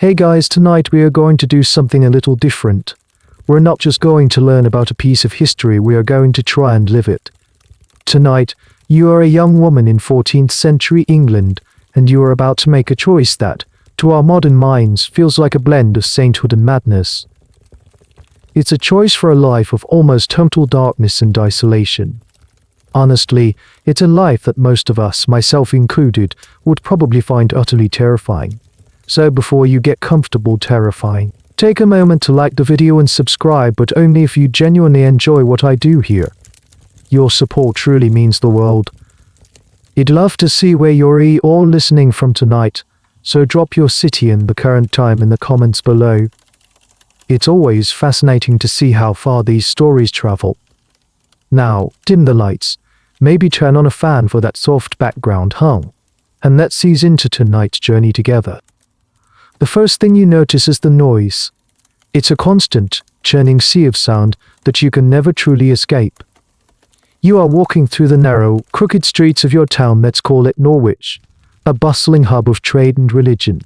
Hey guys, tonight we are going to do something a little different. We're not just going to learn about a piece of history, we are going to try and live it. Tonight, you are a young woman in 14th century England, and you are about to make a choice that, to our modern minds, feels like a blend of sainthood and madness. It's a choice for a life of almost total darkness and isolation. Honestly, it's a life that most of us, myself included, would probably find utterly terrifying. So before you get comfortable terrifying, take a moment to like the video and subscribe, but only if you genuinely enjoy what I do here. Your support truly means the world. I'd love to see where you're all listening from tonight, so drop your city and the current time in the comments below. It's always fascinating to see how far these stories travel. Now, dim the lights, maybe turn on a fan for that soft background hum, and let's ease into tonight's journey together. The first thing you notice is the noise. It's a constant, churning sea of sound that you can never truly escape. You are walking through the narrow, crooked streets of your town, let's call it Norwich, a bustling hub of trade and religion.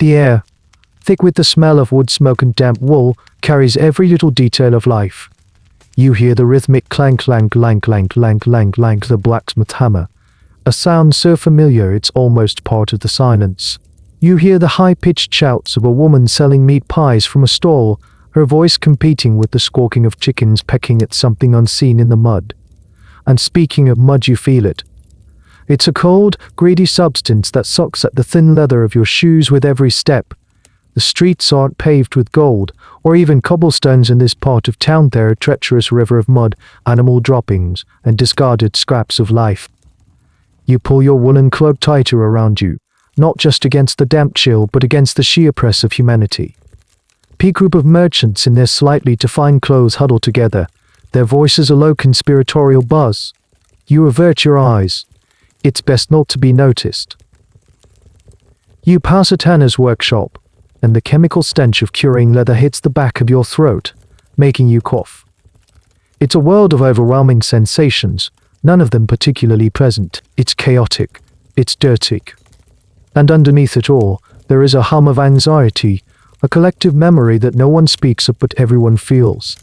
The air, thick with the smell of wood smoke and damp wool, carries every little detail of life. You hear the rhythmic clank clank clank clank clank clank clank the blacksmith hammer, a sound so familiar it's almost part of the silence. You hear the high-pitched shouts of a woman selling meat pies from a stall, her voice competing with the squawking of chickens pecking at something unseen in the mud. And speaking of mud, you feel it. It's a cold, greedy substance that sucks at the thin leather of your shoes with every step. The streets aren't paved with gold, or even cobblestones in this part of town. They're a treacherous river of mud, animal droppings, and discarded scraps of life. You pull your woolen cloak tighter around you, not just against the damp chill, but against the sheer press of humanity. A group of merchants in their slightly defined clothes huddle together, their voices a low conspiratorial buzz. You avert your eyes. It's best not to be noticed. You pass a tanner's workshop, and the chemical stench of curing leather hits the back of your throat, making you cough. It's a world of overwhelming sensations, none of them particularly pleasant. It's chaotic. It's dirty. And underneath it all, there is a hum of anxiety, a collective memory that no one speaks of but everyone feels.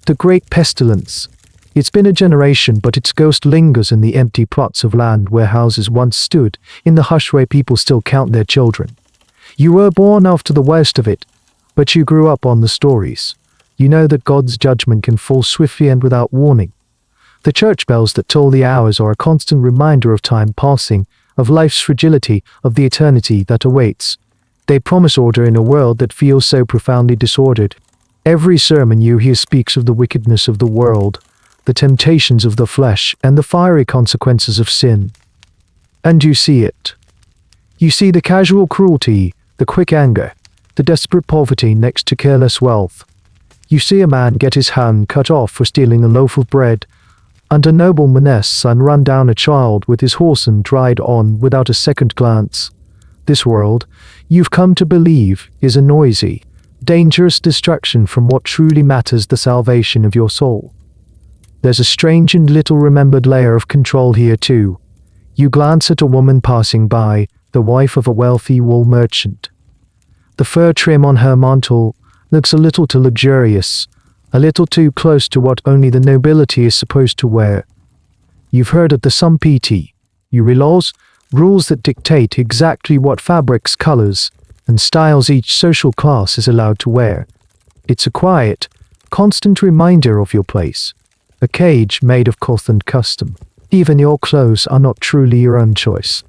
The Great Pestilence. It's been a generation, but its ghost lingers in the empty plots of land where houses once stood, in the hush where people still count their children. You were born after the worst of it, but you grew up on the stories. You know that God's judgment can fall swiftly and without warning. The church bells that toll the hours are a constant reminder of time passing, of life's fragility, of the eternity that awaits. They promise order in a world that feels so profoundly disordered. Every sermon you hear speaks of the wickedness of the world, the temptations of the flesh, and the fiery consequences of sin. And you see it. You see the casual cruelty, the quick anger, the desperate poverty next to careless wealth. You see a man get his hand cut off for stealing a loaf of bread, and a nobleman's son run down a child with his horse and ride on without a second glance. This world, you've come to believe, is a noisy, dangerous distraction from what truly matters, the salvation of your soul. There's a strange and little remembered layer of control here too. You glance at a woman passing by, the wife of a wealthy wool merchant. The fur trim on her mantle looks a little too luxurious, a little too close to what only the nobility is supposed to wear. You've heard of the Sumpiti, laws, rules that dictate exactly what fabrics, colors, and styles each social class is allowed to wear. It's a quiet, constant reminder of your place, a cage made of cloth and custom. Even your clothes are not truly your own choice.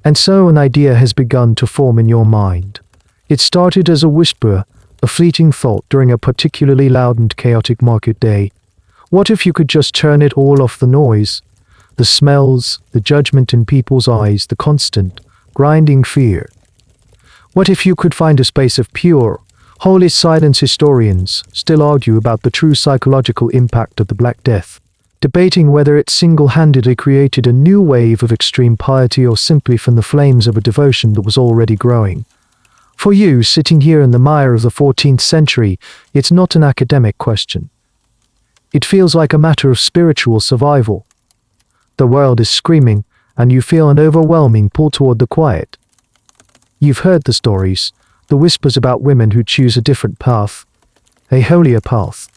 And so an idea has begun to form in your mind. It started as a whisper, a fleeting thought during a particularly loud and chaotic market day. What if you could just turn it all off, the noise, the smells, the judgment in people's eyes, the constant, grinding fear? What if you could find a space of pure, holy silence? Historians still argue about the true psychological impact of the Black Death, debating whether it single-handedly created a new wave of extreme piety or simply from the flames of a devotion that was already growing. For you, sitting here in the mire of the 14th century, it's not an academic question. It feels like a matter of spiritual survival. The world is screaming, and you feel an overwhelming pull toward the quiet. You've heard the stories, the whispers about women who choose a different path, a holier path,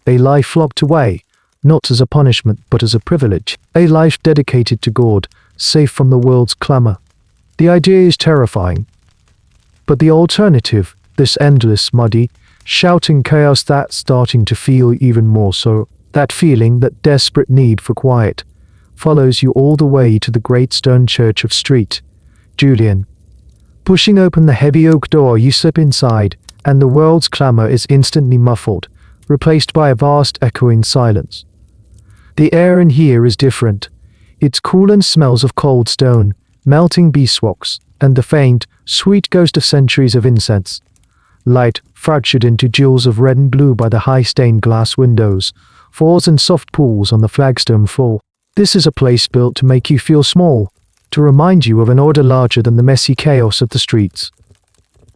a life locked away, not as a punishment but as a privilege, a life dedicated to God, safe from the world's clamor. The idea is terrifying. But the alternative, this endless, muddy, shouting chaos that's starting to feel even more so, that feeling, that desperate need for quiet, follows you all the way to the great stone church of St. Julian. Pushing open the heavy oak door, you slip inside, and the world's clamor is instantly muffled, replaced by a vast echoing silence. The air in here is different. It's cool and smells of cold stone, melting beeswax, and the faint, sweet ghost of centuries of incense. Light, fractured into jewels of red and blue by the high stained glass windows, falls in soft pools on the flagstone floor. This is a place built to make you feel small, to remind you of an order larger than the messy chaos of the streets.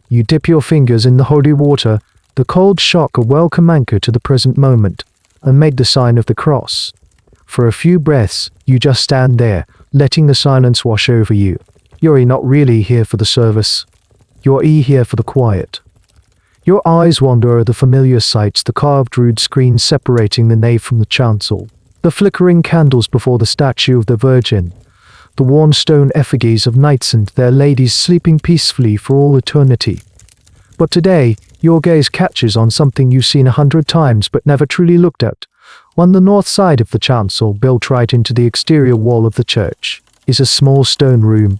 You dip your fingers in the holy water, the cold shock a welcome anchor to the present moment, and make the sign of the cross. For a few breaths, you just stand there, letting the silence wash over you. You're not really here for the service. You're here for the quiet. Your eyes wander over the familiar sights, the carved rood screen separating the nave from the chancel, the flickering candles before the statue of the Virgin, the worn stone effigies of knights and their ladies sleeping peacefully for all eternity. But today, your gaze catches on something you've seen 100 times but never truly looked at. On the north side of the chancel, built right into the exterior wall of the church, is a small stone room.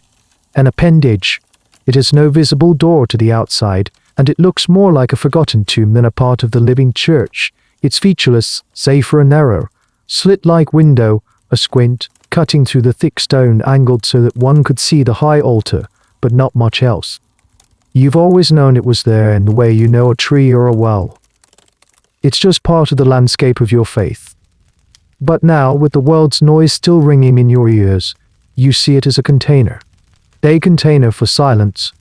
An appendage. It has no visible door to the outside, and it looks more like a forgotten tomb than a part of the living church. It's featureless, save for a narrow, slit-like window, a squint, cutting through the thick stone, angled so that one could see the high altar, but not much else. You've always known it was there in the way you know a tree or a well. It's just part of the landscape of your faith. But now, with the world's noise still ringing in your ears, you see it as a container. A container for silence.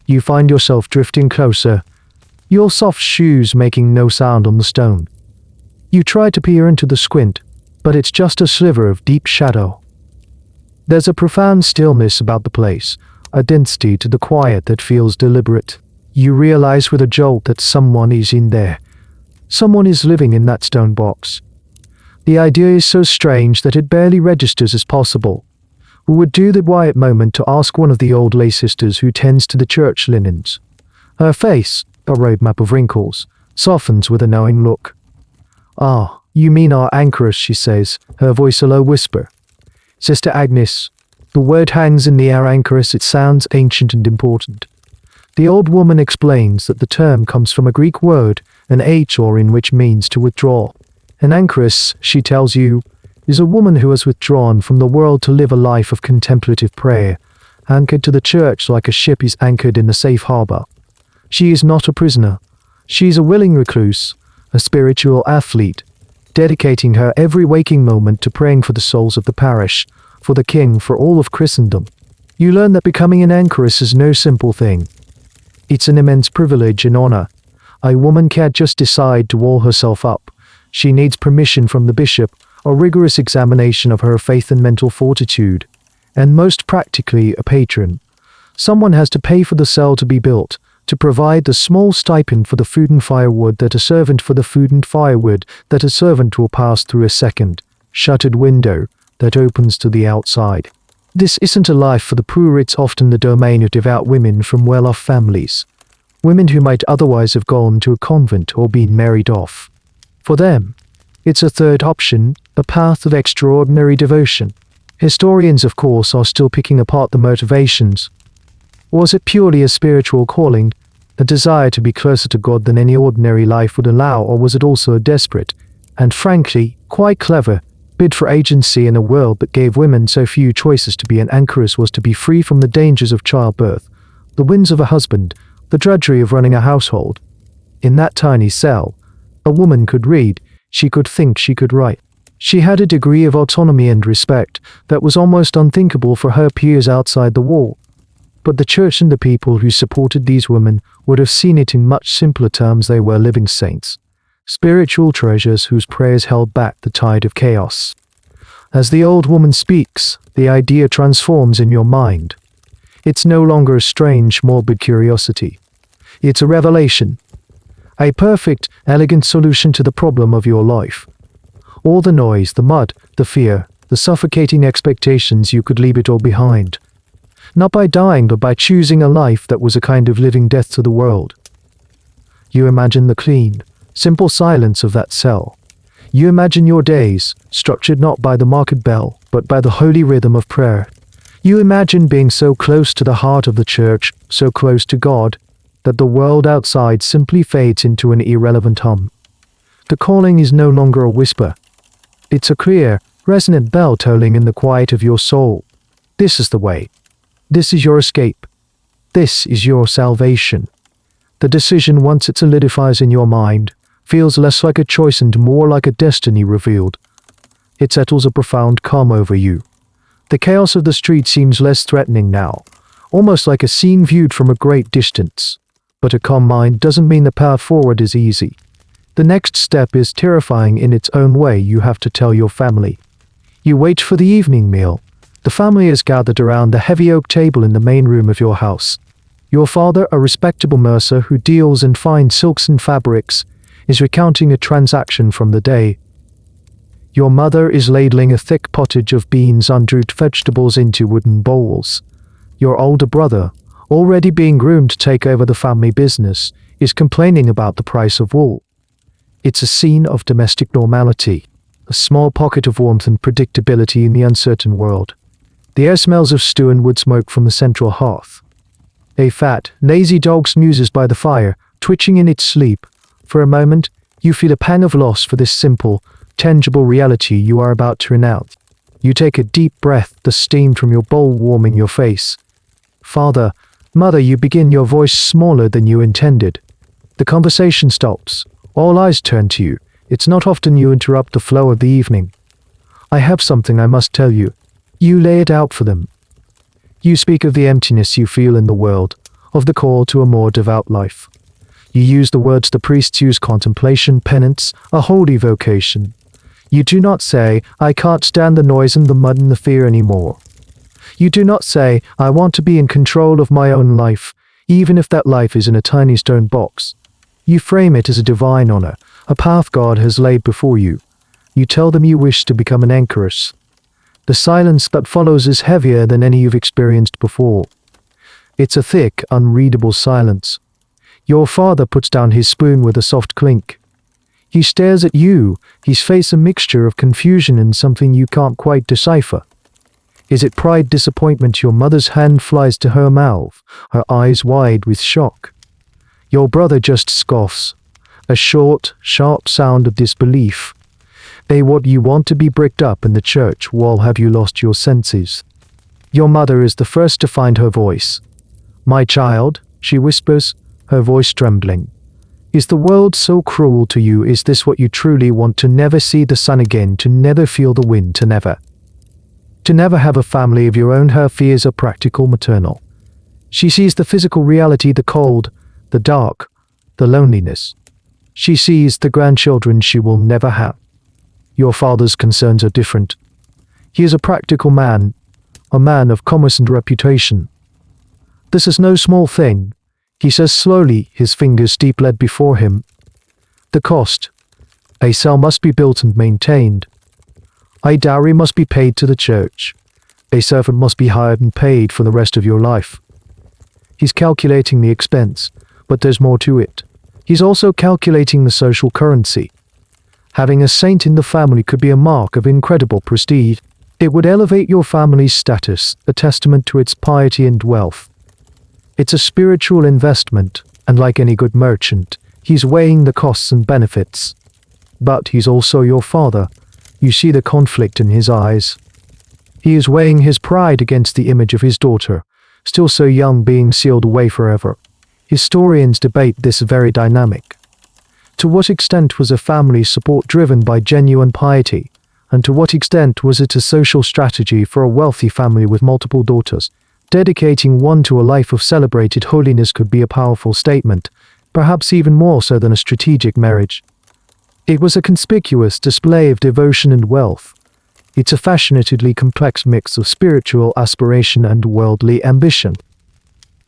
You find yourself drifting closer, your soft shoes making no sound on the stone. You try to peer into the squint, but it's just a sliver of deep shadow. There's a profound stillness about the place, a density to the quiet that feels deliberate. You realize with a jolt that someone is in there. Someone is living in that stone box. The idea is so strange that it barely registers as possible. We would do the quiet moment to ask one of the old lay sisters who tends to the church linens. Her face, a roadmap of wrinkles, softens with a knowing look. "Ah, you mean our anchoress," she says, her voice a low whisper. "Sister Agnes." The word hangs in the air. Anchoress, it sounds ancient and important. The old woman explains that the term comes from a Greek word, an in which means to withdraw. An anchoress, she tells you, is a woman who has withdrawn from the world to live a life of contemplative prayer, anchored to the church like a ship is anchored in a safe harbor. She is not a prisoner. She is a willing recluse, a spiritual athlete, dedicating her every waking moment to praying for the souls of the parish, for the king, for all of Christendom. You learn that becoming an anchoress is no simple thing. It's an immense privilege and honor. A woman can't just decide to wall herself up. She needs permission from the bishop, a rigorous examination of her faith and mental fortitude, and most practically a patron. Someone has to pay for the cell to be built, to provide the small stipend for the food and firewood that a servant will pass through a second, shuttered window that opens to the outside. This isn't a life for the poor. It's often the domain of devout women from well-off families, women who might otherwise have gone to a convent or been married off. For them, it's a third option, a path of extraordinary devotion. Historians, of course, are still picking apart the motivations. Was it purely a spiritual calling, a desire to be closer to God than any ordinary life would allow, or was it also a desperate, and frankly, quite clever, bid for agency in a world that gave women so few choices? To be an anchoress was to be free from the dangers of childbirth, the whims of a husband, the drudgery of running a household. In that tiny cell, a woman could read, she could think, she could write. She had a degree of autonomy and respect that was almost unthinkable for her peers outside the wall. But the church and the people who supported these women would have seen it in much simpler terms. They were living saints, spiritual treasures whose prayers held back the tide of chaos. As the old woman speaks, the idea transforms in your mind. It's no longer a strange, morbid curiosity. It's a revelation. A perfect, elegant solution to the problem of your life. All the noise, the mud, the fear, the suffocating expectations, you could leave it all behind. Not by dying, but by choosing a life that was a kind of living death to the world. You imagine the clean, simple silence of that cell. You imagine your days, structured not by the market bell, but by the holy rhythm of prayer. You imagine being so close to the heart of the church, so close to God, that the world outside simply fades into an irrelevant hum. The calling is no longer a whisper. It's a clear, resonant bell tolling in the quiet of your soul. This is the way. This is your escape. This is your salvation. The decision, once it solidifies in your mind, feels less like a choice and more like a destiny revealed. It settles a profound calm over you. The chaos of the street seems less threatening now, almost like a scene viewed from a great distance. But a calm mind doesn't mean the path forward is easy. The next step is terrifying in its own way. You have to tell your family. You wait for the evening meal. The family is gathered around the heavy oak table in the main room of your house. Your father, a respectable mercer who deals in fine silks and fabrics, is recounting a transaction from the day. Your mother is ladling a thick pottage of beans undrued vegetables into wooden bowls. Your older brother, already being groomed to take over the family business, is complaining about the price of wool. It's a scene of domestic normality, a small pocket of warmth and predictability in the uncertain world. The air smells of stew and wood smoke from the central hearth. A fat, lazy dog snoozes by the fire, twitching in its sleep. For a moment, you feel a pang of loss for this simple, tangible reality you are about to renounce. You take a deep breath, the steam from your bowl warming your face. Father, Mother, you begin, your voice smaller than you intended. The conversation stops. All eyes turn to you. It's not often you interrupt the flow of the evening. I have something I must tell you. You lay it out for them. You speak of the emptiness you feel in the world, of the call to a more devout life. You use the words the priests use: contemplation, penance, a holy vocation. You do not say, I can't stand the noise and the mud and the fear anymore. You do not say, I want to be in control of my own life, even if that life is in a tiny stone box. You frame it as a divine honor, a path God has laid before you. You tell them you wish to become an anchoress. The silence that follows is heavier than any you've experienced before. It's a thick, unreadable silence. Your father puts down his spoon with a soft clink. He stares at you, his face a mixture of confusion and something you can't quite decipher. Is it pride, disappointment? Your mother's hand flies to her mouth, her eyes wide with shock. Your brother just scoffs, a short, sharp sound of disbelief. What you want to be bricked up in the church wall? Have you lost your senses? Your mother is the first to find her voice. My child, she whispers, her voice trembling. Is the world so cruel to you? Is this what you truly want? To never see the sun again, to never feel the wind, to never have a family of your own? Her fears are practical, maternal. She sees the physical reality, the cold, the dark, the loneliness. She sees the grandchildren she will never have. Your father's concerns are different. He is a practical man, a man of commerce and reputation. This is no small thing, he says slowly, his fingers deep lead before him. The cost. A cell must be built and maintained. A dowry must be paid to the church. A servant must be hired and paid for the rest of your life. He's calculating the expense, but there's more to it. He's also calculating the social currency. Having a saint in the family could be a mark of incredible prestige. It would elevate your family's status, a testament to its piety and wealth. It's a spiritual investment, and like any good merchant, he's weighing the costs and benefits. But he's also your father. You see the conflict in his eyes. He is weighing his pride against the image of his daughter, still so young, being sealed away forever. Historians debate this very dynamic. To what extent was a family's support driven by genuine piety, and to what extent was it a social strategy for a wealthy family with multiple daughters? Dedicating one to a life of celebrated holiness could be a powerful statement, perhaps even more so than a strategic marriage. It was a conspicuous display of devotion and wealth. It's a fascinatedly complex mix of spiritual aspiration and worldly ambition.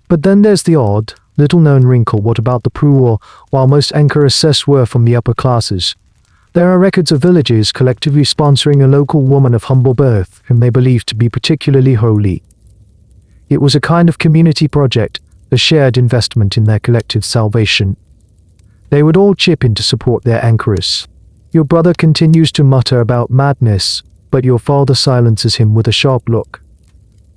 But then there's the odd, Little known wrinkle, what about the poor? While most anchoresses were from the upper classes, there are records of villages collectively sponsoring a local woman of humble birth whom they believed to be particularly holy. It was a kind of community project, a shared investment in their collective salvation. They would all chip in to support their anchoress. Your brother continues to mutter about madness, but your father silences him with a sharp look.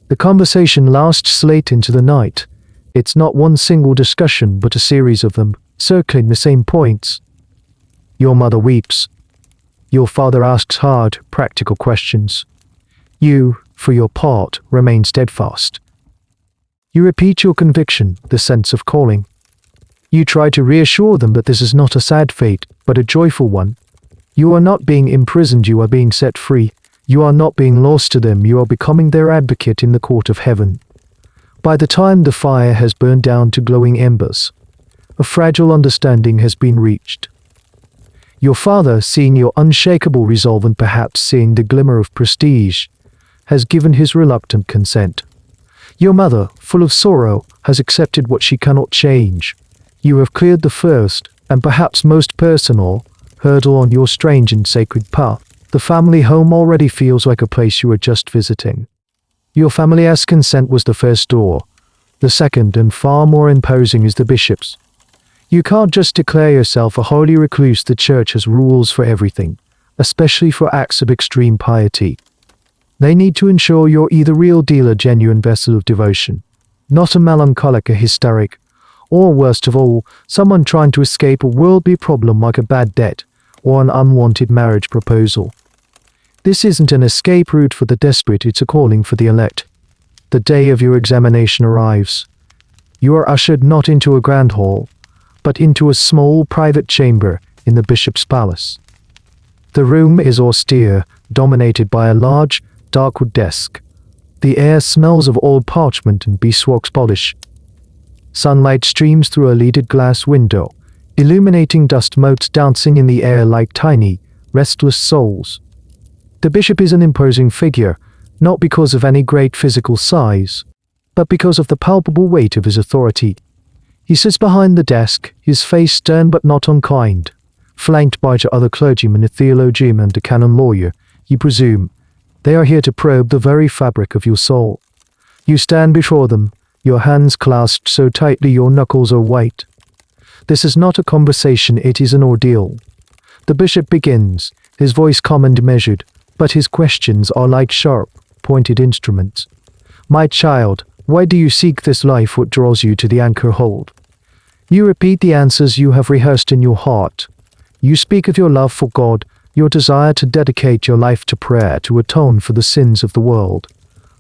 The conversation lasts late into the night. It's not one single discussion, but a series of them, circling the same points. Your mother weeps. Your father asks hard, practical questions. You, for your part, remain steadfast. You repeat your conviction, the sense of calling. You try to reassure them that this is not a sad fate, but a joyful one. You are not being imprisoned, you are being set free. You are not being lost to them, you are becoming their advocate in the court of heaven. By the time the fire has burned down to glowing embers, a fragile understanding has been reached. Your father, seeing your unshakable resolve and perhaps seeing the glimmer of prestige, has given his reluctant consent. Your mother, full of sorrow, has accepted what she cannot change. You have cleared the first, and perhaps most personal, hurdle on your strange and sacred path. The family home already feels like a place you are just visiting. Your family's consent was the first door. The second, and far more imposing, is the bishop's. You can't just declare yourself a holy recluse. The church has rules for everything, especially for acts of extreme piety. They need to ensure you're either real deal, a genuine vessel of devotion, not a melancholic, a hysteric, or worst of all, someone trying to escape a worldly problem like a bad debt or an unwanted marriage proposal. This isn't an escape route for the desperate, it's a calling for the elect. The day of your examination arrives. You are ushered not into a grand hall, but into a small private chamber in the bishop's palace. The room is austere, dominated by a large, dark wood desk. The air smells of old parchment and beeswax polish. Sunlight streams through a leaded glass window, illuminating dust motes dancing in the air like tiny, restless souls. The bishop is an imposing figure, not because of any great physical size, but because of the palpable weight of his authority. He sits behind the desk, his face stern but not unkind, flanked by two other clergymen, a theologian and a canon lawyer. You presume they are here to probe the very fabric of your soul. You stand before them, your hands clasped so tightly your knuckles are white. This is not a conversation, it is an ordeal. The bishop begins, his voice calm and measured, but his questions are like sharp, pointed instruments. My child, why do you seek this life? What draws you to the anchor hold? You repeat the answers you have rehearsed in your heart. You speak of your love for God, your desire to dedicate your life to prayer to atone for the sins of the world.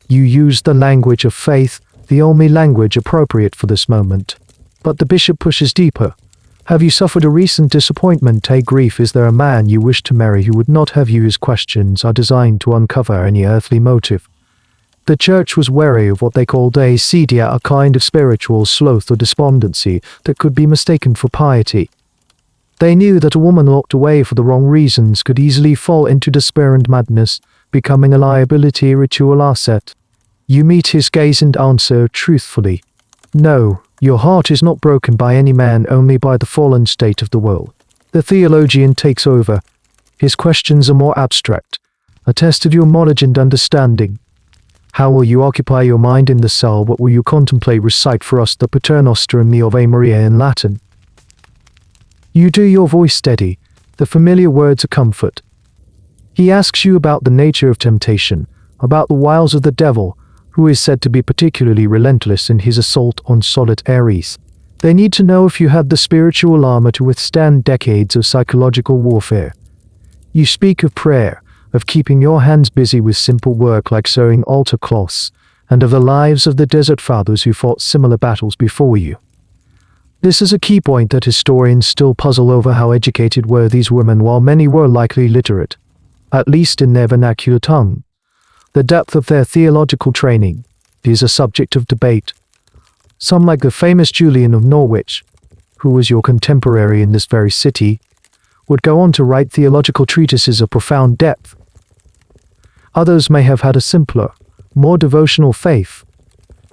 You use the language of faith, the only language appropriate for this moment. But the bishop pushes deeper. Have you suffered a recent disappointment, a grief? Is there a man you wish to marry who would not have you? His questions are designed to uncover any earthly motive. The church was wary of what they called acedia, a kind of spiritual sloth or despondency that could be mistaken for piety. They knew that a woman locked away for the wrong reasons could easily fall into despair and madness, becoming a liability, a ritual asset. You meet his gaze and answer truthfully. No, your heart is not broken by any man, only by the fallen state of the world. The theologian takes over. His questions are more abstract, a test of your knowledge and understanding. How will you occupy your mind in the cell? What will you contemplate? Recite for us the Paternoster and the Ave Maria in Latin. You do, your voice steady, the familiar words of comfort. He asks you about the nature of temptation, about the wiles of the devil, who is said to be particularly relentless in his assault on solitaries. They need to know if you have the spiritual armor to withstand decades of psychological warfare. You speak of prayer, of keeping your hands busy with simple work like sewing altar cloths, and of the lives of the desert fathers who fought similar battles before you. This is a key point that historians still puzzle over. How educated were these women? While many were likely literate, at least in their vernacular tongue, the depth of their theological training is a subject of debate. Some, like the famous Julian of Norwich, who was your contemporary in this very city, would go on to write theological treatises of profound depth. Others may have had a simpler, more devotional faith.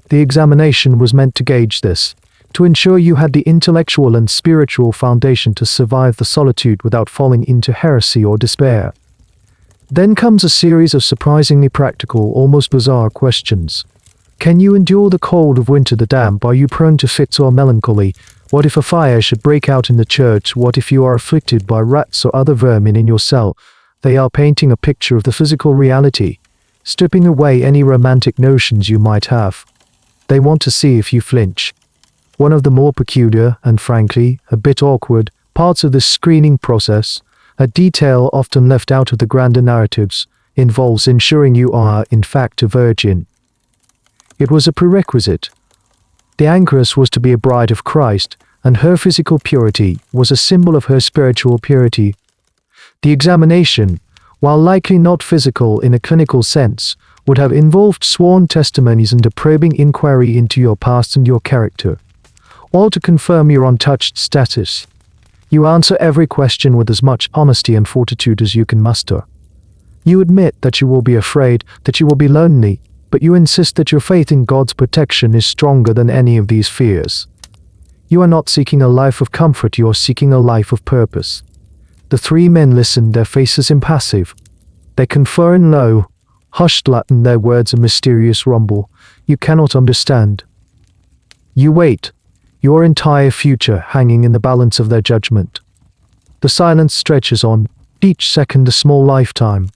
The examination was meant to gauge this, to ensure you had the intellectual and spiritual foundation to survive the solitude without falling into heresy or despair. Then comes a series of surprisingly practical, almost bizarre questions. Can you endure the cold of winter, the damp? Are you prone to fits or melancholy? What if a fire should break out in the church? What if you are afflicted by rats or other vermin in your cell? They are painting a picture of the physical reality, stripping away any romantic notions you might have. They want to see if you flinch. One of the more peculiar, and frankly, a bit awkward, parts of this screening process, a detail often left out of the grander narratives, involves ensuring you are, in fact, a virgin. It was a prerequisite. The anchoress was to be a bride of Christ, and her physical purity was a symbol of her spiritual purity. The examination, while likely not physical in a clinical sense, would have involved sworn testimonies and a probing inquiry into your past and your character, all to confirm your untouched status. You answer every question with as much honesty and fortitude as you can muster. You admit that you will be afraid, that you will be lonely, but you insist that your faith in God's protection is stronger than any of these fears. You are not seeking a life of comfort, you are seeking a life of purpose. The three men listened, their faces impassive. They confer in low, hushed Latin, their words a mysterious rumble. You cannot understand. You wait, your entire future hanging in the balance of their judgment. The silence stretches on, each second a small lifetime.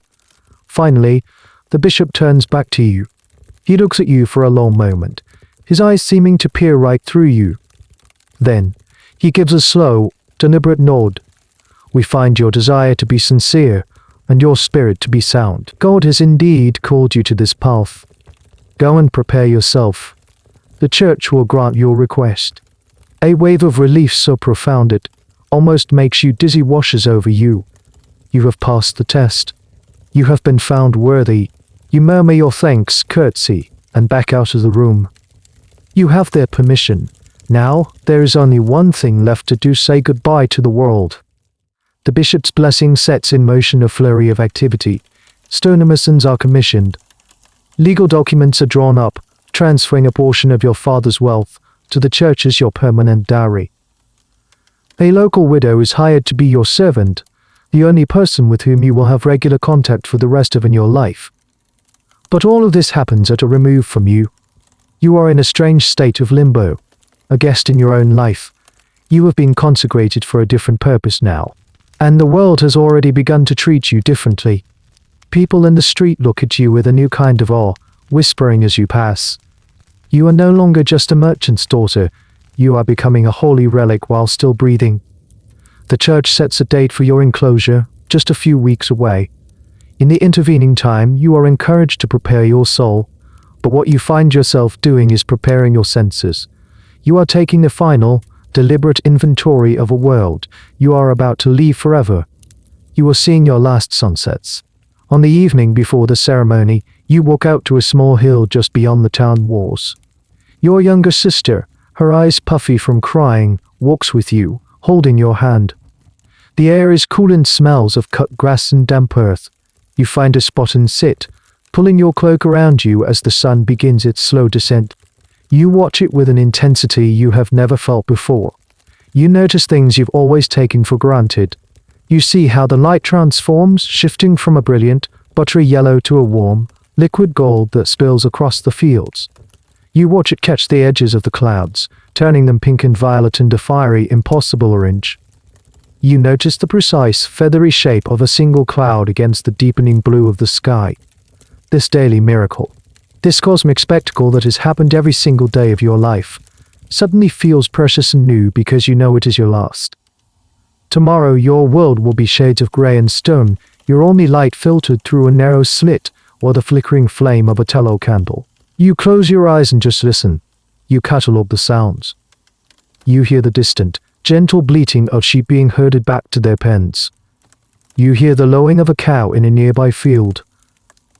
Finally, the bishop turns back to you. He looks at you for a long moment, his eyes seeming to peer right through you. Then, he gives a slow, deliberate nod. We find your desire to be sincere, and your spirit to be sound. God has indeed called you to this path. Go and prepare yourself. The church will grant your request. A wave of relief so profound it almost makes you dizzy washes over you. You have passed the test. You have been found worthy. You murmur your thanks, curtsy, and back out of the room. You have their permission. Now, there is only one thing left to do: say goodbye to the world. The bishop's blessing sets in motion a flurry of activity. Stonemasons are commissioned. Legal documents are drawn up, transferring a portion of your father's wealth to the church as your permanent dowry. A local widow is hired to be your servant, the only person with whom you will have regular contact for the rest of your life. But all of this happens at a remove from you. You are in a strange state of limbo, a guest in your own life. You have been consecrated for a different purpose now, and the world has already begun to treat you differently. People in the street look at you with a new kind of awe, whispering as you pass. You are no longer just a merchant's daughter. You are becoming a holy relic while still breathing. The church sets a date for your enclosure, just a few weeks away. In the intervening time, you are encouraged to prepare your soul, but what you find yourself doing is preparing your senses. You are taking the final, deliberate inventory of a world you are about to leave forever. You are seeing your last sunsets. On the evening before the ceremony, you walk out to a small hill just beyond the town walls. Your younger sister, her eyes puffy from crying, walks with you, holding your hand. The air is cool and smells of cut grass and damp earth. You find a spot and sit, pulling your cloak around you as the sun begins its slow descent. You watch it with an intensity you have never felt before. You notice things you've always taken for granted. You see how the light transforms, shifting from a brilliant, buttery yellow to a warm, liquid gold that spills across the fields. You watch it catch the edges of the clouds, turning them pink and violet and a fiery, impossible orange. You notice the precise, feathery shape of a single cloud against the deepening blue of the sky. This daily miracle, this cosmic spectacle that has happened every single day of your life, suddenly feels precious and new because you know it is your last. Tomorrow your world will be shades of grey and stone, your only light filtered through a narrow slit or the flickering flame of a tallow candle. You close your eyes and just listen. You catalogue the sounds. You hear the distant, gentle bleating of sheep being herded back to their pens. You hear the lowing of a cow in a nearby field.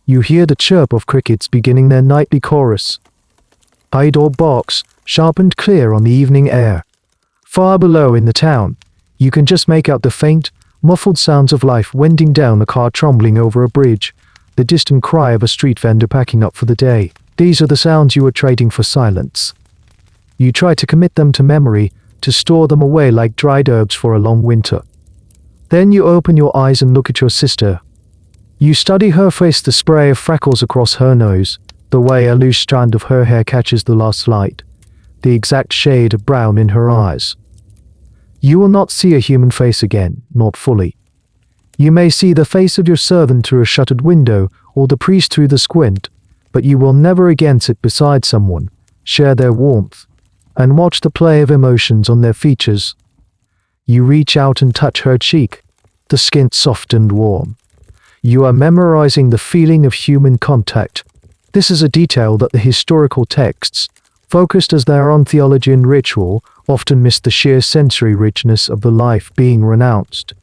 You hear the chirp of crickets beginning their nightly chorus. A dog barks, sharp and clear on the evening air. Far below in the town, you can just make out the faint, muffled sounds of life wending down a car trundling over a bridge, the distant cry of a street vendor packing up for the day. These are the sounds you are trading for silence. You try to commit them to memory, to store them away like dried herbs for a long winter. Then you open your eyes and look at your sister. You study her face, the spray of freckles across her nose, the way a loose strand of her hair catches the last light, the exact shade of brown in her eyes. You will not see a human face again, not fully. You may see the face of your servant through a shuttered window, or the priest through the squint, but you will never again sit beside someone, share their warmth, and watch the play of emotions on their features. You reach out and touch her cheek, the skin soft and warm. You are memorizing the feeling of human contact. This is a detail that the historical texts, focused as they are on theology and ritual, often miss the sheer sensory richness of the life being renounced.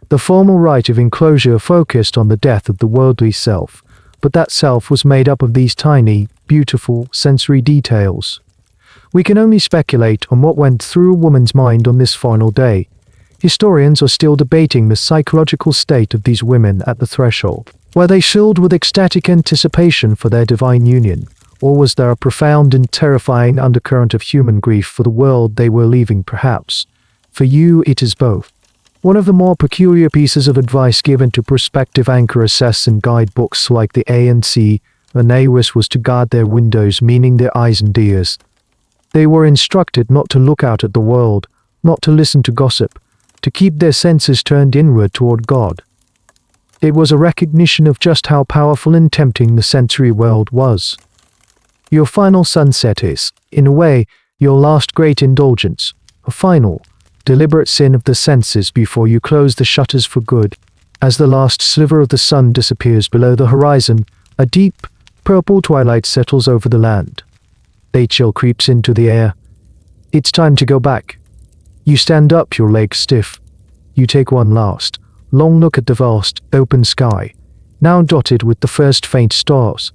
The formal rite of enclosure focused on the death of the worldly self, but that self was made up of these tiny, beautiful, sensory details. We can only speculate on what went through a woman's mind on this final day. Historians are still debating the psychological state of these women at the threshold. Were they filled with ecstatic anticipation for their divine union, or was there a profound and terrifying undercurrent of human grief for the world they were leaving perhaps? For you, it is both. One of the more peculiar pieces of advice given to prospective anchoresses in guidebooks like the Ancrene was to guard their windows, meaning their eyes and ears. They were instructed not to look out at the world, not to listen to gossip, to keep their senses turned inward toward God. It was a recognition of just how powerful and tempting the sensory world was. Your final sunset is, in a way, your last great indulgence, a final, deliberate sin of the senses before you close the shutters for good. As the last sliver of the sun disappears below the horizon, a deep, purple twilight settles over the land. A chill creeps into the air. It's time to go back. You stand up, your legs stiff. You take one last, long look at the vast, open sky, now dotted with the first faint stars.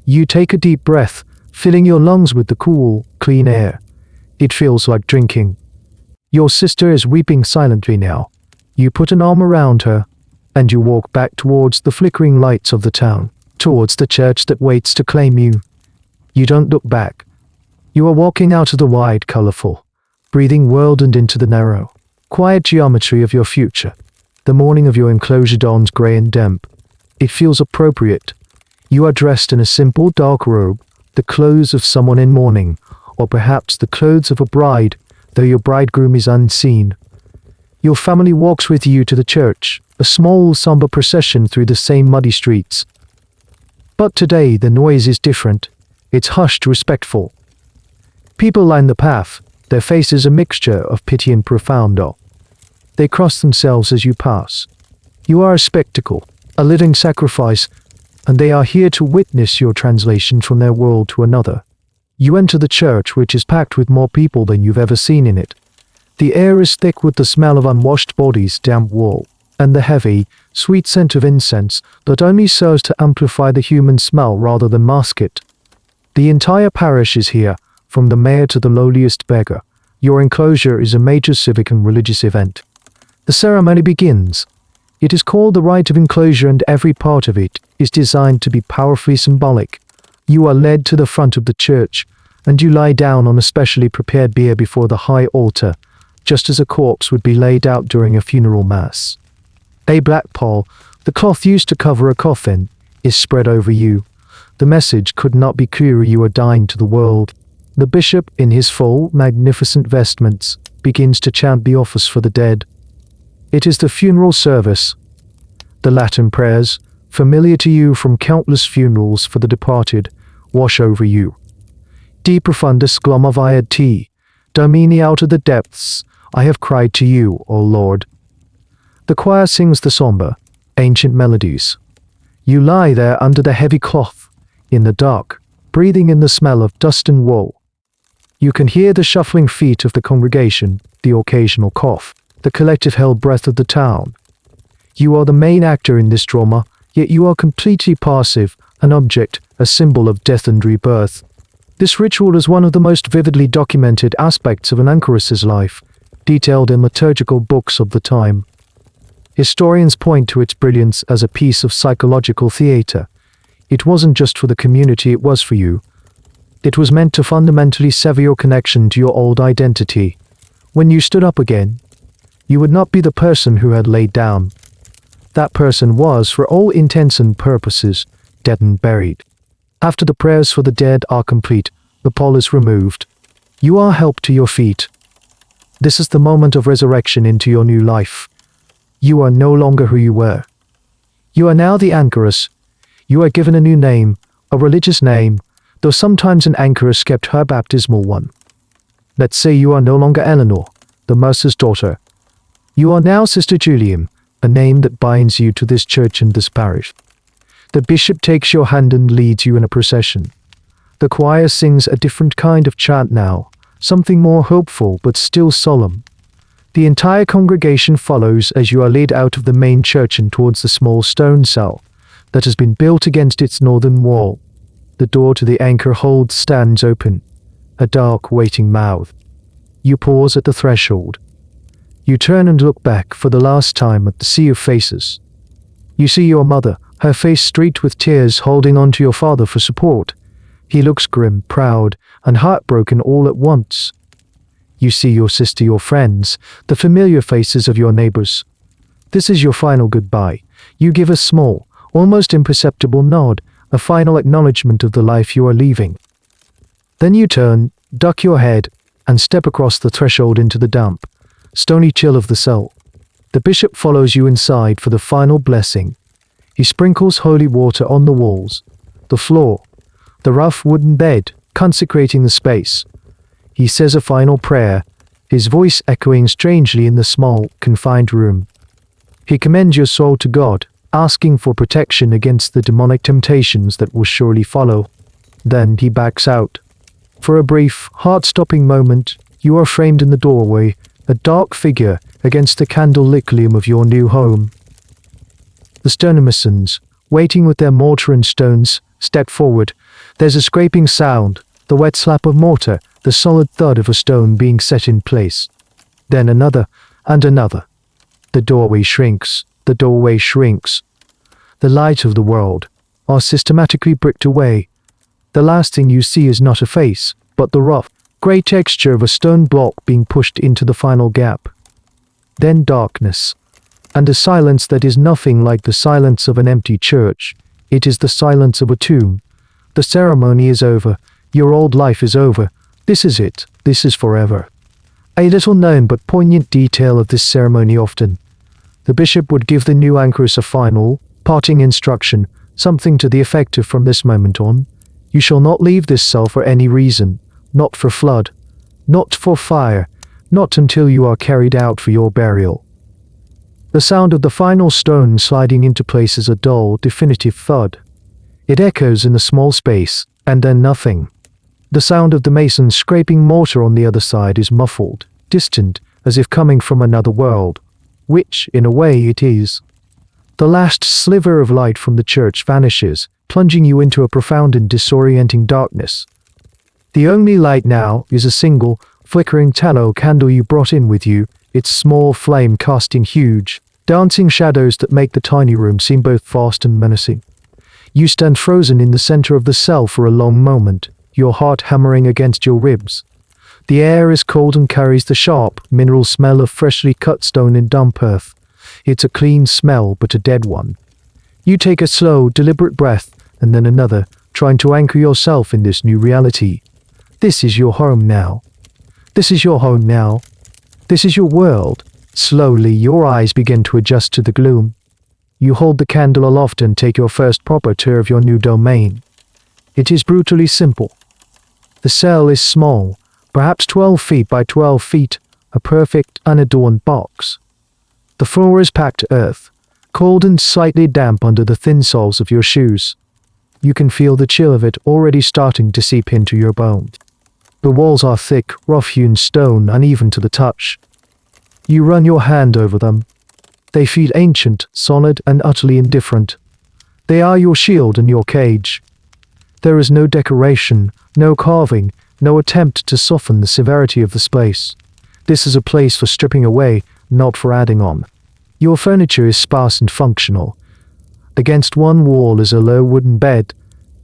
You take a deep breath, filling your lungs with the cool, clean air. It feels like drinking. Your sister is weeping silently now. You put an arm around her, and you walk back towards the flickering lights of the town, towards the church that waits to claim you. You don't look back. You are walking out of the wide, colorful, breathing world and into the narrow, quiet geometry of your future. The morning of your enclosure dawns gray and damp. It feels appropriate. You are dressed in a simple dark robe, the clothes of someone in mourning, or perhaps the clothes of a bride, though your bridegroom is unseen. Your family walks with you to the church, a small, somber procession through the same muddy streets. But today the noise is different. It's hushed, respectful. People line the path, their faces a mixture of pity and profound awe. They cross themselves as you pass. You are a spectacle, a living sacrifice, and they are here to witness your translation from their world to another. You enter the church, which is packed with more people than you've ever seen in it. The air is thick with the smell of unwashed bodies, damp wool, and the heavy, sweet scent of incense that only serves to amplify the human smell rather than mask it. The entire parish is here, from the mayor to the lowliest beggar. Your enclosure is a major civic and religious event. The ceremony begins. It is called the rite of enclosure, and every part of it is designed to be powerfully symbolic. You are led to the front of the church, and you lie down on a specially prepared bier before the high altar, just as a corpse would be laid out during a funeral mass. A black pall, the cloth used to cover a coffin, is spread over you. The message could not be clearer: you are dying to the world. The bishop, in his full, magnificent vestments, begins to chant the office for the dead. It is the funeral service. The Latin prayers, familiar to you from countless funerals for the departed, wash over you. De profundis glomaviad te, Domini, out of the depths, I have cried to you, O Lord. The choir sings the somber, ancient melodies. You lie there under the heavy cloth, in the dark, breathing in the smell of dust and wool. You can hear the shuffling feet of the congregation, the occasional cough, the collective hell breath of the town. You are the main actor in this drama, yet you are completely passive, an object, a symbol of death and rebirth. This ritual is one of the most vividly documented aspects of an anchoress's life, detailed in liturgical books of the time. Historians point to its brilliance as a piece of psychological theater. It wasn't just for the community, it was for you. It was meant to fundamentally sever your connection to your old identity. When you stood up again, you would not be the person who had laid down. That person was, for all intents and purposes, dead and buried. After the prayers for the dead are complete, the pall is removed. You are helped to your feet. This is the moment of resurrection into your new life. You are no longer who you were. You are now the anchoress. You are given a new name, a religious name, though sometimes an anchoress kept her baptismal one. Let's say you are no longer Eleanor, the mercer's daughter. You are now Sister Julian, a name that binds you to this church and this parish. The bishop takes your hand and leads you in a procession. The choir sings a different kind of chant now, something more hopeful but still solemn. The entire congregation follows as you are led out of the main church and towards the small stone cell that has been built against its northern wall. The door to the anchor hold stands open, a dark waiting mouth. You pause at the threshold. You turn and look back for the last time at the sea of faces. You see your mother, her face streaked with tears, holding on to your father for support. He looks grim, proud, and heartbroken all at once. You see your sister, your friends, the familiar faces of your neighbors. This is your final goodbye. You give a small, almost imperceptible nod, a final acknowledgement of the life you are leaving. Then you turn, duck your head, and step across the threshold into the damp, stony chill of the cell. The bishop follows you inside for the final blessing. He sprinkles holy water on the walls, the floor, the rough wooden bed, consecrating the space. He says a final prayer, his voice echoing strangely in the small, confined room. He commends your soul to God, asking for protection against the demonic temptations that will surely follow. Then he backs out. For a brief, heart-stopping moment, you are framed in the doorway, a dark figure against the candle-lit gloom of your new home. The stonemasons, waiting with their mortar and stones, step forward. There's a scraping sound, the wet slap of mortar, the solid thud of a stone being set in place. Then another, and another. The doorway shrinks, the doorway shrinks. The light of the world are systematically bricked away. The last thing you see is not a face, but the rough, grey texture of a stone block being pushed into the final gap. Then darkness, and a silence that is nothing like the silence of an empty church. It is the silence of a tomb. The ceremony is over. Your old life is over. This is it. This is forever. A little known but poignant detail of this ceremony often. The bishop would give the new anchoress a final, parting instruction, something to the effect of, from this moment on, you shall not leave this cell for any reason, not for flood, not for fire, not until you are carried out for your burial. The sound of the final stone sliding into place is a dull, definitive thud. It echoes in the small space, and then nothing. The sound of the masons scraping mortar on the other side is muffled, distant, as if coming from another world, which, in a way, it is. The last sliver of light from the church vanishes, plunging you into a profound and disorienting darkness. The only light now is a single, flickering tallow candle you brought in with you, its small flame casting huge, dancing shadows that make the tiny room seem both vast and menacing. You stand frozen in the center of the cell for a long moment, your heart hammering against your ribs. The air is cold and carries the sharp, mineral smell of freshly cut stone and damp earth. It's a clean smell, but a dead one. You take a slow, deliberate breath, and then another, trying to anchor yourself in this new reality. This is your home now. This is your home now. This is your world. Slowly, your eyes begin to adjust to the gloom. You hold the candle aloft and take your first proper tour of your new domain. It is brutally simple. The cell is small, perhaps 12 feet by 12 feet, a perfect, unadorned box. The floor is packed earth, cold and slightly damp under the thin soles of your shoes. You can feel the chill of it already starting to seep into your bones. The walls are thick, rough-hewn stone, uneven to the touch. You run your hand over them. They feel ancient, solid, and utterly indifferent. They are your shield and your cage. There is no decoration, no carving, no attempt to soften the severity of this place. This is a place for stripping away, not for adding on. Your furniture is sparse and functional. Against one wall is a low wooden bed,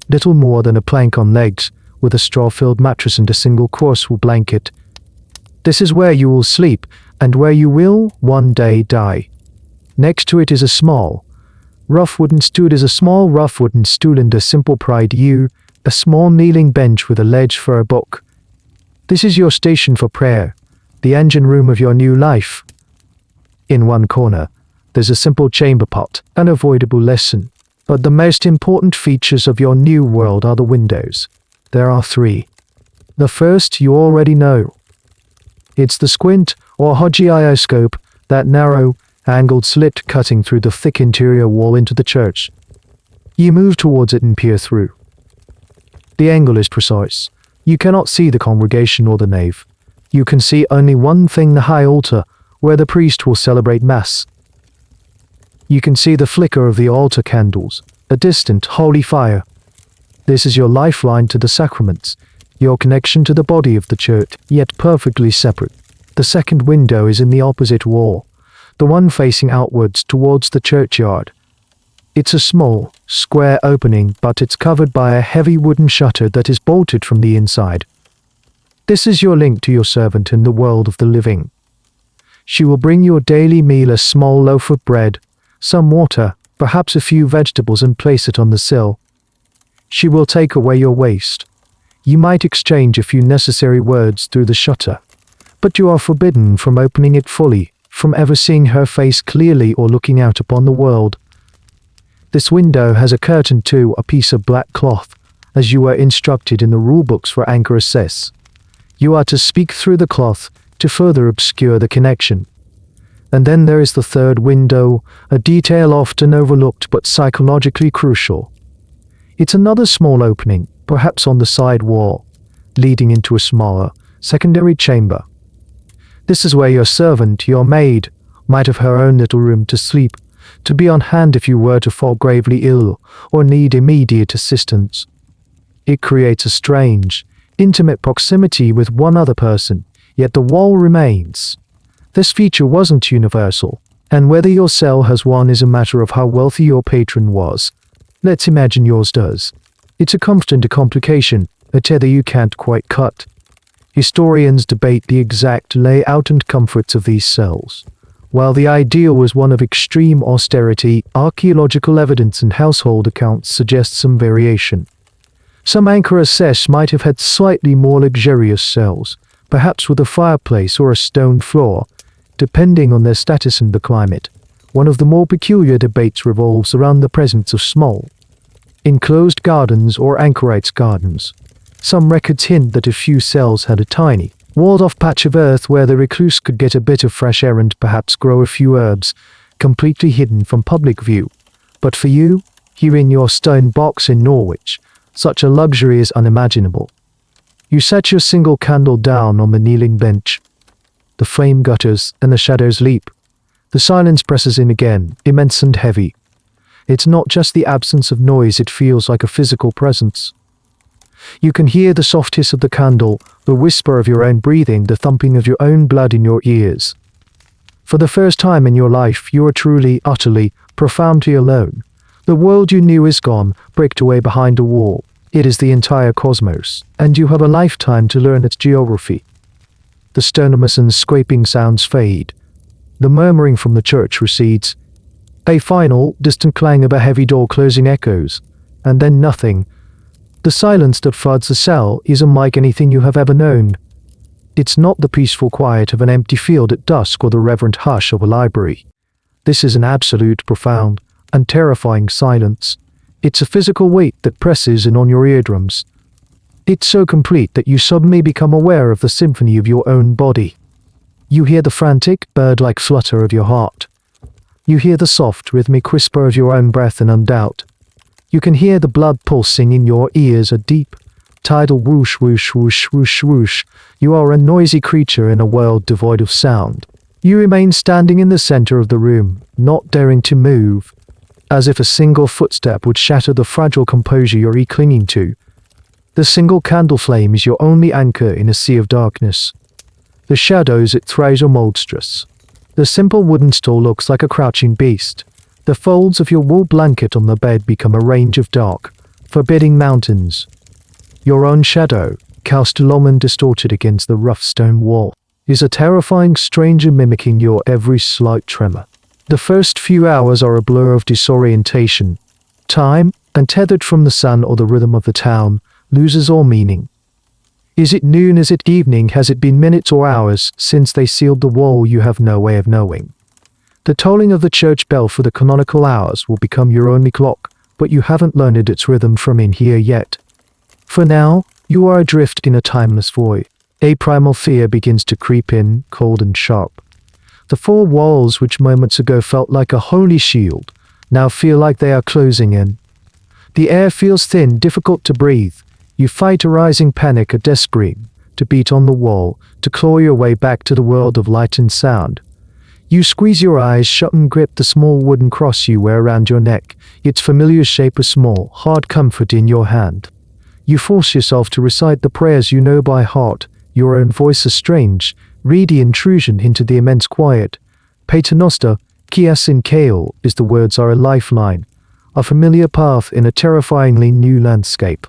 little more than a plank on legs, with a straw-filled mattress and a single coarse wool blanket. This is where you will sleep, and where you will, one day, die. Next to it is a small, rough wooden stool and a simple prie-dieu, a small kneeling bench with a ledge for a book. This is your station for prayer, the engine room of your new life. In one corner, there's a simple chamber pot, an avoidable lesson. But the most important features of your new world are the windows. There are 3. The first you already know. It's the squint, or hagioscope, that narrow, angled slit cutting through the thick interior wall into the church. You move towards it and peer through. The angle is precise. You cannot see the congregation or the nave. You can see only one thing, the high altar, where the priest will celebrate Mass. You can see the flicker of the altar candles, a distant holy fire. This is your lifeline to the sacraments, your connection to the body of the church, yet perfectly separate. The second window is in the opposite wall, the one facing outwards towards the churchyard. It's a small, square opening, but it's covered by a heavy wooden shutter that is bolted from the inside. This is your link to your servant in the world of the living. She will bring your daily meal, a small loaf of bread, some water, perhaps a few vegetables, and place it on the sill. She will take away your waste. You might exchange a few necessary words through the shutter, but you are forbidden from opening it fully, from ever seeing her face clearly or looking out upon the world. This window has a curtain too, a piece of black cloth, as you were instructed in the rulebooks for anchoresses. You are to speak through the cloth to further obscure the connection. And then there is the third window, a detail often overlooked but psychologically crucial. It's another small opening, perhaps on the side wall, leading into a smaller, secondary chamber. This is where your servant, your maid, might have her own little room to sleep, to be on hand if you were to fall gravely ill or need immediate assistance. It creates a strange, intimate proximity with one other person, yet the wall remains. This feature wasn't universal, and whether your cell has one is a matter of how wealthy your patron was. Let's imagine yours does. It's a constant complication, a tether you can't quite cut. Historians debate the exact layout and comforts of these cells. While the ideal was one of extreme austerity, archaeological evidence and household accounts suggest some variation. Some anchoresses might have had slightly more luxurious cells, perhaps with a fireplace or a stone floor, depending on their status and the climate. One of the more peculiar debates revolves around the presence of small, enclosed gardens or anchorites gardens. Some records hint that a few cells had a tiny, walled-off patch of earth where the recluse could get a bit of fresh air and perhaps grow a few herbs, completely hidden from public view. But for you, here in your stone box in Norwich, such a luxury is unimaginable. You set your single candle down on the kneeling bench. The flame gutters and the shadows leap. The silence presses in again, immense and heavy. It's not just the absence of noise, it feels like a physical presence. You can hear the soft hiss of the candle, the whisper of your own breathing, the thumping of your own blood in your ears. For the first time in your life, you are truly, utterly, profoundly alone. The world you knew is gone, bricked away behind a wall. It is the entire cosmos, and you have a lifetime to learn its geography. The stonemason's scraping sounds fade. The murmuring from the church recedes. A final, distant clang of a heavy door closing echoes, and then nothing. The silence that floods the cell is unlike anything you have ever known. It's not the peaceful quiet of an empty field at dusk or the reverent hush of a library. This is an absolute, profound, and terrifying silence. It's a physical weight that presses in on your eardrums. It's so complete that you suddenly become aware of the symphony of your own body. You hear the frantic, bird-like flutter of your heart. You hear the soft, rhythmic whisper of your own breath and undoubt. You can hear the blood pulsing in your ears, a deep, tidal whoosh, whoosh, whoosh, whoosh, whoosh. You are a noisy creature in a world devoid of sound. You remain standing in the center of the room, not daring to move, as if a single footstep would shatter the fragile composure you're clinging to. The single candle flame is your only anchor in a sea of darkness. The shadows it throws are monstrous. The simple wooden stool looks like a crouching beast. The folds of your wool blanket on the bed become a range of dark, forbidding mountains. Your own shadow, cast long and distorted against the rough stone wall, is a terrifying stranger mimicking your every slight tremor. The first few hours are a blur of disorientation. Time, untethered from the sun or the rhythm of the town, loses all meaning. Is it noon? Is it evening? Has it been minutes or hours since they sealed the wall? You have no way of knowing. The tolling of the church bell for the canonical hours will become your only clock, but you haven't learned its rhythm from in here yet. For now, you are adrift in a timeless void. A primal fear begins to creep in, cold and sharp. The four walls which moments ago felt like a holy shield, now feel like they are closing in. The air feels thin, difficult to breathe. You fight a rising panic, a death scream, to beat on the wall, to claw your way back to the world of light and sound. You squeeze your eyes shut and grip the small wooden cross you wear around your neck, its familiar shape a small, hard comfort in your hand. You force yourself to recite the prayers you know by heart, your own voice a strange, reedy intrusion into the immense quiet. Pater Noster, Kias in Kale, is the words are a lifeline, a familiar path in a terrifyingly new landscape.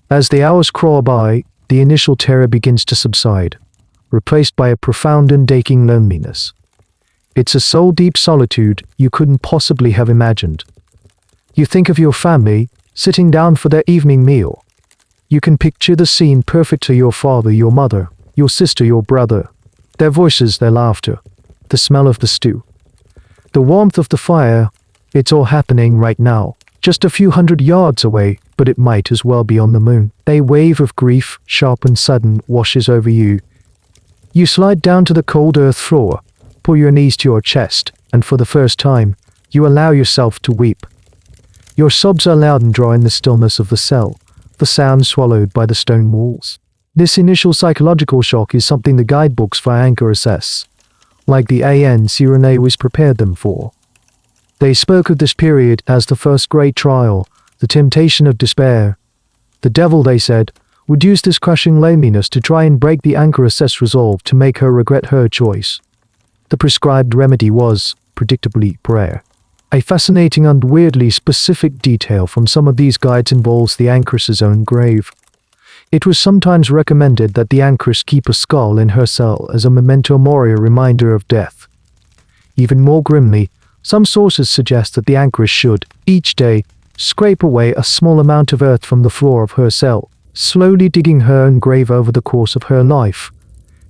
As the hours crawl by, the initial terror begins to subside, replaced by a profound and aching loneliness. It's a soul-deep solitude you couldn't possibly have imagined. You think of your family, sitting down for their evening meal. You can picture the scene perfectly: your father, your mother, your sister, your brother, their voices, their laughter, the smell of the stew, the warmth of the fire. It's all happening right now, just a few hundred yards away, but it might as well be on the moon. A wave of grief, sharp and sudden, washes over you. You slide down to the cold earth floor, pull your knees to your chest, and for the first time, you allow yourself to weep. Your sobs are loud and dry in the stillness of the cell, the sound swallowed by the stone walls. This initial psychological shock is something the guidebooks for anchoress, like the Ancrene, was prepared them for. They spoke of this period as the first great trial, the temptation of despair. The devil, they said, would use this crushing loneliness to try and break the anchoress's resolve to make her regret her choice. The prescribed remedy was, predictably, prayer. A fascinating and weirdly specific detail from some of these guides involves the anchoress's own grave. It was sometimes recommended that the anchoress keep a skull in her cell as a memento mori, a reminder of death. Even more grimly, some sources suggest that the anchoress should, each day, scrape away a small amount of earth from the floor of her cell, slowly digging her own grave over the course of her life.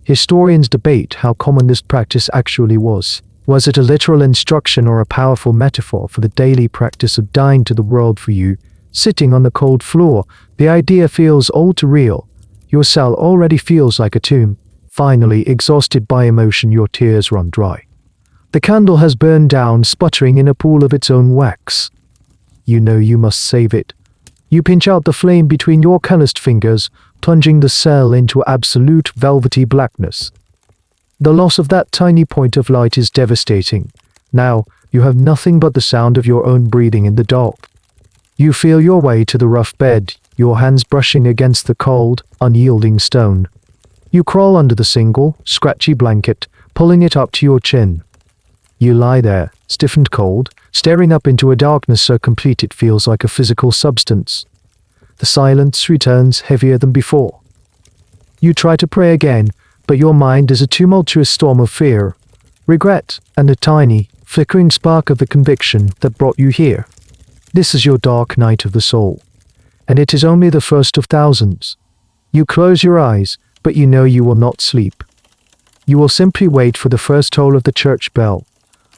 Historians debate how common this practice actually was. Was it a literal instruction or a powerful metaphor for the daily practice of dying to the world for you? Sitting on the cold floor, the idea feels all too real. Your cell already feels like a tomb. Finally, exhausted by emotion, your tears run dry. The candle has burned down, sputtering in a pool of its own wax. You know you must save it. You pinch out the flame between your calloused fingers, plunging the cell into absolute velvety blackness. The loss of that tiny point of light is devastating. Now, you have nothing but the sound of your own breathing in the dark. You feel your way to the rough bed, your hands brushing against the cold, unyielding stone. You crawl under the single, scratchy blanket, pulling it up to your chin. You lie there, stiff and cold, staring up into a darkness so complete it feels like a physical substance. The silence returns heavier than before. You try to pray again, but your mind is a tumultuous storm of fear, regret, and a tiny, flickering spark of the conviction that brought you here. This is your dark night of the soul, and it is only the first of thousands. You close your eyes, but you know you will not sleep. You will simply wait for the first toll of the church bell,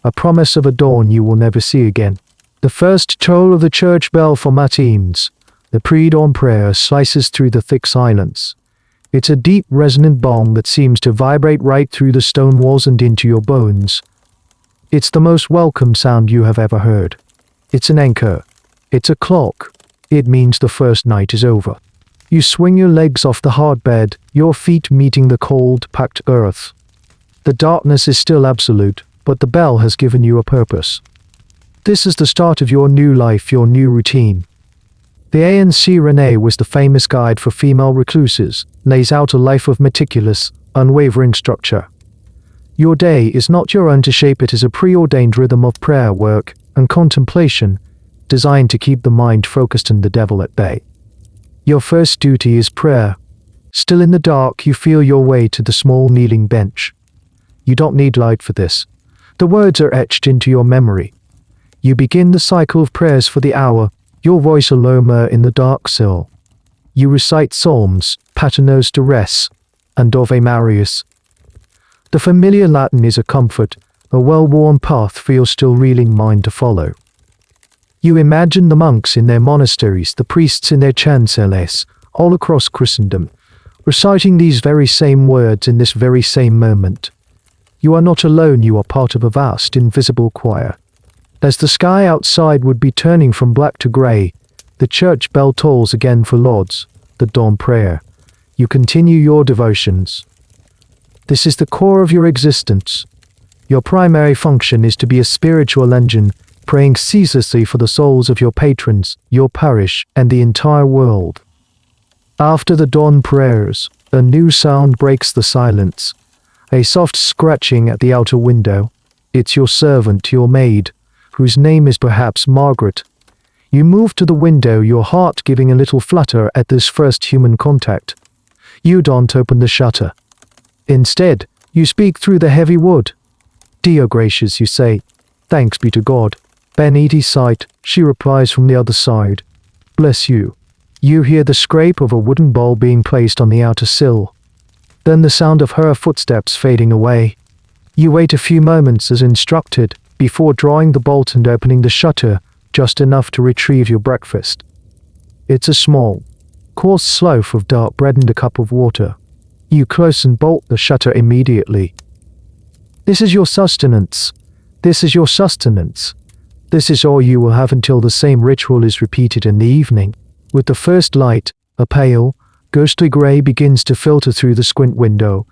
a promise of a dawn you will never see again. The first toll of the church bell for matins, the pre-dawn prayer, slices through the thick silence. It's a deep, resonant bong that seems to vibrate right through the stone walls and into your bones. It's the most welcome sound you have ever heard. It's an anchor. It's a clock. It means the first night is over. You swing your legs off the hard bed, your feet meeting the cold, packed earth. The darkness is still absolute, but the bell has given you a purpose. This is the start of your new life, your new routine. The Ancrene was the famous guide for female recluses, lays out a life of meticulous, unwavering structure. Your day is not your own to shape. It is a preordained rhythm of prayer, work, and contemplation, designed to keep the mind focused and the devil at bay. Your first duty is prayer. Still in the dark, you feel your way to the small kneeling bench. You don't need light for this. The words are etched into your memory. You begin the cycle of prayers for the hour, your voice a low murmur in the dark cell. You recite psalms, Pater Noster Res, and Ave Marius. The familiar Latin is a comfort, a well-worn path for your still reeling mind to follow. You imagine the monks in their monasteries, the priests in their chancelleries, all across Christendom, reciting these very same words in this very same moment. You are not alone, you are part of a vast, invisible choir. As the sky outside would be turning from black to grey, the church bell tolls again for Lauds, the dawn prayer. You continue your devotions. This is the core of your existence. Your primary function is to be a spiritual engine, praying ceaselessly for the souls of your patrons, your parish, and the entire world. After the dawn prayers, a new sound breaks the silence. A soft scratching at the outer window. It's your servant, your maid, whose name is perhaps Margaret. You move to the window, your heart giving a little flutter at this first human contact. You don't open the shutter. Instead, you speak through the heavy wood. "Dear gracious," you say. "Thanks be to God." "Beniti sight," she replies from the other side. "Bless you." You hear the scrape of a wooden bowl being placed on the outer sill. Then the sound of her footsteps fading away. You wait a few moments as instructed, before drawing the bolt and opening the shutter, just enough to retrieve your breakfast. It's a small, coarse loaf of dark bread and a cup of water. You close and bolt the shutter immediately. This is your sustenance. This is your sustenance. This is all you will have until the same ritual is repeated in the evening. With the first light, a pale, ghostly grey begins to filter through the squint window,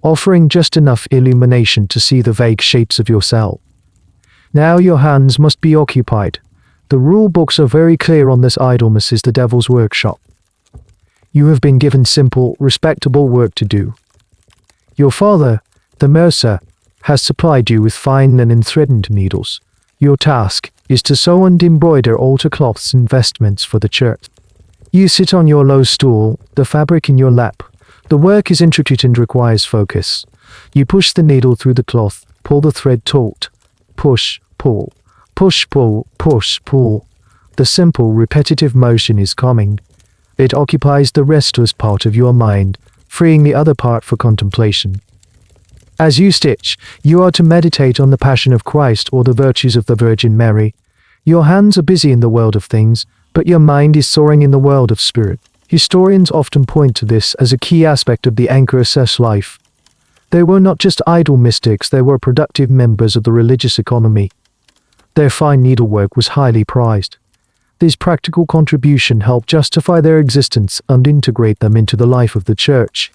offering just enough illumination to see the vague shapes of your cell. Now your hands must be occupied. The rule books are very clear on this. Idleness is the devil's workshop. You have been given simple, respectable work to do. Your father, the mercer, has supplied you with fine linen thread needles. Your task is to sew and embroider altar cloths and vestments for the church. You sit on your low stool, the fabric in your lap. The work is intricate and requires focus. You push the needle through the cloth, pull the thread taut. Push, pull, push, pull, push, pull. The simple, repetitive motion is calming. It occupies the restless part of your mind, freeing the other part for contemplation. As you stitch, you are to meditate on the Passion of Christ or the virtues of the Virgin Mary. Your hands are busy in the world of things, but your mind is soaring in the world of spirit. Historians often point to this as a key aspect of the anchoress' life. They were not just idle mystics, they were productive members of the religious economy. Their fine needlework was highly prized. This practical contribution helped justify their existence and integrate them into the life of the church.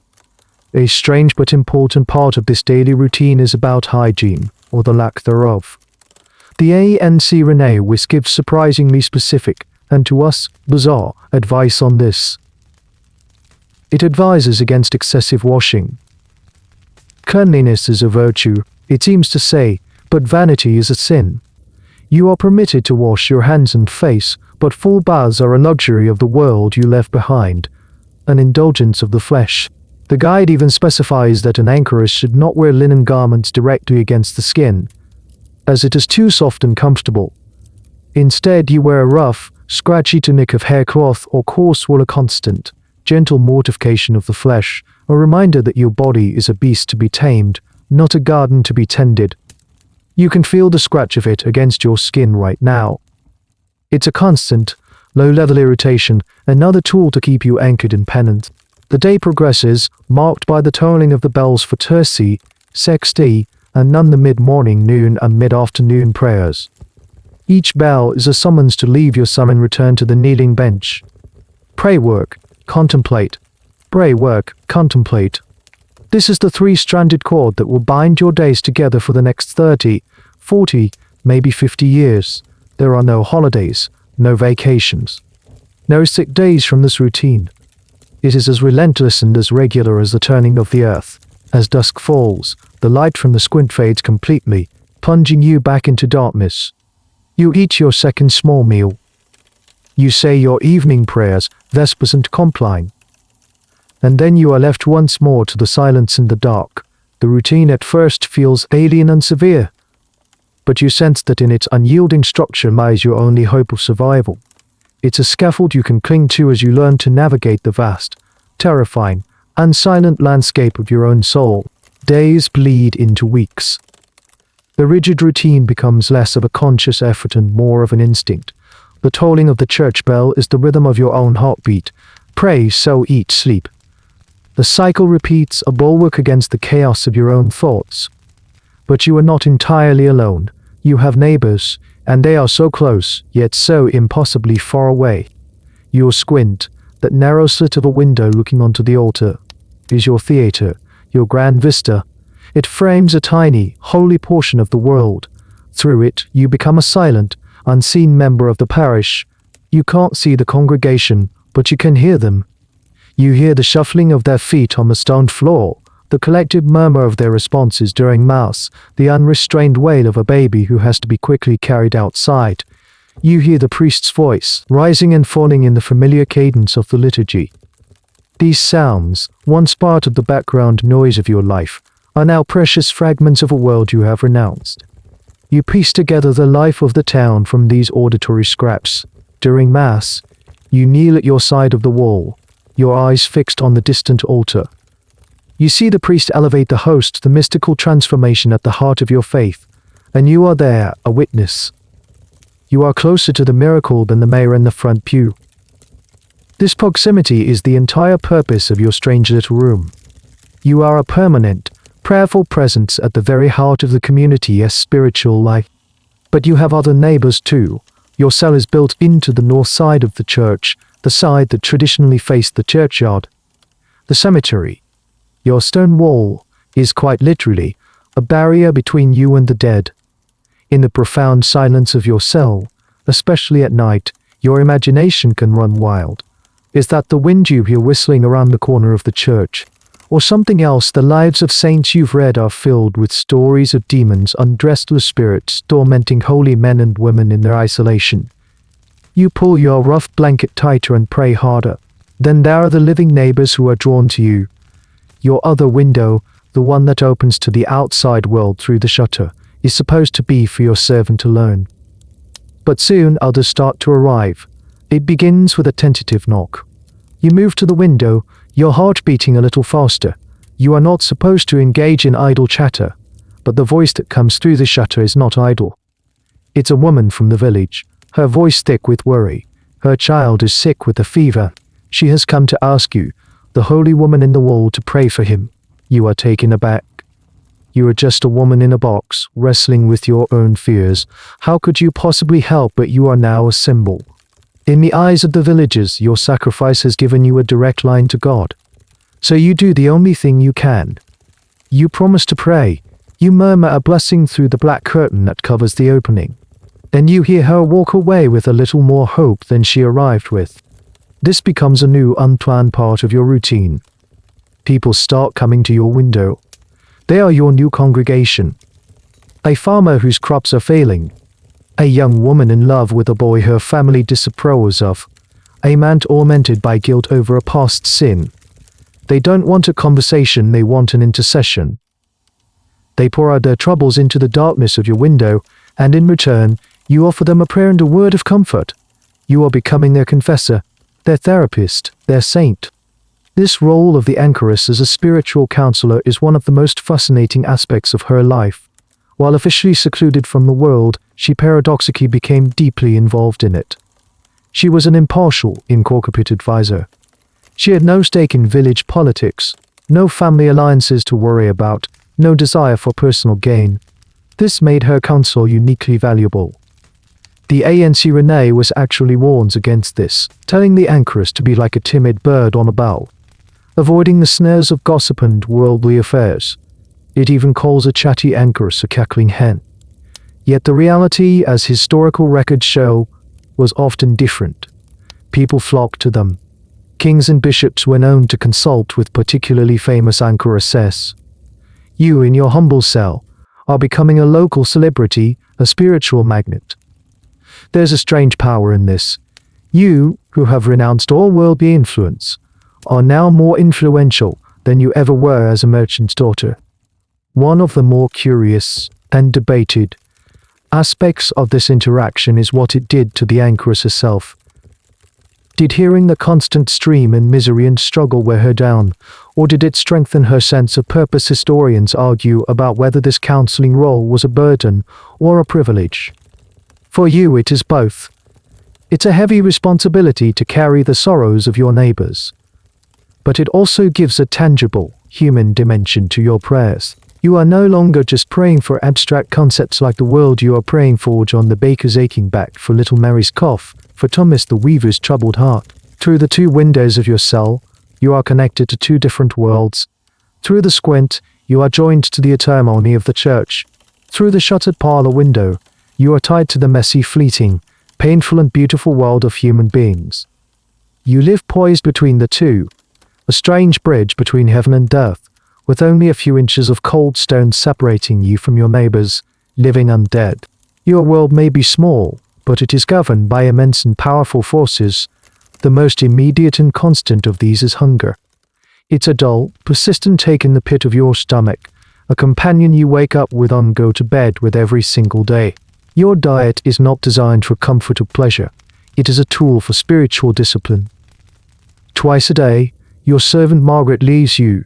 A strange but important part of this daily routine is about hygiene, or the lack thereof. The Ancrene Wisse gives surprisingly specific, and to us, bizarre, advice on this. It advises against excessive washing. Cleanliness is a virtue, it seems to say, but vanity is a sin. You are permitted to wash your hands and face, but full baths are a luxury of the world you left behind, an indulgence of the flesh. The guide even specifies that an anchoress should not wear linen garments directly against the skin, as it is too soft and comfortable. Instead, you wear a rough, scratchy tunic of haircloth or coarse wool, a constant, gentle mortification of the flesh, a reminder that your body is a beast to be tamed, not a garden to be tended. You can feel the scratch of it against your skin right now. It's a constant, low-level irritation, another tool to keep you anchored in penance. The day progresses, marked by the tolling of the bells for terci, sexti, and none the mid-morning, noon, and mid-afternoon prayers. Each bell is a summons to leave your cell and return to the kneeling bench. Pray, work, contemplate. Pray, work, contemplate. This is the three-stranded cord that will bind your days together for the next 30, 40, maybe 50 years. There are no holidays, no vacations, no sick days from this routine. It is as relentless and as regular as the turning of the earth. As dusk falls, the light from the squint fades completely, plunging you back into darkness. You eat your second small meal. You say your evening prayers, Vespers and Compline. And then you are left once more to the silence and the dark. The routine at first feels alien and severe, but you sense that in its unyielding structure lies your only hope of survival. It's a scaffold you can cling to as you learn to navigate the vast, terrifying, and silent landscape of your own soul. Days bleed into weeks. The rigid routine becomes less of a conscious effort and more of an instinct. The tolling of the church bell is the rhythm of your own heartbeat. Pray, sow, eat, sleep. The cycle repeats, a bulwark against the chaos of your own thoughts. But you are not entirely alone. You have neighbors, and they are so close, yet so impossibly far away. Your squint, that narrow slit of a window looking onto the altar, is your theater, your grand vista. It frames a tiny, holy portion of the world. Through it, you become a silent, unseen member of the parish. You can't see the congregation, but you can hear them. You hear the shuffling of their feet on the stone floor, the collective murmur of their responses during Mass, the unrestrained wail of a baby who has to be quickly carried outside. You hear the priest's voice, rising and falling in the familiar cadence of the liturgy. These sounds, once part of the background noise of your life, are now precious fragments of a world you have renounced. You piece together the life of the town from these auditory scraps. During Mass, you kneel at your side of the wall, your eyes fixed on the distant altar. You see the priest elevate the host, the mystical transformation at the heart of your faith, and you are there, a witness. You are closer to the miracle than the mayor in the front pew. This proximity is the entire purpose of your strange little room. You are a permanent, prayerful presence at the very heart of the community's spiritual life. But you have other neighbors too. Your cell is built into the north side of the church, the side that traditionally faced the churchyard. The cemetery, your stone wall, is quite literally a barrier between you and the dead. In the profound silence of your cell, especially at night, your imagination can run wild. Is that the wind you hear whistling around the corner of the church? Or something else? The lives of saints you've read are filled with stories of demons, undressed spirits, tormenting holy men and women in their isolation. You pull your rough blanket tighter and pray harder. Then there are the living neighbors who are drawn to you. Your other window, the one that opens to the outside world through the shutter, is supposed to be for your servant alone. But soon others start to arrive. It begins with a tentative knock. You move to the window, your heart beating a little faster. You are not supposed to engage in idle chatter, but the voice that comes through the shutter is not idle. It's a woman from the village, her voice thick with worry. Her child is sick with a fever. She has come to ask you, the holy woman in the wall, to pray for him. You are taken aback. You are just a woman in a box, wrestling with your own fears. How could you possibly help? But you are now a symbol. In the eyes of the villagers, your sacrifice has given you a direct line to God. So you do the only thing you can. You promise to pray. You murmur a blessing through the black curtain that covers the opening. Then you hear her walk away with a little more hope than she arrived with. This becomes a new, unplanned part of your routine. People start coming to your window. They are your new congregation. A farmer whose crops are failing. A young woman in love with a boy her family disapproves of. A man tormented by guilt over a past sin. They don't want a conversation, they want an intercession. They pour out their troubles into the darkness of your window, and in return, you offer them a prayer and a word of comfort. You are becoming their confessor, their therapist, their saint. This role of the anchoress as a spiritual counselor is one of the most fascinating aspects of her life. While officially secluded from the world, she paradoxically became deeply involved in it. She was an impartial, incorporated advisor. She had no stake in village politics, no family alliances to worry about, no desire for personal gain. This made her counsel uniquely valuable. The Ancrene was actually warns against this, telling the anchoress to be like a timid bird on a bough, avoiding the snares of gossip and worldly affairs. It even calls a chatty anchoress a cackling hen. Yet the reality, as historical records show, was often different. People flocked to them. Kings and bishops were known to consult with particularly famous anchoresses. You, in your humble cell, are becoming a local celebrity, a spiritual magnet. There's a strange power in this. You, who have renounced all worldly influence, are now more influential than you ever were as a merchant's daughter. One of the more curious and debated aspects of this interaction is what it did to the anchoress herself. Did hearing the constant stream and misery and struggle wear her down, or did it strengthen her sense of purpose? Historians argue about whether this counseling role was a burden or a privilege. For you, it is both. It's a heavy responsibility to carry the sorrows of your neighbors, but it also gives a tangible, human dimension to your prayers. You are no longer just praying for abstract concepts like the world, you are praying for John the baker's aching back, for little Mary's cough, for Thomas the weaver's troubled heart. Through the two windows of your cell, you are connected to two different worlds. Through the squint, you are joined to the eternity of the church. Through the shuttered parlor window, you are tied to the messy, fleeting, painful and beautiful world of human beings. You live poised between the two, a strange bridge between heaven and earth, with only a few inches of cold stone separating you from your neighbors, living undead. Your world may be small, but it is governed by immense and powerful forces. The most immediate and constant of these is hunger. It's a dull, persistent ache in the pit of your stomach, a companion you wake up with and go to bed with every single day. Your diet is not designed for comfort or pleasure. It is a tool for spiritual discipline. Twice a day, your servant Margaret leaves you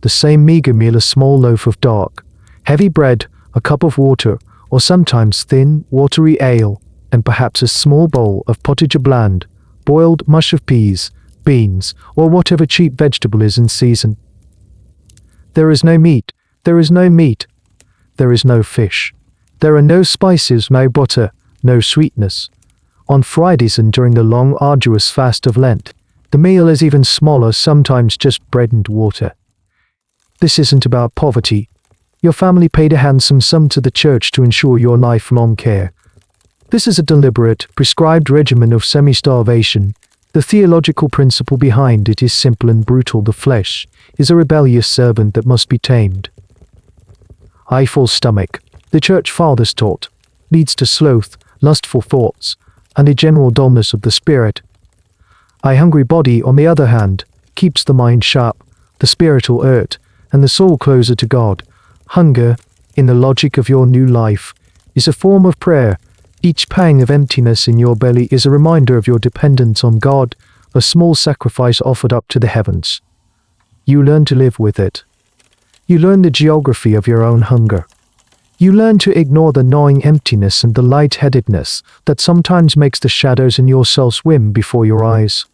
the same meager meal: a small loaf of dark, heavy bread, a cup of water, or sometimes thin, watery ale, and perhaps a small bowl of pottage or bland, boiled mush of peas, beans, or whatever cheap vegetable is in season. There is no meat, there is no meat, there is no fish. There are no spices, no butter, no sweetness. On Fridays and during the long, arduous fast of Lent, the meal is even smaller, sometimes just bread and water. This isn't about poverty. Your family paid a handsome sum to the church to ensure your lifelong care. This is a deliberate, prescribed regimen of semi-starvation. The theological principle behind it is simple and brutal. The flesh is a rebellious servant that must be tamed. A full stomach, the church fathers taught, leads to sloth, lustful thoughts, and a general dullness of the spirit. A hungry body, on the other hand, keeps the mind sharp, the spirit alert, and the soul closer to God. Hunger, in the logic of your new life, is a form of prayer. Each pang of emptiness in your belly is a reminder of your dependence on God, a small sacrifice offered up to the heavens. You learn to live with it. You learn the geography of your own hunger. You learn to ignore the gnawing emptiness and the light-headedness that sometimes makes the shadows in your soul swim before your eyes.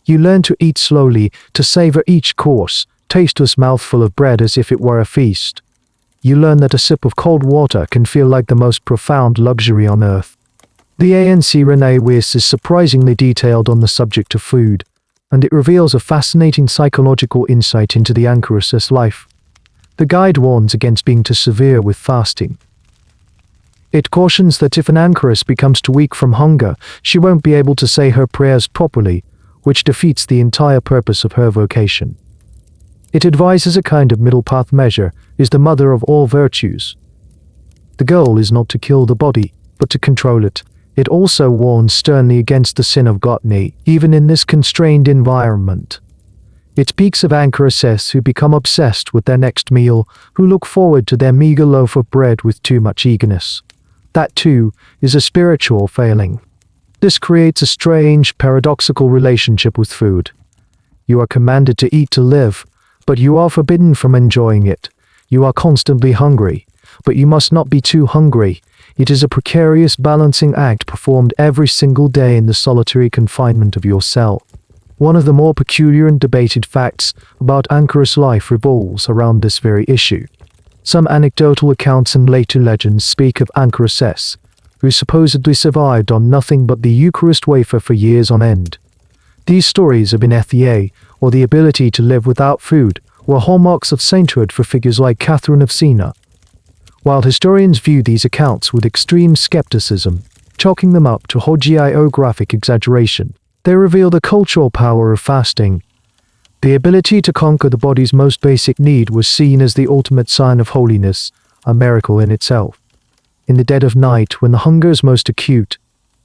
You learn to eat slowly, to savor each coarse, tasteless mouthful of bread as if it were a feast. You learn that a sip of cold water can feel like the most profound luxury on earth. The Ancrene Wisse is surprisingly detailed on the subject of food, and it reveals a fascinating psychological insight into the anchoress's life. The guide warns against being too severe with fasting. It cautions that if an anchoress becomes too weak from hunger, she won't be able to say her prayers properly, which defeats the entire purpose of her vocation. It advises a kind of middle path. Measure is the mother of all virtues. The goal is not to kill the body, but to control it. It also warns sternly against the sin of gluttony, even in this constrained environment. It speaks of anchoresses who become obsessed with their next meal, who look forward to their meager loaf of bread with too much eagerness. That, too, is a spiritual failing. This creates a strange, paradoxical relationship with food. You are commanded to eat to live, but you are forbidden from enjoying it. You are constantly hungry, but you must not be too hungry. It is a precarious balancing act performed every single day in the solitary confinement of your cell. One of the more peculiar and debated facts about anchoress life revolves around this very issue. Some anecdotal accounts and later legends speak of anchoresses who supposedly survived on nothing but the Eucharist wafer for years on end. These stories of inertia, or the ability to live without food, were hallmarks of sainthood for figures like Catherine of Siena. While historians view these accounts with extreme skepticism, chalking them up to hagiographic exaggeration, they reveal the cultural power of fasting. The ability to conquer the body's most basic need was seen as the ultimate sign of holiness, a miracle in itself. In the dead of night, when the hunger is most acute,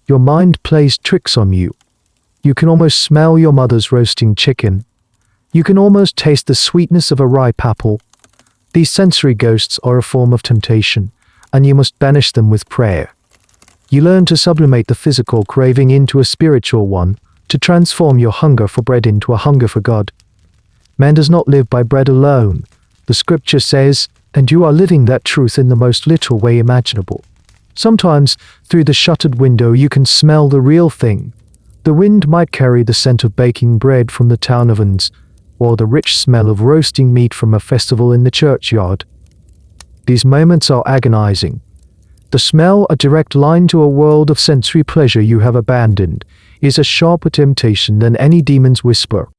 your mind plays tricks on you. You can almost smell your mother's roasting chicken. You can almost taste the sweetness of a ripe apple. These sensory ghosts are a form of temptation, and you must banish them with prayer. You learn to sublimate the physical craving into a spiritual one, to transform your hunger for bread into a hunger for God. Man does not live by bread alone, the scripture says, and you are living that truth in the most literal way imaginable. Sometimes, through the shuttered window, you can smell the real thing. The wind might carry the scent of baking bread from the town ovens, or the rich smell of roasting meat from a festival in the churchyard. These moments are agonizing. The smell, a direct line to a world of sensory pleasure you have abandoned, is a sharper temptation than any demon's whisper.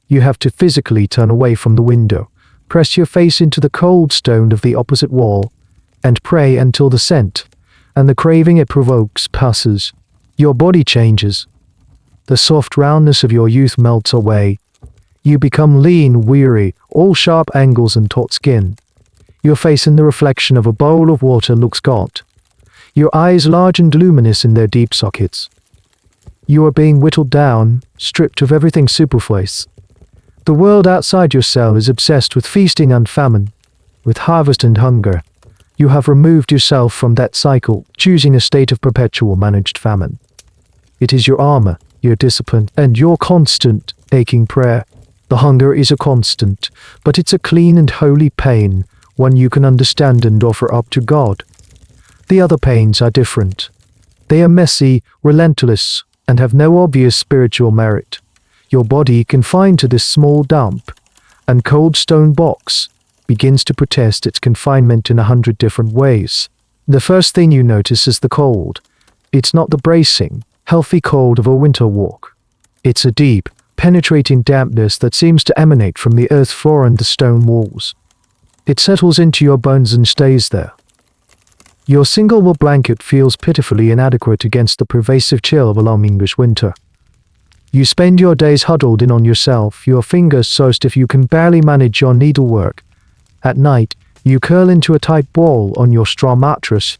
You have to physically turn away from the window, press your face into the cold stone of the opposite wall, and pray until the scent and the craving it provokes passes. Your body changes. The soft roundness of your youth melts away. You become lean, weary, all sharp angles and taut skin. Your face in the reflection of a bowl of water looks gaunt. Your eyes large and luminous in their deep sockets. You are being whittled down, stripped of everything superfluous. The world outside your cell is obsessed with feasting and famine, with harvest and hunger. You have removed yourself from that cycle, choosing a state of perpetual managed famine. It is your armor, your discipline, and your constant, aching prayer. The hunger is a constant, but it's a clean and holy pain, one you can understand and offer up to God. The other pains are different. They are messy, relentless, and have no obvious spiritual merit. Your body, confined to this small dump and cold stone box, begins to protest its confinement in 100 different ways. The first thing you notice is the cold. It's not the bracing, healthy cold of a winter walk. It's a deep, penetrating dampness that seems to emanate from the earth floor and the stone walls. It settles into your bones and stays there. Your single wool blanket feels pitifully inadequate against the pervasive chill of a long English winter. You spend your days huddled in on yourself, your fingers so stiff you can barely manage your needlework. At night, you curl into a tight ball on your straw mattress,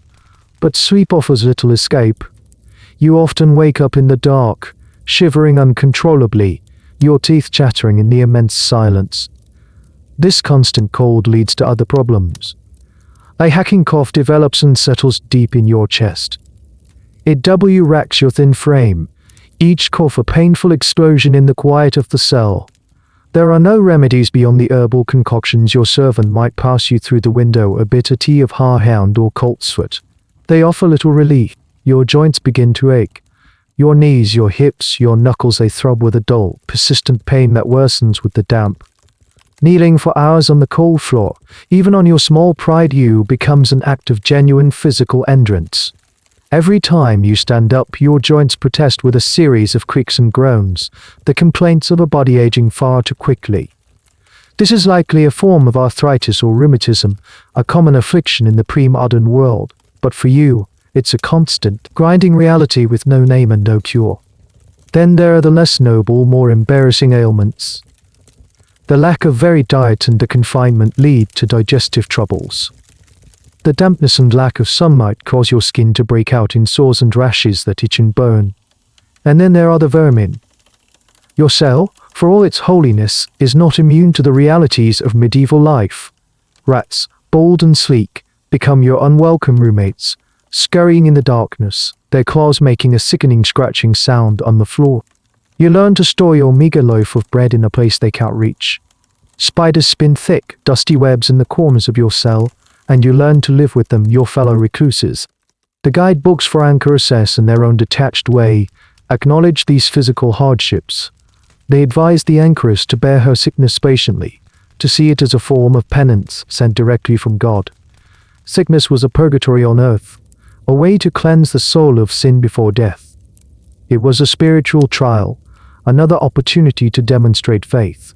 but sleep offers little escape. You often wake up in the dark, shivering uncontrollably, your teeth chattering in the immense silence. This constant cold leads to other problems. A hacking cough develops and settles deep in your chest. It racks your thin frame, each cough a painful explosion in the quiet of the cell. There are no remedies beyond the herbal concoctions your servant might pass you through the window, a bitter tea of horehound or coltsfoot. They offer little relief. Your joints begin to ache. Your knees, your hips, your knuckles, they throb with a dull, persistent pain that worsens with the damp. Kneeling for hours on the cold floor, even on your small pride you, becomes an act of genuine physical endurance. Every time you stand up, your joints protest with a series of creaks and groans, the complaints of a body aging far too quickly. This is likely a form of arthritis or rheumatism, a common affliction in the pre-modern world, but for you, it's a constant, grinding reality with no name and no cure. Then there are the less noble, more embarrassing ailments. The lack of varied diet and the confinement lead to digestive troubles. The dampness and lack of sunlight cause your skin to break out in sores and rashes that itch and burn. And then there are the vermin. Your cell, for all its holiness, is not immune to the realities of medieval life. Rats, bold and sleek, become your unwelcome roommates, scurrying in the darkness, their claws making a sickening scratching sound on the floor. You learn to store your meager loaf of bread in a place they can't reach. Spiders spin thick, dusty webs in the corners of your cell, and you learn to live with them, your fellow recluses. The guidebooks for anchoresses in their own detached way acknowledge these physical hardships. They advise the anchoress to bear her sickness patiently, to see it as a form of penance sent directly from God. Sickness was a purgatory on earth, a way to cleanse the soul of sin before death. It was a spiritual trial, another opportunity to demonstrate faith.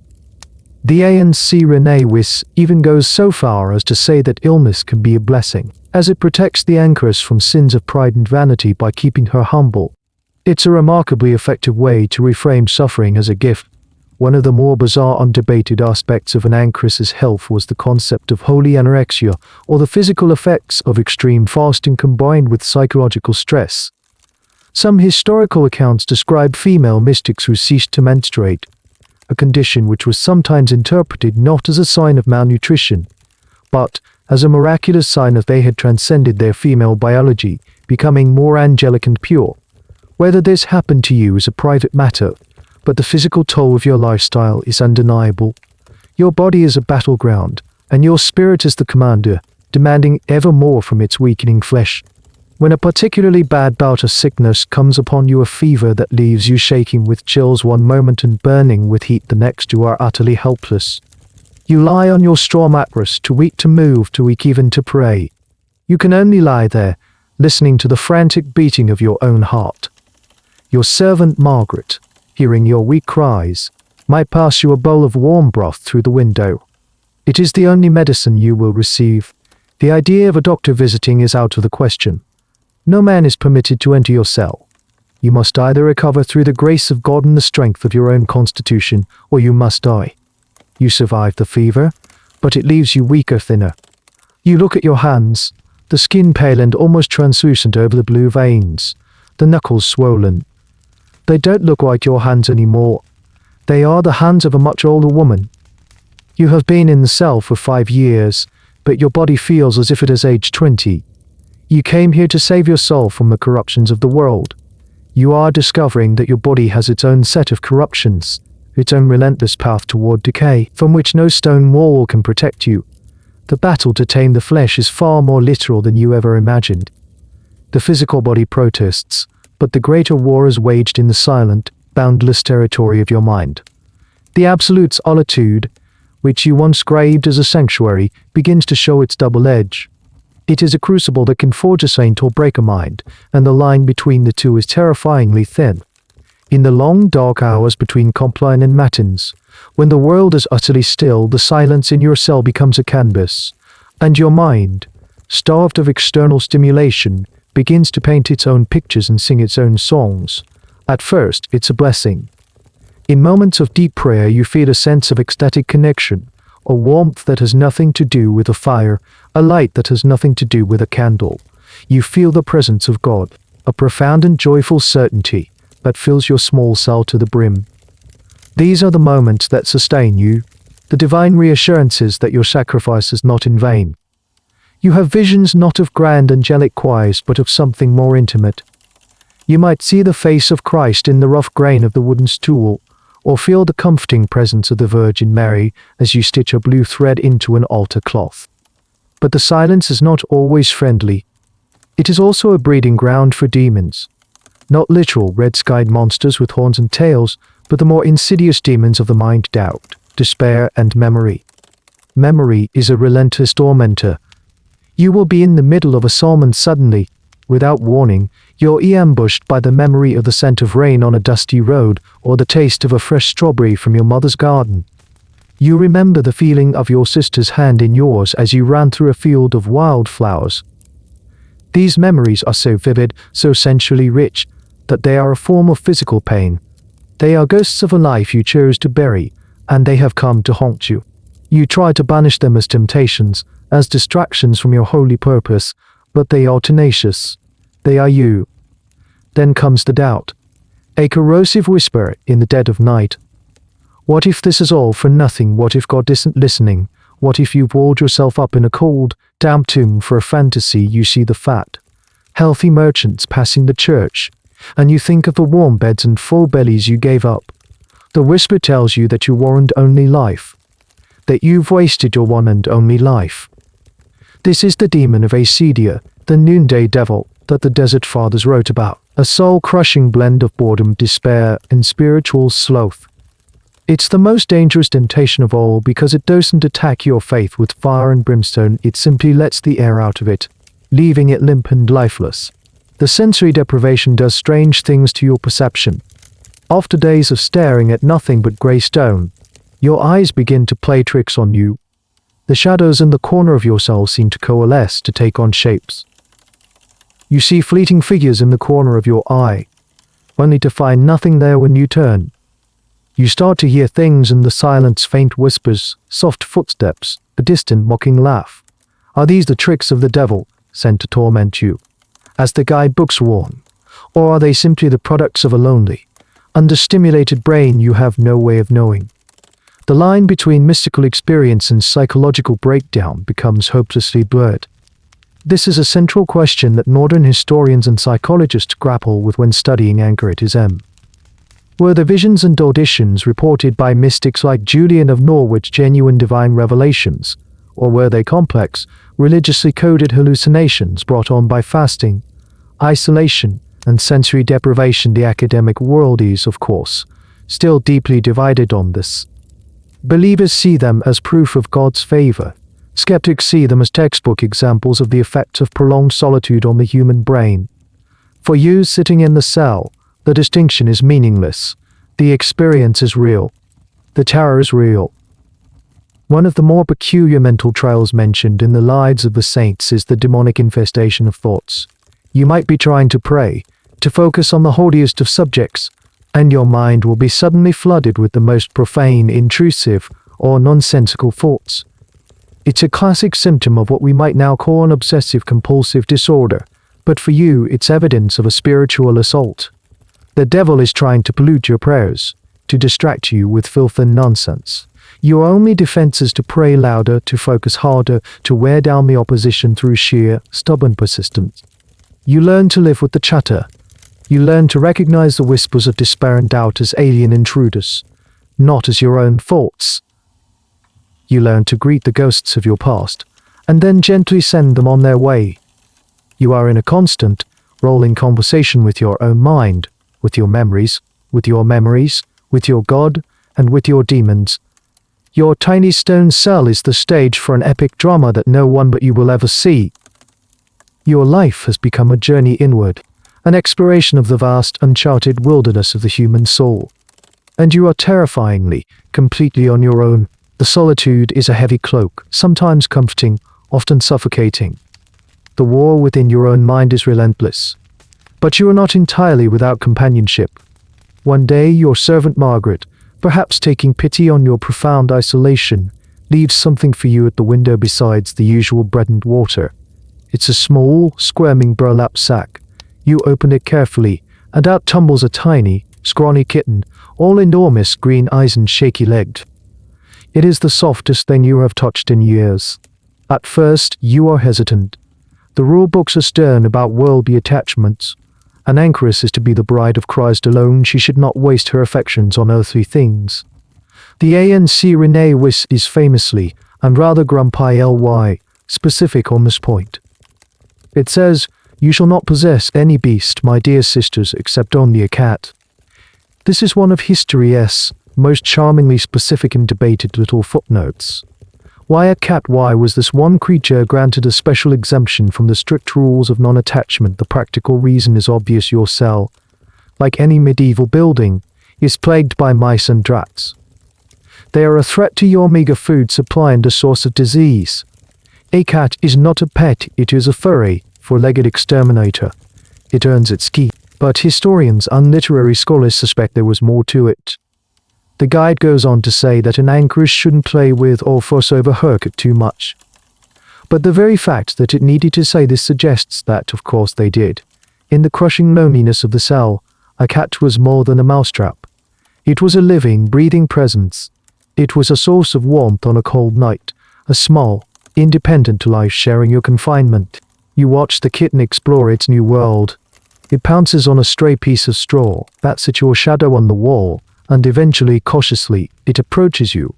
The Ancrene Wisse even goes so far as to say that illness can be a blessing, as it protects the anchoress from sins of pride and vanity by keeping her humble. It's a remarkably effective way to reframe suffering as a gift. One of the more bizarre, undebated aspects of an anchoress's health was the concept of holy anorexia, or the physical effects of extreme fasting combined with psychological stress. Some historical accounts describe female mystics who ceased to menstruate, a condition which was sometimes interpreted not as a sign of malnutrition, but as a miraculous sign that they had transcended their female biology, becoming more angelic and pure. Whether this happened to you is a private matter, but the physical toll of your lifestyle is undeniable. Your body is a battleground, and your spirit is the commander, demanding ever more from its weakening flesh. When a particularly bad bout of sickness comes upon you, a fever that leaves you shaking with chills one moment and burning with heat the next, you are utterly helpless. You lie on your straw mattress, too weak to move, too weak even to pray. You can only lie there, listening to the frantic beating of your own heart. Your servant Margaret, hearing your weak cries, might pass you a bowl of warm broth through the window. It is the only medicine you will receive. The idea of a doctor visiting is out of the question. No man is permitted to enter your cell. You must either recover through the grace of God and the strength of your own constitution, or you must die. You survive the fever, but it leaves you weaker, thinner. You look at your hands, the skin pale and almost translucent over the blue veins, the knuckles swollen. They don't look like your hands anymore. They are the hands of a much older woman. You have been in the cell for 5 years, but your body feels as if it has aged 20. You came here to save your soul from the corruptions of the world. You are discovering that your body has its own set of corruptions, its own relentless path toward decay, from which no stone wall can protect you. The battle to tame the flesh is far more literal than you ever imagined. The physical body protests, but the greater war is waged in the silent, boundless territory of your mind. The absolute solitude, which you once craved as a sanctuary, begins to show its double edge. It is a crucible that can forge a saint or break a mind, and the line between the two is terrifyingly thin. In the long, dark hours between compline and matins, when the world is utterly still, the silence in your cell becomes a canvas, and your mind, starved of external stimulation, begins to paint its own pictures and sing its own songs. At first, it's a blessing. In moments of deep prayer, you feel a sense of ecstatic connection, a warmth that has nothing to do with a fire, a light that has nothing to do with a candle. You feel the presence of God, a profound and joyful certainty that fills your small cell to the brim. These are the moments that sustain you, the divine reassurances that your sacrifice is not in vain. You have visions not of grand angelic choirs, but of something more intimate. You might see the face of Christ in the rough grain of the wooden stool, or feel the comforting presence of the Virgin Mary as you stitch a blue thread into an altar cloth. But the silence is not always friendly. It is also a breeding ground for demons. Not literal red-skied monsters with horns and tails, but the more insidious demons of the mind: doubt, despair, and memory. Memory is a relentless tormentor. You will be in the middle of a psalm and suddenly, without warning, you're ambushed by the memory of the scent of rain on a dusty road or the taste of a fresh strawberry from your mother's garden. You remember the feeling of your sister's hand in yours as you ran through a field of wildflowers. These memories are so vivid, so sensually rich, that they are a form of physical pain. They are ghosts of a life you chose to bury, and they have come to haunt you. You try to banish them as temptations, as distractions from your holy purpose, but they are tenacious. They are you. Then comes the doubt, a corrosive whisper in the dead of night. What if this is all for nothing? What if God isn't listening? What if you've walled yourself up in a cold, damp tomb for a fantasy? You see the fat, healthy merchants passing the church, and you think of the warm beds and full bellies you gave up. The whisper tells you that you warrant only life, that you've wasted your one and only life. This is the demon of acedia, the noonday devil that the Desert Fathers wrote about, a soul-crushing blend of boredom, despair, and spiritual sloth. It's the most dangerous temptation of all because it doesn't attack your faith with fire and brimstone, it simply lets the air out of it, leaving it limp and lifeless. The sensory deprivation does strange things to your perception. After days of staring at nothing but grey stone, your eyes begin to play tricks on you. The shadows in the corner of your soul seem to coalesce to take on shapes. You see fleeting figures in the corner of your eye, only to find nothing there when you turn. You start to hear things in the silence, faint whispers, soft footsteps, a distant mocking laugh. Are these the tricks of the devil, sent to torment you? As the guidebooks warn, Or are they simply the products of a lonely, understimulated brain you have no way of knowing? The line between mystical experience and psychological breakdown becomes hopelessly blurred. This is a central question that modern historians and psychologists grapple with when studying Ancrene. Were the visions and auditions reported by mystics like Julian of Norwich genuine divine revelations, or were they complex, religiously coded hallucinations brought on by fasting, isolation, and sensory deprivation? The academic world is, of course, still deeply divided on this. Believers see them as proof of God's favor. Skeptics see them as textbook examples of the effects of prolonged solitude on the human brain. For you sitting in the cell, the distinction is meaningless. The experience is real. The terror is real. One of the more peculiar mental trials mentioned in the lives of the saints is the demonic infestation of thoughts. You might be trying to pray, to focus on the holiest of subjects, and your mind will be suddenly flooded with the most profane, intrusive, or nonsensical thoughts. It's a classic symptom of what we might now call an obsessive-compulsive disorder, but for you it's evidence of a spiritual assault. The devil is trying to pollute your prayers, to distract you with filth and nonsense. Your only defense is to pray louder, to focus harder, to wear down the opposition through sheer, stubborn persistence. You learn to live with the chatter. You learn to recognize the whispers of despair and doubt as alien intruders, not as your own thoughts. You learn to greet the ghosts of your past, and then gently send them on their way. You are in a constant, rolling conversation with your own mind, with your memories, with your God, and with your demons. Your tiny stone cell is the stage for an epic drama that no one but you will ever see. Your life has become a journey inward, an exploration of the vast, uncharted wilderness of the human soul. And you are terrifyingly, completely on your own. The solitude is a heavy cloak, sometimes comforting, often suffocating. The war within your own mind is relentless. But you are not entirely without companionship. One day your servant Margaret, perhaps taking pity on your profound isolation, leaves something for you at the window besides the usual bread and water. It's a small, squirming burlap sack. You open it carefully, and out tumbles a tiny, scrawny kitten, all enormous green eyes and shaky-legged. It is the softest thing you have touched in years. At first, you are hesitant. The rule books are stern about worldly attachments. An anchoress is to be the bride of Christ alone. She should not waste her affections on earthly things. The Ancrene Wisse is famously, and rather grumpy specific on this point. It says, "You shall not possess any beast, my dear sisters, except only a cat." This is one of history's most charmingly specific and debated little footnotes. Why a cat? Why was this one creature granted a special exemption from the strict rules of non-attachment? The practical reason is obvious. Your cell, like any medieval building, is plagued by mice and rats. They are a threat to your meager food supply and a source of disease. A cat is not a pet, it is a furry, four-legged exterminator. It earns its keep. But historians and literary scholars suspect there was more to it. The guide goes on to say that an anchoress shouldn't play with or fuss over her cat too much. But the very fact that it needed to say this suggests that, of course, they did. In the crushing loneliness of the cell, a cat was more than a mousetrap. It was a living, breathing presence. It was a source of warmth on a cold night, a small, independent life sharing your confinement. You watch the kitten explore its new world. It pounces on a stray piece of straw, bats at your shadow on the wall, and eventually, cautiously, it approaches you.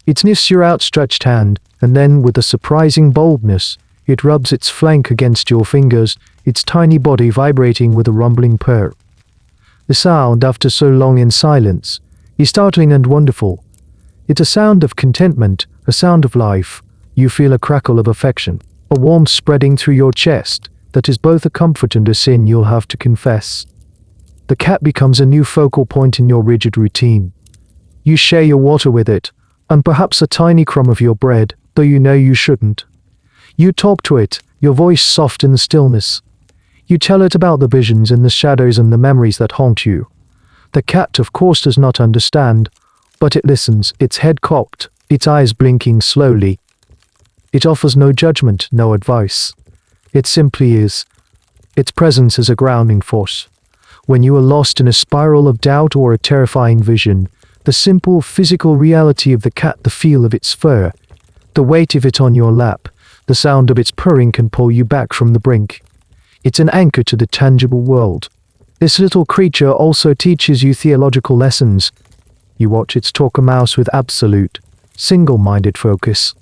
It sniffs your outstretched hand, and then, with a surprising boldness, it rubs its flank against your fingers, its tiny body vibrating with a rumbling purr. The sound, after so long in silence, is startling and wonderful. It's a sound of contentment, a sound of life. You feel a crackle of affection, a warmth spreading through your chest, that is both a comfort and a sin you'll have to confess. The cat becomes a new focal point in your rigid routine. You share your water with it, and perhaps a tiny crumb of your bread, though you know you shouldn't. You talk to it, your voice soft in the stillness. You tell it about the visions and the shadows and the memories that haunt you. The cat, of course, does not understand, but it listens, its head cocked, its eyes blinking slowly. It offers no judgment, no advice. It simply is. Its presence is a grounding force. When you are lost in a spiral of doubt or a terrifying vision, the simple physical reality of the cat, the feel of its fur, the weight of it on your lap, the sound of its purring can pull you back from the brink. It's an anchor to the tangible world. This little creature also teaches you theological lessons. You watch its talk a mouse with absolute, single-minded focus.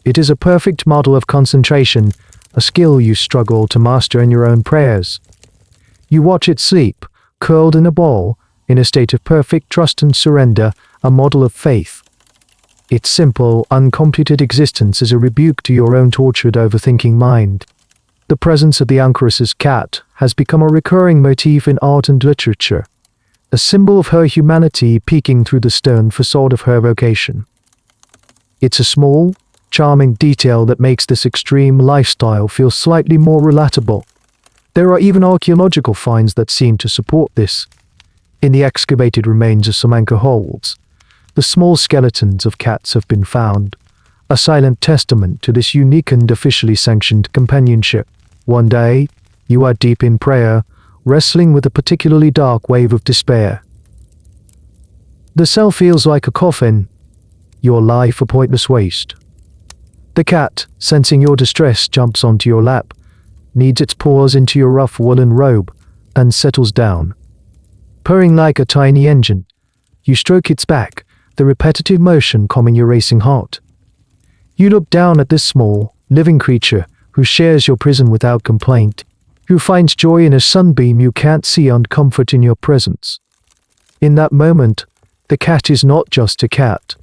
It is a perfect model of concentration, a skill you struggle to master in your own prayers. You watch it sleep, curled in a ball, in a state of perfect trust and surrender, a model of faith. Its simple, uncomputed existence is a rebuke to your own tortured, overthinking mind. The presence of the anchoress's cat has become a recurring motif in art and literature, a symbol of her humanity peeking through the stone facade of her vocation. It's a small, charming detail that makes this extreme lifestyle feel slightly more relatable. There are even archaeological finds that seem to support this. In the excavated remains of some anchor holds, the small skeletons of cats have been found, a silent testament to this unique and officially sanctioned companionship. One day, you are deep in prayer, wrestling with a particularly dark wave of despair. The cell feels like a coffin, your life a pointless waste. The cat, sensing your distress, jumps onto your lap, kneads its paws into your rough woolen robe, and settles down. Purring like a tiny engine, you stroke its back, the repetitive motion calming your racing heart. You look down at this small, living creature who shares your prison without complaint, who finds joy in a sunbeam you can't see and comfort in your presence. In that moment, the cat is not just a cat.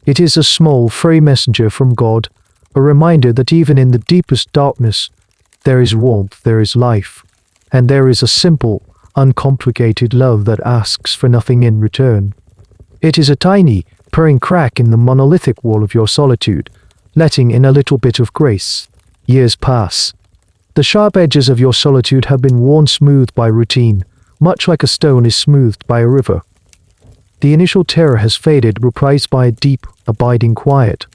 It is a small, furry messenger from God, a reminder that even in the deepest darkness, there is warmth, there is life, and there is a simple, uncomplicated love that asks for nothing in return. It is a tiny, purring crack in the monolithic wall of your solitude, letting in a little bit of grace. Years pass. The sharp edges of your solitude have been worn smooth by routine, much like a stone is smoothed by a river. The initial terror has faded, replaced by a deep, abiding quiet.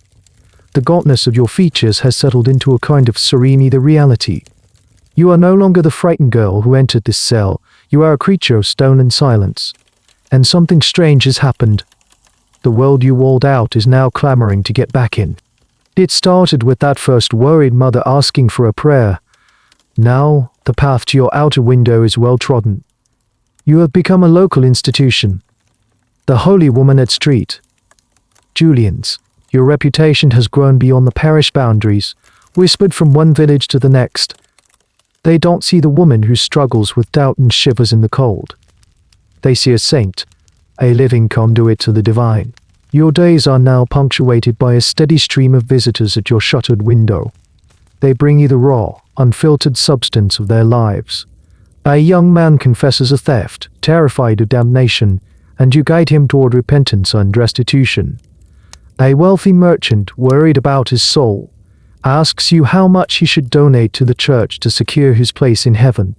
The gauntness of your features has settled into a kind of serene reality. You are no longer the frightened girl who entered this cell. You are a creature of stone and silence. And something strange has happened. The world you walled out is now clamoring to get back in. It started with that first worried mother asking for a prayer. Now, the path to your outer window is well trodden. You have become a local institution. The holy woman at street. Julian's. Your reputation has grown beyond the parish boundaries, whispered from one village to the next. They don't see the woman who struggles with doubt and shivers in the cold. They see a saint, a living conduit to the divine. Your days are now punctuated by a steady stream of visitors at your shuttered window. They bring you the raw, unfiltered substance of their lives. A young man confesses a theft, terrified of damnation, and you guide him toward repentance and restitution. A wealthy merchant, worried about his soul, asks you how much he should donate to the church to secure his place in heaven.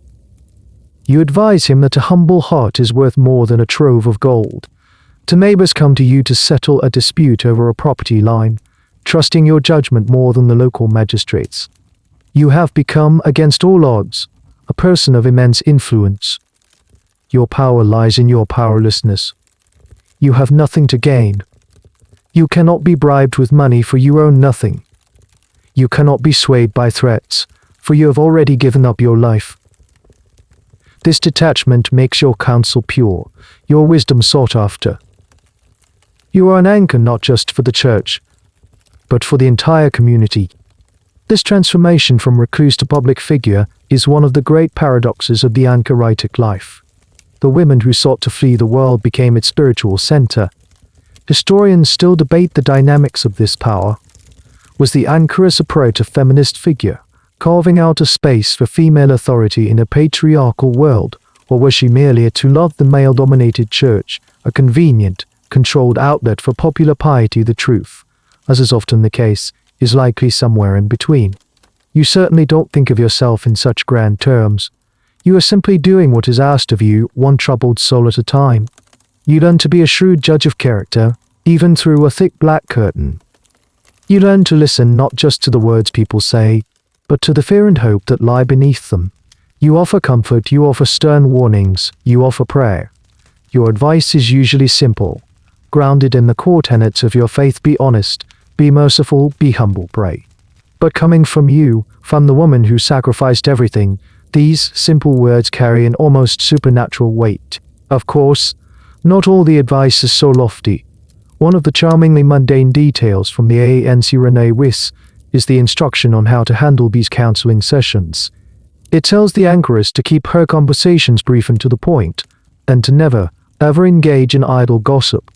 You advise him that a humble heart is worth more than a trove of gold. Two neighbors come to you to settle a dispute over a property line, trusting your judgment more than the local magistrates. You have become, against all odds, a person of immense influence. Your power lies in your powerlessness. You have nothing to gain. You cannot be bribed with money, for you own nothing. You cannot be swayed by threats, for you have already given up your life. This detachment makes your counsel pure, your wisdom sought after. You are an anchor not just for the church, but for the entire community. This transformation from recluse to public figure is one of the great paradoxes of the anchoritic life. The women who sought to flee the world became its spiritual center. Historians still debate the dynamics of this power. Was the anchoress a proto-feminist figure, carving out a space for female authority in a patriarchal world, or was she merely a to love the male-dominated church, a convenient, controlled outlet for popular piety? The truth, as is often the case, is likely somewhere in between. You certainly don't think of yourself in such grand terms. You are simply doing what is asked of you, one troubled soul at a time. You learn to be a shrewd judge of character, even through a thick black curtain. You learn to listen not just to the words people say, but to the fear and hope that lie beneath them. You offer comfort, you offer stern warnings, you offer prayer. Your advice is usually simple, grounded in the core tenets of your faith: be honest, be merciful, be humble, pray. But coming from you, from the woman who sacrificed everything, these simple words carry an almost supernatural weight. Of course, not all the advice is so lofty. One of the charmingly mundane details from the Ancrene Wisse is the instruction on how to handle these counseling sessions. It tells the anchoress to keep her conversations brief and to the point, and to never, ever engage in idle gossip.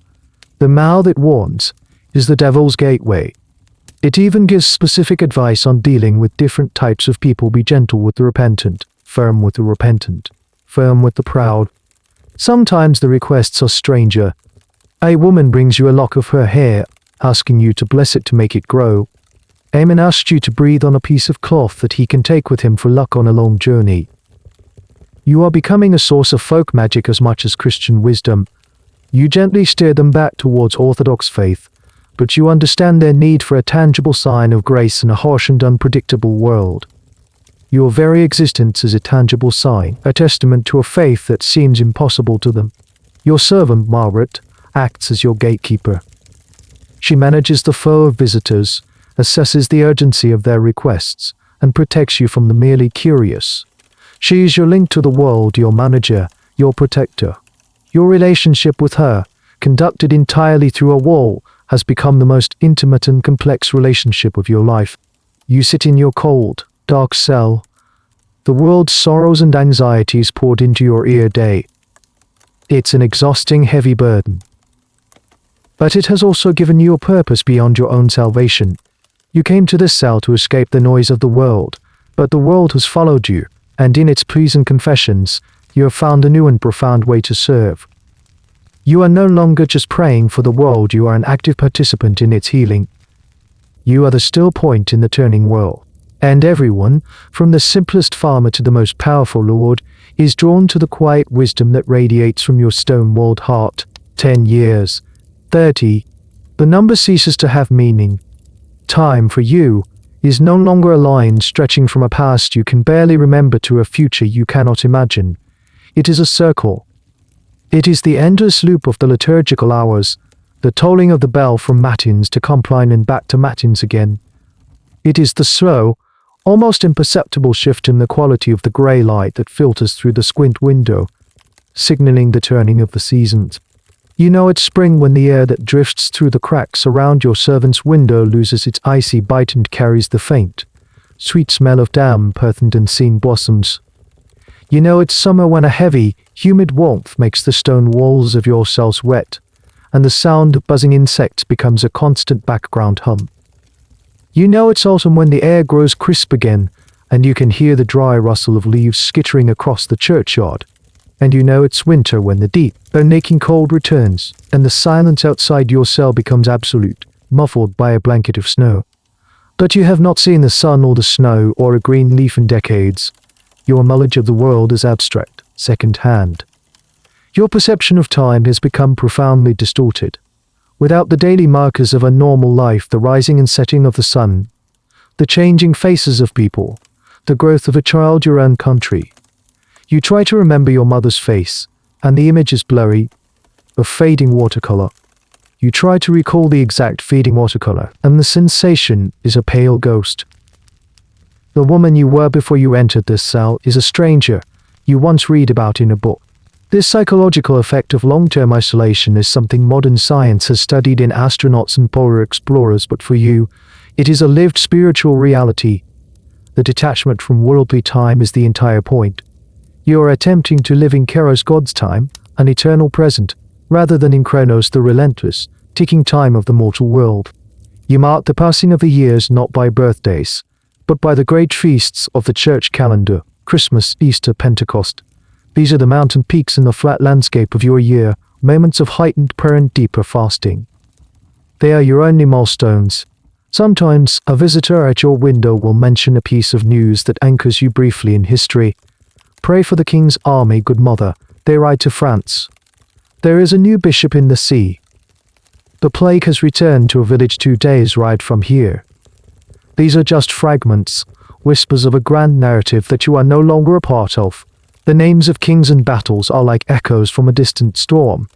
The mouth, it warns, is the devil's gateway. It even gives specific advice on dealing with different types of people: be gentle with the repentant, firm with the repentant, firm with the proud. Sometimes the requests are stranger. A woman brings you a lock of her hair, asking you to bless it to make it grow. A man asks you to breathe on a piece of cloth that he can take with him for luck on a long journey. You are becoming a source of folk magic as much as Christian wisdom. You gently steer them back towards Orthodox faith, but you understand their need for a tangible sign of grace in a harsh and unpredictable world. Your very existence is a tangible sign, a testament to a faith that seems impossible to them. Your servant, Margaret, acts as your gatekeeper. She manages the flow of visitors, assesses the urgency of their requests, and protects you from the merely curious. She is your link to the world, your manager, your protector. Your relationship with her, conducted entirely through a wall, has become the most intimate and complex relationship of your life. You sit in your cold, dark cell. The world's sorrows and anxieties poured into your ear day. It's an exhausting, heavy burden. But it has also given you a purpose beyond your own salvation. You came to this cell to escape the noise of the world, but the world has followed you, and in its pleas and confessions, you have found a new and profound way to serve. You are no longer just praying for the world, you are an active participant in its healing. You are the still point in the turning world. And everyone, from the simplest farmer to the most powerful lord, is drawn to the quiet wisdom that radiates from your stone-walled heart. 10 years. 30. The number ceases to have meaning. Time, for you, is no longer a line stretching from a past you can barely remember to a future you cannot imagine. It is a circle. It is the endless loop of the liturgical hours, the tolling of the bell from matins to compline and back to matins again. It is the slow, almost imperceptible shift in the quality of the grey light that filters through the squint window, signaling the turning of the seasons. You know it's spring when the air that drifts through the cracks around your servant's window loses its icy bite and carries the faint, sweet smell of damp earth and unseen blossoms. You know it's summer when a heavy, humid warmth makes the stone walls of your cells wet, and the sound of buzzing insects becomes a constant background hum. You know it's autumn when the air grows crisp again, and you can hear the dry rustle of leaves skittering across the churchyard. And you know it's winter when the deep, aching cold returns, and the silence outside your cell becomes absolute, muffled by a blanket of snow. But you have not seen the sun or the snow or a green leaf in decades. Your knowledge of the world is abstract, second-hand. Your perception of time has become profoundly distorted. Without the daily markers of a normal life, the rising and setting of the sun, the changing faces of people, the growth of a child, your own country. You try to remember your mother's face, and the image is blurry, a fading watercolor. You try to recall the exact fading watercolor, and the sensation is a pale ghost. The woman you were before you entered this cell is a stranger you once read about in a book. This psychological effect of long-term isolation is something modern science has studied in astronauts and polar explorers, but for you, it is a lived spiritual reality. The detachment from worldly time is the entire point. You are attempting to live in Kairos, God's time, an eternal present, rather than in Chronos, the relentless, ticking time of the mortal world. You mark the passing of the years not by birthdays, but by the great feasts of the church calendar: Christmas, Easter, Pentecost. These are the mountain peaks in the flat landscape of your year, moments of heightened prayer and deeper fasting. They are your only milestones. Sometimes a visitor at your window will mention a piece of news that anchors you briefly in history. Pray for the king's army, good mother, they ride to France. There is a new bishop in the sea. The plague has returned to a village 2 days' ride from here. These are just fragments, whispers of a grand narrative that you are no longer a part of. The names of kings and battles are like echoes from a distant storm.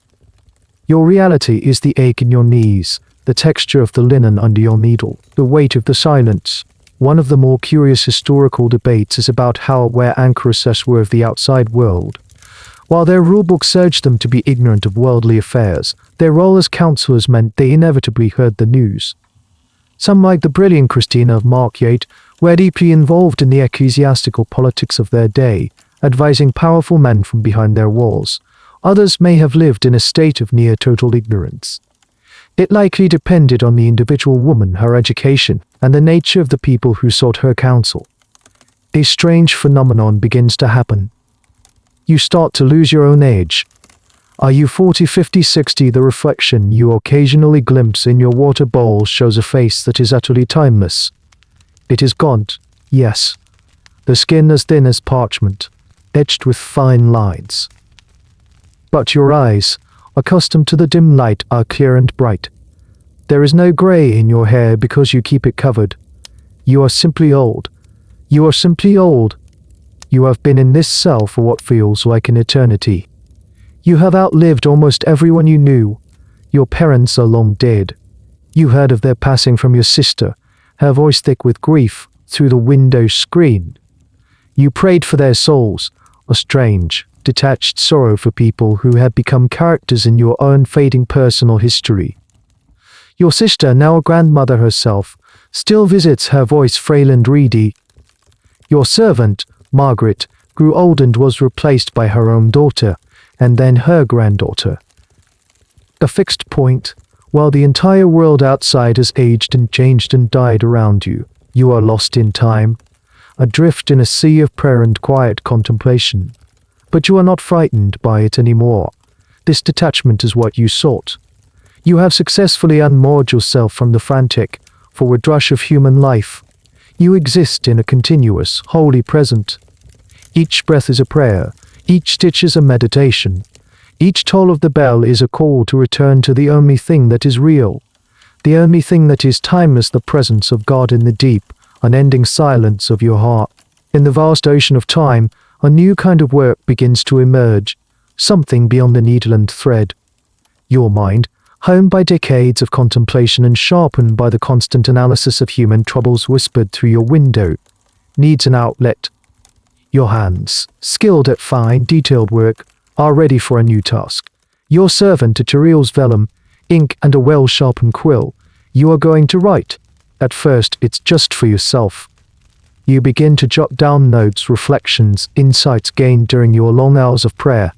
Your reality is the ache in your knees, the texture of the linen under your needle, the weight of the silence. One of the more curious historical debates is about how aware anchoresses were of the outside world. While their rulebooks urged them to be ignorant of worldly affairs, their role as counselors meant they inevitably heard the news. Some, like the brilliant Christina of Markyate, were deeply involved in the ecclesiastical politics of their day, advising powerful men from behind their walls. Others may have lived in a state of near-total ignorance. It likely depended on the individual woman, her education, and the nature of the people who sought her counsel. A strange phenomenon begins to happen. You start to lose your own age. Are you 40, 50, 60? The reflection you occasionally glimpse in your water bowl shows a face that is utterly timeless. It is gaunt, yes. The skin as thin as parchment, etched with fine lines. But your eyes, accustomed to the dim light, are clear and bright. There is no grey in your hair because you keep it covered. You are simply old. You are simply old. You have been in this cell for what feels like an eternity. You have outlived almost everyone you knew. Your parents are long dead. You heard of their passing from your sister, her voice thick with grief, through the window screen. You prayed for their souls, a strange, detached sorrow for people who had become characters in your own fading personal history. Your sister, now a grandmother herself, still visits, her voice frail and reedy. Your servant, Margaret, grew old and was replaced by her own daughter, and then her granddaughter. A fixed point, while the entire world outside has aged and changed and died around you, you are lost in time, adrift in a sea of prayer and quiet contemplation. But you are not frightened by it anymore. This detachment is what you sought. You have successfully unmoored yourself from the frantic, forward rush of human life. You exist in a continuous, holy present. Each breath is a prayer, each stitch is a meditation. Each toll of the bell is a call to return to the only thing that is real, the only thing that is timeless, the presence of God in the deep, unending silence of your heart. In the vast ocean of time, a new kind of work begins to emerge, something beyond the needle and thread. Your mind, honed by decades of contemplation and sharpened by the constant analysis of human troubles whispered through your window, needs an outlet. Your hands, skilled at fine, detailed work, are ready for a new task. Your servant, a Tyrrell's vellum, ink and a well-sharpened quill. You are going to write. At first, it's just for yourself. You begin to jot down notes, reflections, insights gained during your long hours of prayer.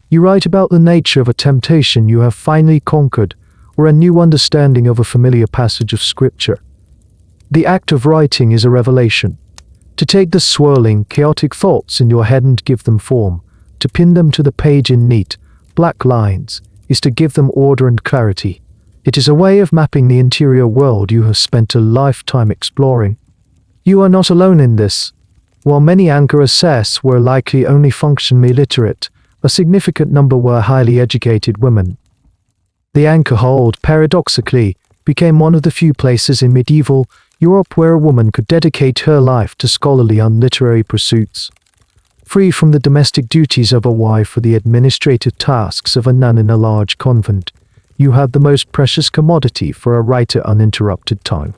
You write about the nature of a temptation you have finally conquered, or a new understanding of a familiar passage of Scripture. The act of writing is a revelation. To take the swirling, chaotic thoughts in your head and give them form, to pin them to the page in neat, black lines, is to give them order and clarity. It is a way of mapping the interior world you have spent a lifetime exploring. You are not alone in this. While many anchoresses were likely only functionally literate, a significant number were highly educated women. The anchor hold, paradoxically, became one of the few places in medieval Europe where a woman could dedicate her life to scholarly and literary pursuits. Free from the domestic duties of a wife or the administrative tasks of a nun in a large convent, you have the most precious commodity for a writer: uninterrupted time.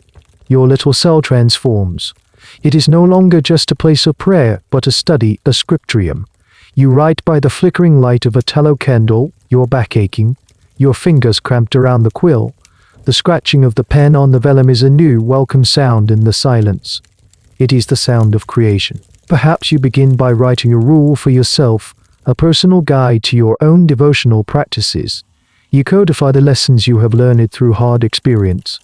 Your little cell transforms. It is no longer just a place of prayer, but a study, a scriptorium. You write by the flickering light of a tallow candle, your back aching, your fingers cramped around the quill. The scratching of the pen on the vellum is a new, welcome sound in the silence. It is the sound of creation. Perhaps you begin by writing a rule for yourself, a personal guide to your own devotional practices. You codify the lessons you have learned through hard experience.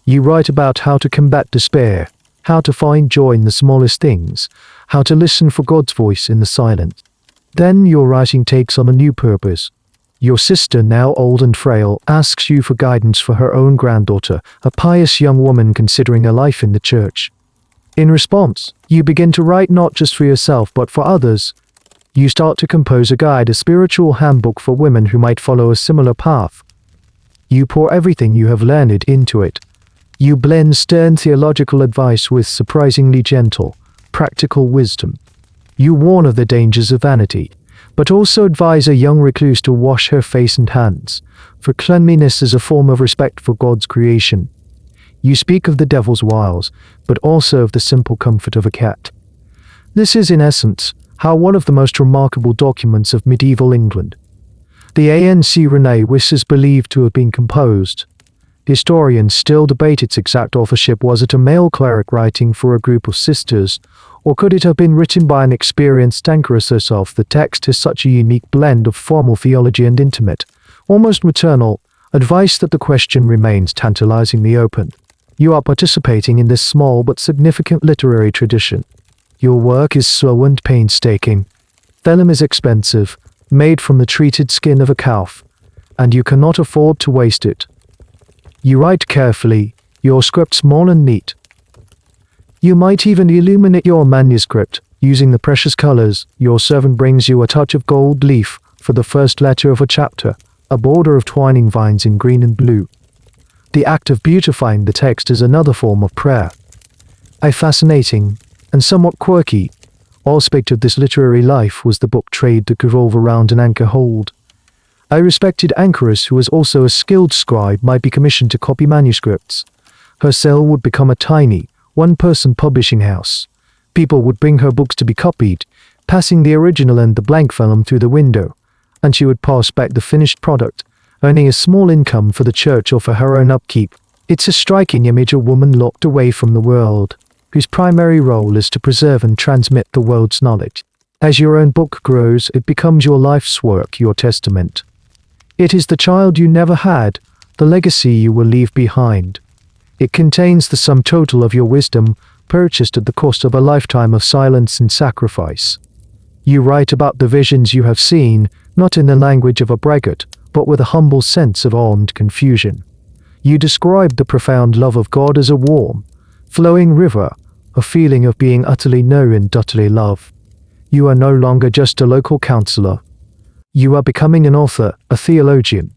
You write about how to combat despair, how to find joy in the smallest things, how to listen for God's voice in the silence. Then your writing takes on a new purpose. Your sister, now old and frail, asks you for guidance for her own granddaughter, a pious young woman considering a life in the church. In response, you begin to write not just for yourself but for others. You start to compose a guide, a spiritual handbook for women who might follow a similar path. You pour everything you have learned into it. You blend stern theological advice with surprisingly gentle, practical wisdom. You warn of the dangers of vanity, but also advise a young recluse to wash her face and hands, for cleanliness is a form of respect for God's creation. You speak of the devil's wiles, but also of the simple comfort of a cat. This is, in essence, how one of the most remarkable documents of medieval England, the Ancrene Wisse, is believed to have been composed. Historians still debate its exact authorship. Was it a male cleric writing for a group of sisters, or could it have been written by an experienced anchoress herself? The text is such a unique blend of formal theology and intimate, almost maternal, advice that the question remains tantalizingly open. You are participating in this small but significant literary tradition. Your work is slow and painstaking. Vellum is expensive, made from the treated skin of a calf, and you cannot afford to waste it. You write carefully, your script small and neat. You might even illuminate your manuscript, using the precious colors. Your servant brings you a touch of gold leaf for the first letter of a chapter, a border of twining vines in green and blue. The act of beautifying the text is another form of prayer. A fascinating, and somewhat quirky, aspect of this literary life was the book trade that revolved around an anchor hold. A respected anchoress who was also a skilled scribe might be commissioned to copy manuscripts. Her cell would become a tiny, one-person publishing house. People would bring her books to be copied, passing the original and the blank vellum through the window, and she would pass back the finished product, earning a small income for the church or for her own upkeep. It's a striking image, a woman locked away from the world, whose primary role is to preserve and transmit the world's knowledge. As your own book grows, it becomes your life's work, your testament. It is the child you never had, the legacy you will leave behind. It contains the sum total of your wisdom, purchased at the cost of a lifetime of silence and sacrifice. You write about the visions you have seen, not in the language of a braggart, but with a humble sense of awe and confusion. You describe the profound love of God as a warm, flowing river, a feeling of being utterly known and utterly loved. You are no longer just a local counselor. You are becoming an author, a theologian.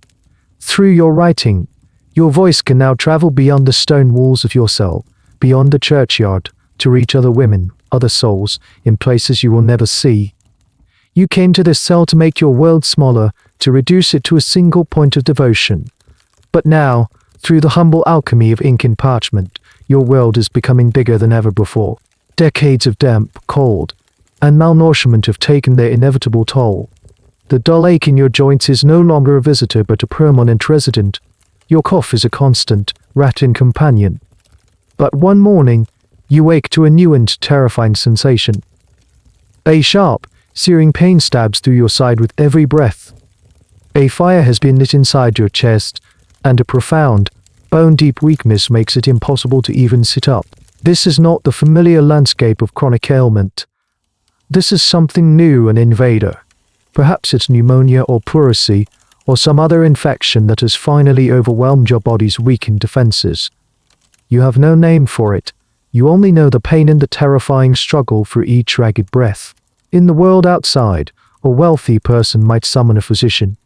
Through your writing, your voice can now travel beyond the stone walls of your cell, beyond the churchyard, to reach other women, other souls, in places you will never see. You came to this cell to make your world smaller, to reduce it to a single point of devotion. But now, through the humble alchemy of ink and parchment, your world is becoming bigger than ever before. Decades of damp, cold, and malnourishment have taken their inevitable toll. The dull ache in your joints is no longer a visitor but a permanent resident. Your cough is a constant, rattling companion. But one morning, you wake to a new and terrifying sensation. A sharp, searing pain stabs through your side with every breath. A fire has been lit inside your chest, and a profound, bone-deep weakness makes it impossible to even sit up. This is not the familiar landscape of chronic ailment. This is something new, an invader. Perhaps it's pneumonia or pleurisy, or some other infection that has finally overwhelmed your body's weakened defenses. You have no name for it. You only know the pain and the terrifying struggle for each ragged breath. In the world outside, a wealthy person might summon a physician.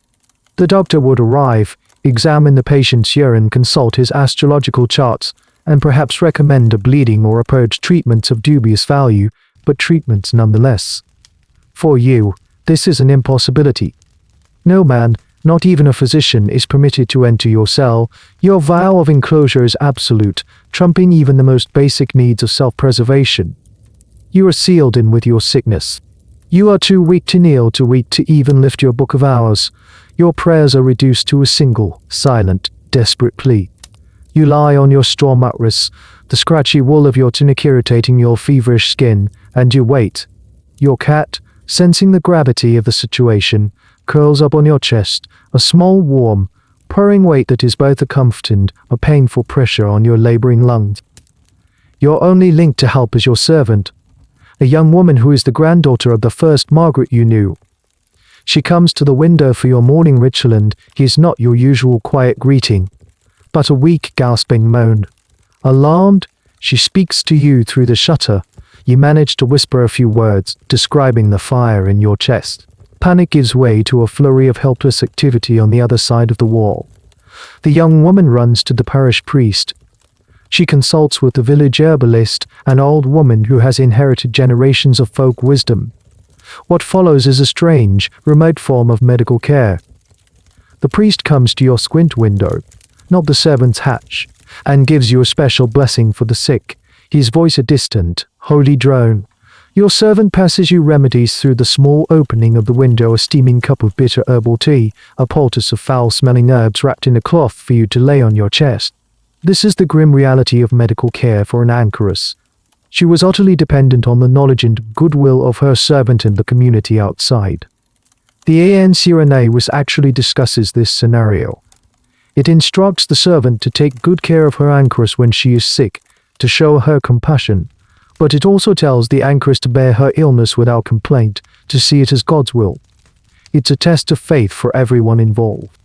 The doctor would arrive, examine the patient's urine, consult his astrological charts, and perhaps recommend a bleeding or approach treatments of dubious value, but treatments nonetheless. For you, this is an impossibility. No man, not even a physician, is permitted to enter your cell. Your vow of enclosure is absolute, trumping even the most basic needs of self-preservation. You are sealed in with your sickness. You are too weak to kneel, too weak to even lift your book of hours. Your prayers are reduced to a single, silent, desperate plea. You lie on your straw mattress, the scratchy wool of your tunic irritating your feverish skin, and you wait. Your cat, sensing the gravity of the situation, curls up on your chest, a small, warm, purring weight that is both a comfort and a painful pressure on your laboring lungs. Your only link to help is your servant, a young woman who is the granddaughter of the first Margaret you knew. She comes to the window for your morning ritual, and he is not your usual quiet greeting, but a weak, gasping moan. Alarmed, she speaks to you through the shutter. You manage to whisper a few words, describing the fire in your chest. Panic gives way to a flurry of helpless activity on the other side of the wall. The young woman runs to the parish priest. She consults with the village herbalist, an old woman who has inherited generations of folk wisdom. What follows is a strange, remote form of medical care. The priest comes to your squint window, not the servant's hatch, and gives you a special blessing for the sick, his voice a distant, holy drone. Your servant passes you remedies through the small opening of the window, a steaming cup of bitter herbal tea, a poultice of foul-smelling herbs wrapped in a cloth for you to lay on your chest. This is the grim reality of medical care for an anchoress. She was utterly dependent on the knowledge and goodwill of her servant and the community outside. The Ancrene Wisse actually discusses this scenario. It instructs the servant to take good care of her anchoress when she is sick, to show her compassion, but it also tells the anchoress to bear her illness without complaint, to see it as God's will. It's a test of faith for everyone involved.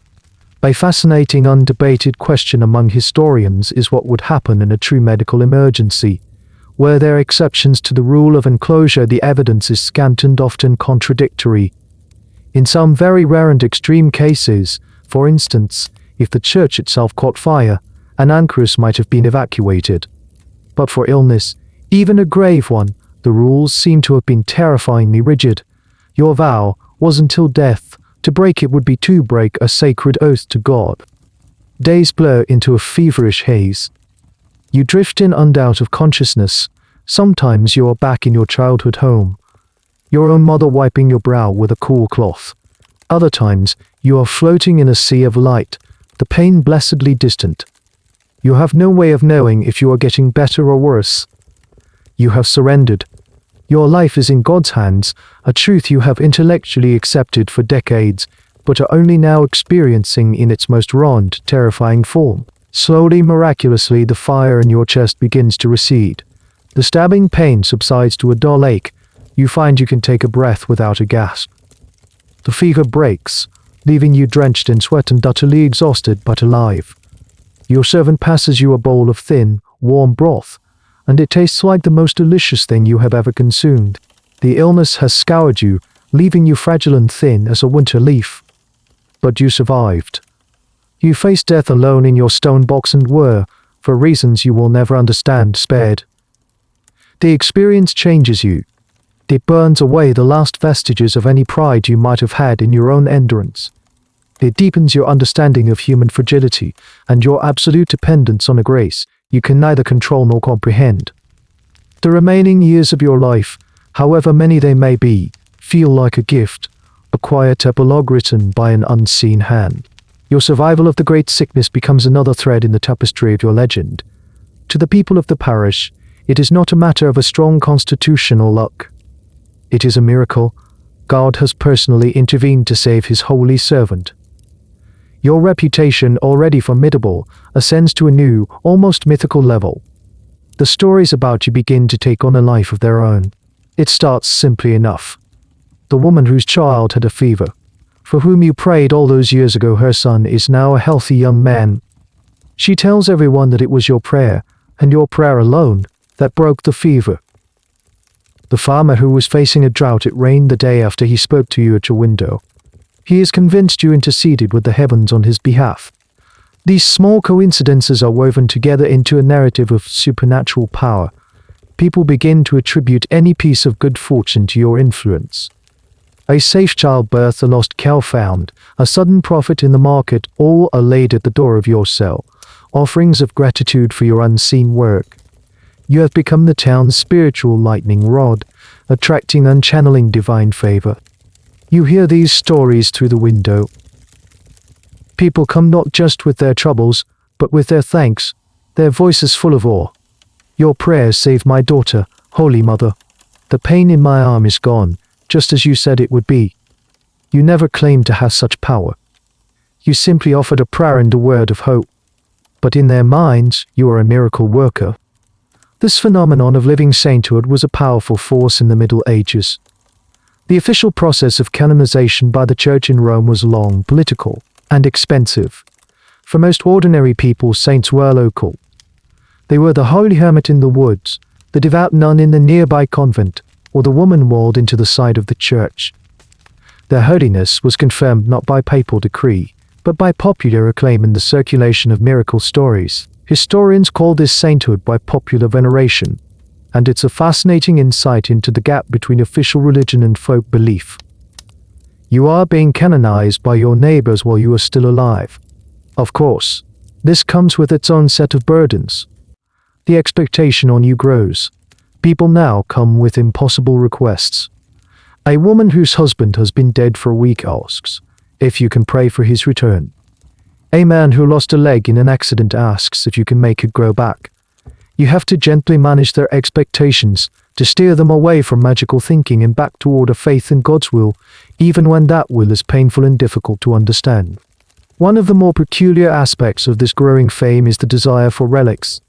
A fascinating, undebated question among historians is what would happen in a true medical emergency. Were there exceptions to the rule of enclosure? The evidence is scant and often contradictory. In some very rare and extreme cases, for instance, if the church itself caught fire, an anchoress might have been evacuated. But for illness, even a grave one, the rules seem to have been terrifyingly rigid. Your vow was until death. To break it would be to break a sacred oath to God. Days blur into a feverish haze. You drift in and out of consciousness. Sometimes you are back in your childhood home, your own mother wiping your brow with a cool cloth. Other times, you are floating in a sea of light, the pain blessedly distant. You have no way of knowing if you are getting better or worse. You have surrendered. Your life is in God's hands, a truth you have intellectually accepted for decades, but are only now experiencing in its most raw and terrifying form. Slowly, miraculously, the fire in your chest begins to recede. The stabbing pain subsides to a dull ache. You find you can take a breath without a gasp. The fever breaks, leaving you drenched in sweat and utterly exhausted but alive. Your servant passes you a bowl of thin, warm broth, and it tastes like the most delicious thing you have ever consumed. The illness has scoured you, leaving you fragile and thin as a winter leaf. But you survived. You faced death alone in your stone box and were, for reasons you will never understand, spared. The experience changes you. It burns away the last vestiges of any pride you might have had in your own endurance. It deepens your understanding of human fragility and your absolute dependence on a grace you can neither control nor comprehend. The remaining years of your life, however many they may be, feel like a gift, a quiet epilogue written by an unseen hand. Your survival of the great sickness becomes another thread in the tapestry of your legend. To the people of the parish, it is not a matter of a strong constitution or luck. It is a miracle. God has personally intervened to save his holy servant. Your reputation, already formidable, ascends to a new, almost mythical level. The stories about you begin to take on a life of their own. It starts simply enough. The woman whose child had a fever, for whom you prayed all those years ago, her son is now a healthy young man. She tells everyone that it was your prayer, and your prayer alone, that broke the fever. The farmer who was facing a drought, it rained the day after he spoke to you at your window. He is convinced you interceded with the heavens on his behalf. These small coincidences are woven together into a narrative of supernatural power. People begin to attribute any piece of good fortune to your influence. A safe childbirth, a lost cow found, a sudden profit in the market, all are laid at the door of your cell, offerings of gratitude for your unseen work. You have become the town's spiritual lightning rod, attracting and channeling divine favor. You hear these stories through the window. People come not just with their troubles, but with their thanks, their voices full of awe. Your prayers saved my daughter, Holy Mother. The pain in my arm is gone, just as you said it would be. You never claimed to have such power. You simply offered a prayer and a word of hope. But in their minds, you are a miracle worker. This phenomenon of living sainthood was a powerful force in the Middle Ages. The official process of canonization by the Church in Rome was long, political, and expensive. For most ordinary people, saints were local. They were the holy hermit in the woods, the devout nun in the nearby convent, or the woman walled into the side of the church. Their holiness was confirmed not by papal decree, but by popular acclaim and the circulation of miracle stories. Historians call this sainthood by popular veneration, and it's a fascinating insight into the gap between official religion and folk belief. You are being canonized by your neighbors while you are still alive. Of course, this comes with its own set of burdens. The expectation on you grows. People now come with impossible requests. A woman whose husband has been dead for a week asks if you can pray for his return. A man who lost a leg in an accident asks if you can make it grow back. You have to gently manage their expectations to steer them away from magical thinking and back toward a faith in God's will, even when that will is painful and difficult to understand. One of the more peculiar aspects of this growing fame is the desire for relics.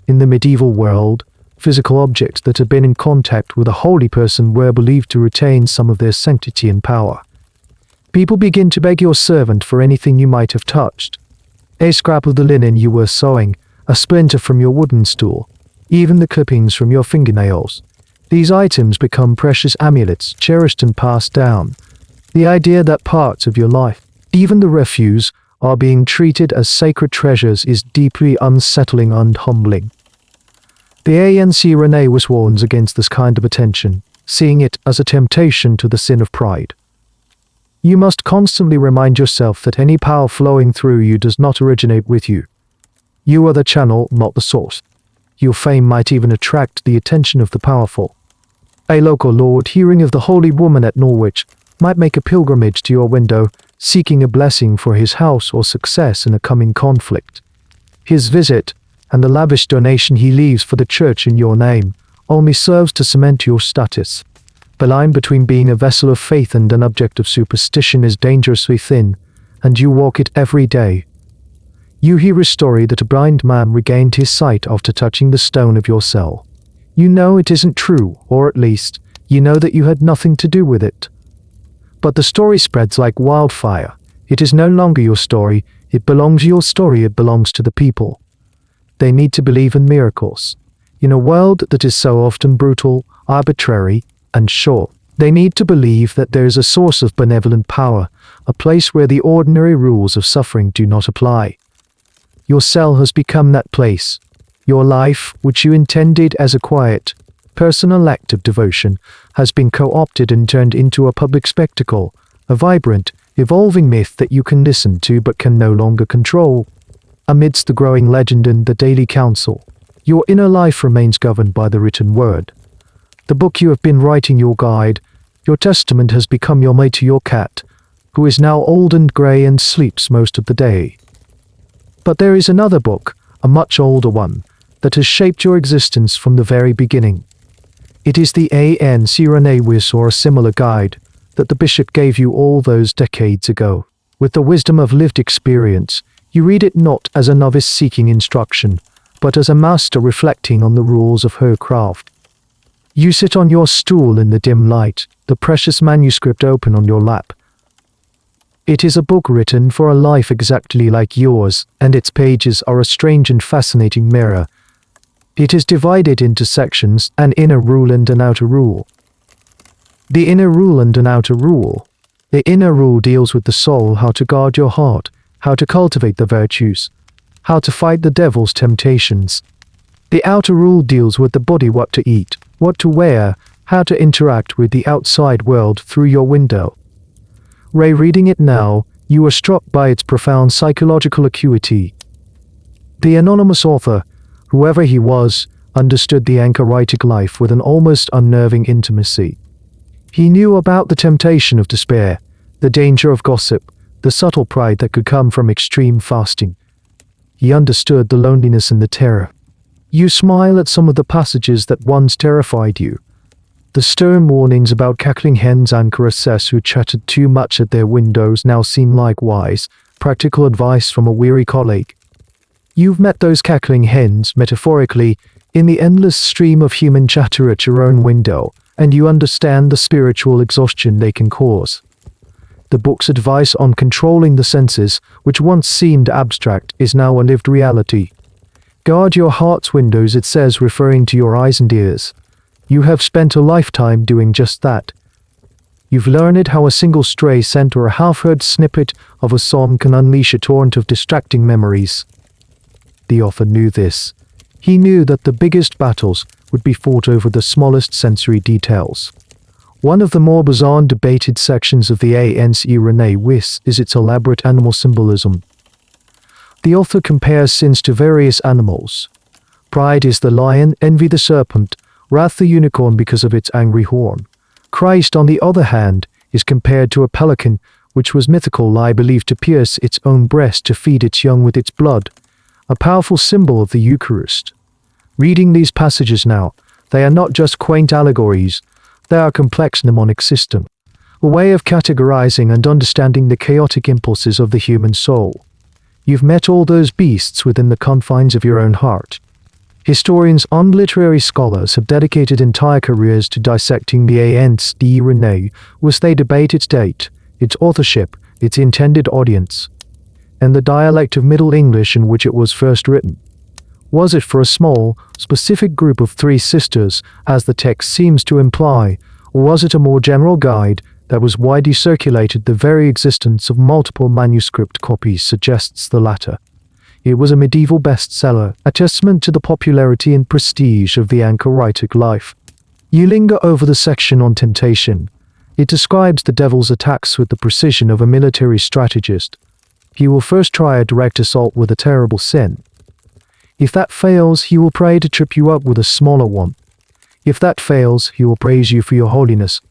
In the medieval world, physical objects that had been in contact with a holy person were believed to retain some of their sanctity and power. People begin to beg your servant for anything you might have touched. A scrap of the linen you were sewing, a splinter from your wooden stool, even the clippings from your fingernails. These items become precious amulets, cherished and passed down. The idea that parts of your life, even the refuse, are being treated as sacred treasures is deeply unsettling and humbling. The Ancrene warns against this kind of attention, seeing it as a temptation to the sin of pride. You must constantly remind yourself that any power flowing through you does not originate with you. You are the channel, not the source. Your fame might even attract the attention of the powerful. A local lord, hearing of the holy woman at Norwich, might make a pilgrimage to your window, seeking a blessing for his house or success in a coming conflict. His visit, and the lavish donation he leaves for the church in your name, only serves to cement your status. The line between being a vessel of faith and an object of superstition is dangerously thin, and you walk it every day. You hear a story that a blind man regained his sight after touching the stone of your cell. You know it isn't true, or at least, you know that you had nothing to do with it. But the story spreads like wildfire. It is no longer your story, it belongs to the people. They need to believe in miracles. In a world that is so often brutal, arbitrary, and short, they need to believe that there is a source of benevolent power, a place where the ordinary rules of suffering do not apply. Your cell has become that place. Your life, which you intended as a quiet, personal act of devotion, has been co-opted and turned into a public spectacle, a vibrant, evolving myth that you can listen to but can no longer control. Amidst the growing legend and the daily counsel, your inner life remains governed by the written word. The book you have been writing, your guide, your testament, has become your mate to your cat, who is now old and grey and sleeps most of the day. But there is another book, a much older one, that has shaped your existence from the very beginning. It is the Ancrene Wisse, or a similar guide, that the bishop gave you all those decades ago. With the wisdom of lived experience, you read it not as a novice seeking instruction, but as a master reflecting on the rules of her craft. You sit on your stool in the dim light, the precious manuscript open on your lap. It is a book written for a life exactly like yours, and its pages are a strange and fascinating mirror. It is divided into sections, an inner rule and an outer rule. The inner rule and an outer rule. The inner rule deals with the soul, how to guard your heart, how to cultivate the virtues, how to fight the devil's temptations. The outer rule deals with the body, what to eat, what to wear, how to interact with the outside world through your window. Rereading it now, you are struck by its profound psychological acuity. The anonymous author, whoever he was, understood the anchoritic life with an almost unnerving intimacy. He knew about the temptation of despair, the danger of gossip, the subtle pride that could come from extreme fasting. He understood the loneliness and the terror. You smile at some of the passages that once terrified you. The stern warnings about cackling hens, anchoresses who chattered too much at their windows, now seem like wise, practical advice from a weary colleague. You've met those cackling hens, metaphorically, in the endless stream of human chatter at your own window, and you understand the spiritual exhaustion they can cause. The book's advice on controlling the senses, which once seemed abstract, is now a lived reality. Guard your heart's windows, it says, referring to your eyes and ears. You have spent a lifetime doing just that. You've learned how a single stray scent or a half-heard snippet of a song can unleash a torrent of distracting memories. The author knew this. He knew that the biggest battles would be fought over the smallest sensory details. One of the more bizarre and debated sections of the Ancrene Wisse is its elaborate animal symbolism. The author compares sins to various animals. Pride is the lion, envy the serpent, wrath the unicorn because of its angry horn. Christ, on the other hand, is compared to a pelican, which was mythical lie believed to pierce its own breast to feed its young with its blood, a powerful symbol of the Eucharist. Reading these passages now, they are not just quaint allegories, they are a complex mnemonic system, a way of categorizing and understanding the chaotic impulses of the human soul. You've met all those beasts within the confines of your own heart. Historians and literary scholars have dedicated entire careers to dissecting the Ancrene, which they debate its date, its authorship, its intended audience, and the dialect of Middle English in which it was first written. Was it for a small, specific group of three sisters, as the text seems to imply, or was it a more general guide that was widely circulated? The very existence of multiple manuscript copies suggests the latter. It was a medieval bestseller, a testament to the popularity and prestige of the anchoritic life. You linger over the section on temptation. It describes the devil's attacks with the precision of a military strategist. He will first try a direct assault with a terrible sin. If that fails, he will pray to trip you up with a smaller one. If that fails, he will praise you for your holiness,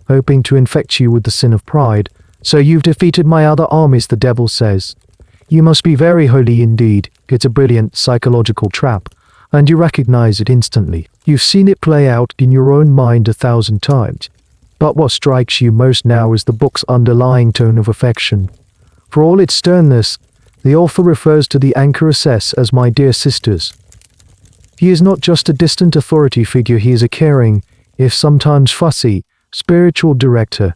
hoping to infect you with the sin of pride. So you've defeated my other armies, the devil says. You must be very holy indeed. It's a brilliant psychological trap, and you recognize it instantly. You've seen it play out in your own mind 1,000 times. But what strikes you most now is the book's underlying tone of affection. For all its sternness, the author refers to the anchoress as my dear sisters. He is not just a distant authority figure, he is a caring, if sometimes fussy, spiritual director.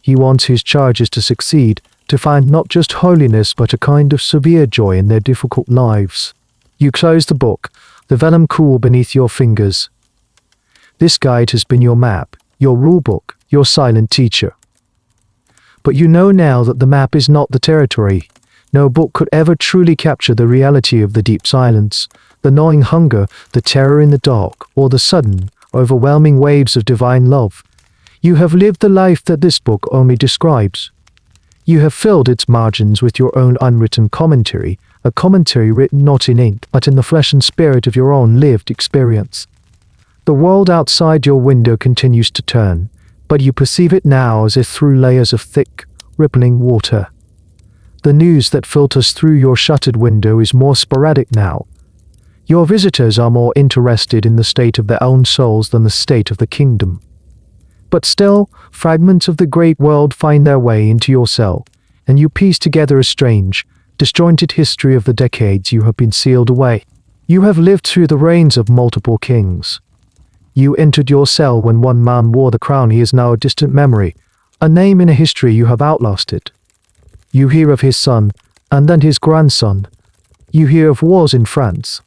He wants his charges to succeed, to find not just holiness but a kind of severe joy in their difficult lives. You close the book, the vellum cool beneath your fingers. This guide has been your map, your rulebook, your silent teacher. But you know now that the map is not the territory. No book could ever truly capture the reality of the deep silence, the gnawing hunger, the terror in the dark, or the sudden, overwhelming waves of divine love. You have lived the life that this book only describes. You have filled its margins with your own unwritten commentary, a commentary written not in ink, but in the flesh and spirit of your own lived experience. The world outside your window continues to turn, but you perceive it now as if through layers of thick, rippling water. The news that filters through your shuttered window is more sporadic now. Your visitors are more interested in the state of their own souls than the state of the kingdom. But still, fragments of the great world find their way into your cell, and you piece together a strange, disjointed history of the decades you have been sealed away. You have lived through the reigns of multiple kings. You entered your cell when one man wore the crown. He is now a distant memory, a name in a history you have outlasted. You hear of his son, and then his grandson. You hear of wars in France,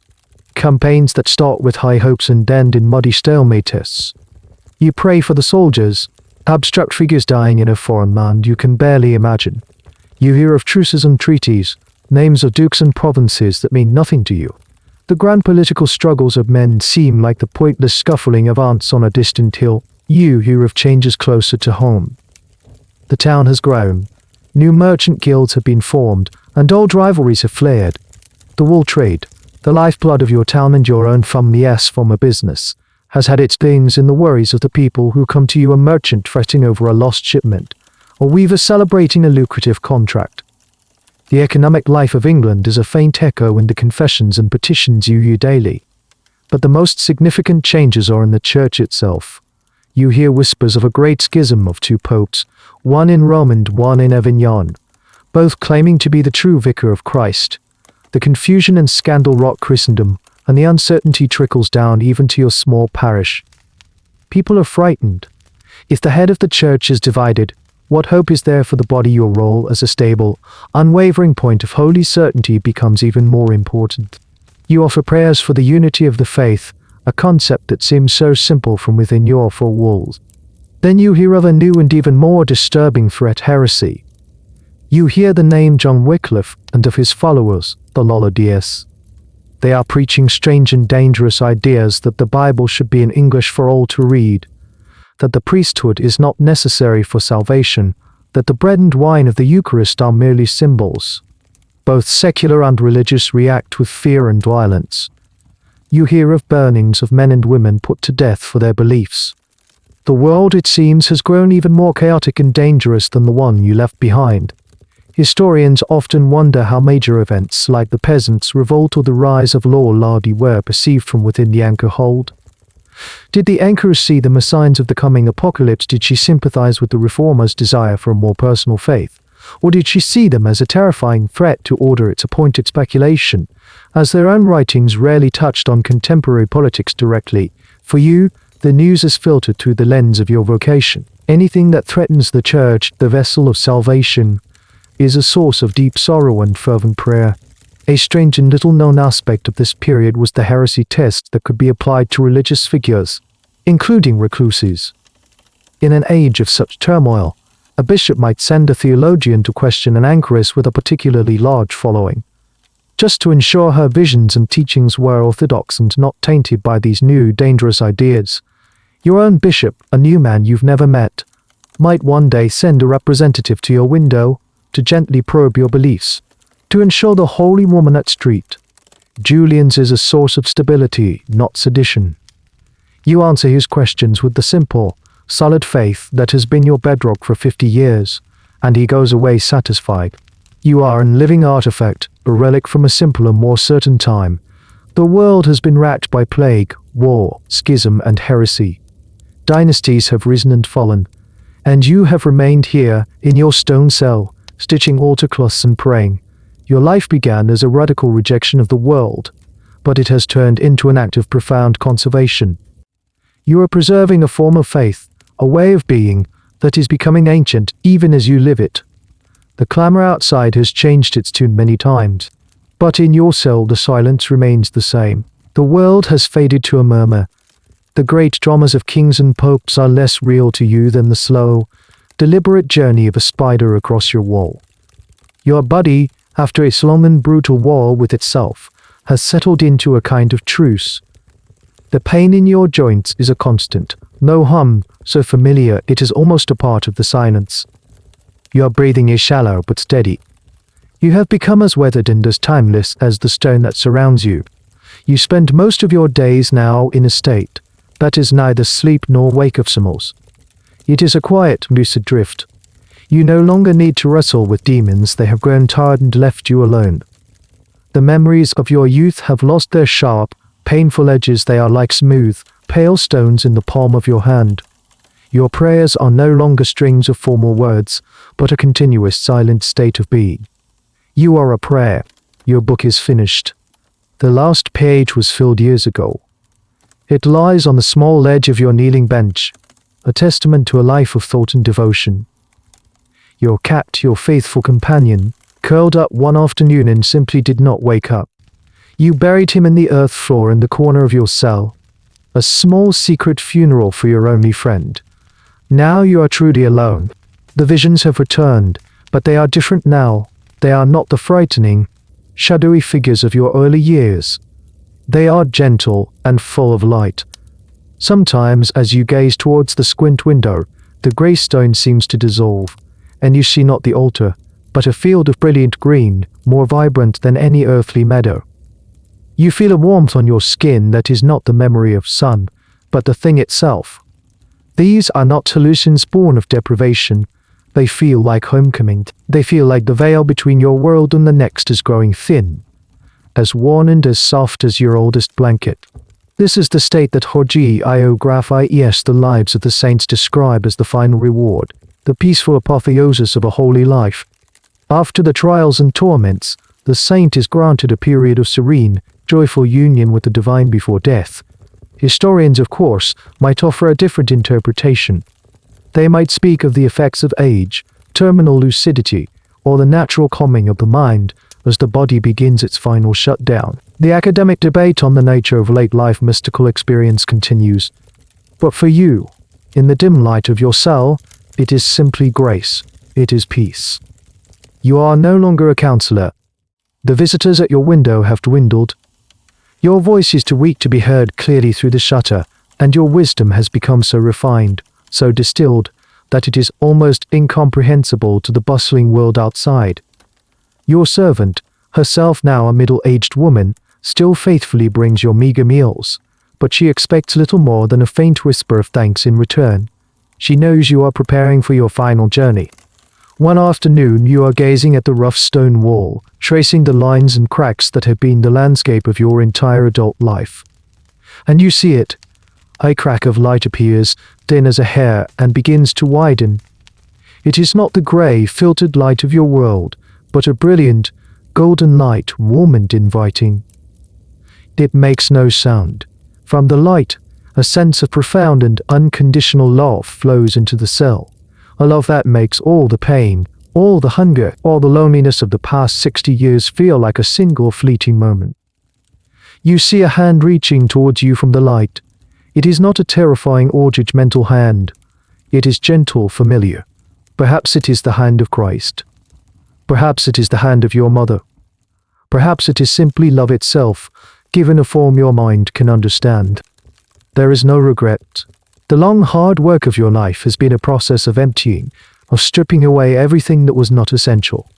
campaigns that start with high hopes and end in muddy stalemates. You pray for the soldiers, abstract figures dying in a foreign land you can barely imagine. You hear of truces and treaties, names of dukes and provinces that mean nothing to you. The grand political struggles of men seem like the pointless scuffling of ants on a distant hill. You hear of changes closer to home. The town has grown. New merchant guilds have been formed, and old rivalries have flared. The wool trade, the lifeblood of your town and your own former business, has had its beings in the worries of the people who come to you, a merchant fretting over a lost shipment, a weaver celebrating a lucrative contract. The economic life of England is a faint echo in the confessions and petitions you hear daily. But the most significant changes are in the church itself. You hear whispers of a great schism of two popes, one in Rome and one in Avignon, both claiming to be the true vicar of Christ. The confusion and scandal rock Christendom, and the uncertainty trickles down even to your small parish. People are frightened. If the head of the church is divided, what hope is there for the body? Your role as a stable, unwavering point of holy certainty becomes even more important. You offer prayers for the unity of the faith, a concept that seems so simple from within your four walls. Then you hear of a new and even more disturbing threat: heresy. You hear the name John Wycliffe and of his followers, the Lollardies. They are preaching strange and dangerous ideas that the Bible should be in English for all to read, that the priesthood is not necessary for salvation, that the bread and wine of the Eucharist are merely symbols. Both secular and religious react with fear and violence. You hear of burnings of men and women put to death for their beliefs. The world, it seems, has grown even more chaotic and dangerous than the one you left behind. Historians often wonder how major events like the Peasants' Revolt or the rise of Law Lardy were perceived from within the anchor hold. Did the anchoress see them as signs of the coming apocalypse? Did she sympathize with the reformers' desire for a more personal faith? Or did she see them as a terrifying threat to order its appointed speculation, as their own writings rarely touched on contemporary politics directly? For you, the news is filtered through the lens of your vocation. Anything that threatens the church, the vessel of salvation, is a source of deep sorrow and fervent prayer. A strange and little-known aspect of this period was the heresy test that could be applied to religious figures, including recluses. In an age of such turmoil, a bishop might send a theologian to question an anchoress with a particularly large following, just to ensure her visions and teachings were orthodox and not tainted by these new, dangerous ideas. Your own bishop, a new man you've never met, might one day send a representative to your window to gently probe your beliefs, to ensure the holy woman at street. Julian's is a source of stability, not sedition. You answer his questions with the simple, solid faith that has been your bedrock for 50 years, and he goes away satisfied. You are a living artifact, a relic from a simpler, more certain time. The world has been racked by plague, war, schism, and heresy. Dynasties have risen and fallen, and you have remained here, in your stone cell, stitching altar cloths and praying. Your life began as a radical rejection of the world, but it has turned into an act of profound conservation. You are preserving a form of faith, a way of being, that is becoming ancient even as you live it. The clamor outside has changed its tune many times, but in your soul the silence remains the same. The world has faded to a murmur. The great dramas of kings and popes are less real to you than the slow, deliberate journey of a spider across your wall. Your body, after its long and brutal war with itself, has settled into a kind of truce. The pain in your joints is a constant, no hum, so familiar it is almost a part of the silence. Your breathing is shallow but steady. You have become as weathered and as timeless as the stone that surrounds you. You spend most of your days now in a state that is neither sleep nor wakefulness. It is a quiet, lucid drift. You no longer need to wrestle with demons, they have grown tired and left you alone. The memories of your youth have lost their sharp, painful edges, they are like smooth, pale stones in the palm of your hand. Your prayers are no longer strings of formal words, but a continuous silent state of being. You are a prayer. Your book is finished. The last page was filled years ago. It lies on the small ledge of your kneeling bench, a testament to a life of thought and devotion. Your cat, your faithful companion, curled up one afternoon and simply did not wake up. You buried him in the earth floor in the corner of your cell, a small secret funeral for your only friend. Now you are truly alone. The visions have returned, but they are different now. They are not the frightening, shadowy figures of your early years. They are gentle and full of light. Sometimes, as you gaze towards the squint window, the grey stone seems to dissolve, and you see not the altar, but a field of brilliant green, more vibrant than any earthly meadow. You feel a warmth on your skin that is not the memory of sun, but the thing itself. These are not hallucinations born of deprivation. They feel like homecoming. They feel like the veil between your world and the next is growing thin, as worn and as soft as your oldest blanket. This is the state that hagiographies, the lives of the saints, describe as the final reward, the peaceful apotheosis of a holy life. After the trials and torments, the saint is granted a period of serene, joyful union with the divine before death. Historians, of course, might offer a different interpretation. They might speak of the effects of age, terminal lucidity, or the natural calming of the mind as the body begins its final shutdown. The academic debate on the nature of late-life mystical experience continues. But for you, in the dim light of your cell, it is simply grace. It is peace. You are no longer a counselor. The visitors at your window have dwindled. Your voice is too weak to be heard clearly through the shutter, and your wisdom has become so refined, so distilled, that it is almost incomprehensible to the bustling world outside. Your servant, herself now a middle-aged woman, still faithfully brings your meager meals, but she expects little more than a faint whisper of thanks in return. She knows you are preparing for your final journey. One afternoon you are gazing at the rough stone wall, tracing the lines and cracks that have been the landscape of your entire adult life. And you see it. A crack of light appears, thin as a hair, and begins to widen. It is not the grey, filtered light of your world, but a brilliant, golden light, warm and inviting. It makes no sound. From the light, a sense of profound and unconditional love flows into the cell, a love that makes all the pain, all the hunger, all the loneliness of the past 60 years feel like a single fleeting moment. You see a hand reaching towards you from the light. It is not a terrifying or judgmental hand. It is gentle, familiar. Perhaps it is the hand of Christ. Perhaps it is the hand of your mother. Perhaps it is simply love itself, given a form your mind can understand. There is no regret. The long, hard work of your life has been a process of emptying, of stripping away everything that was not essential.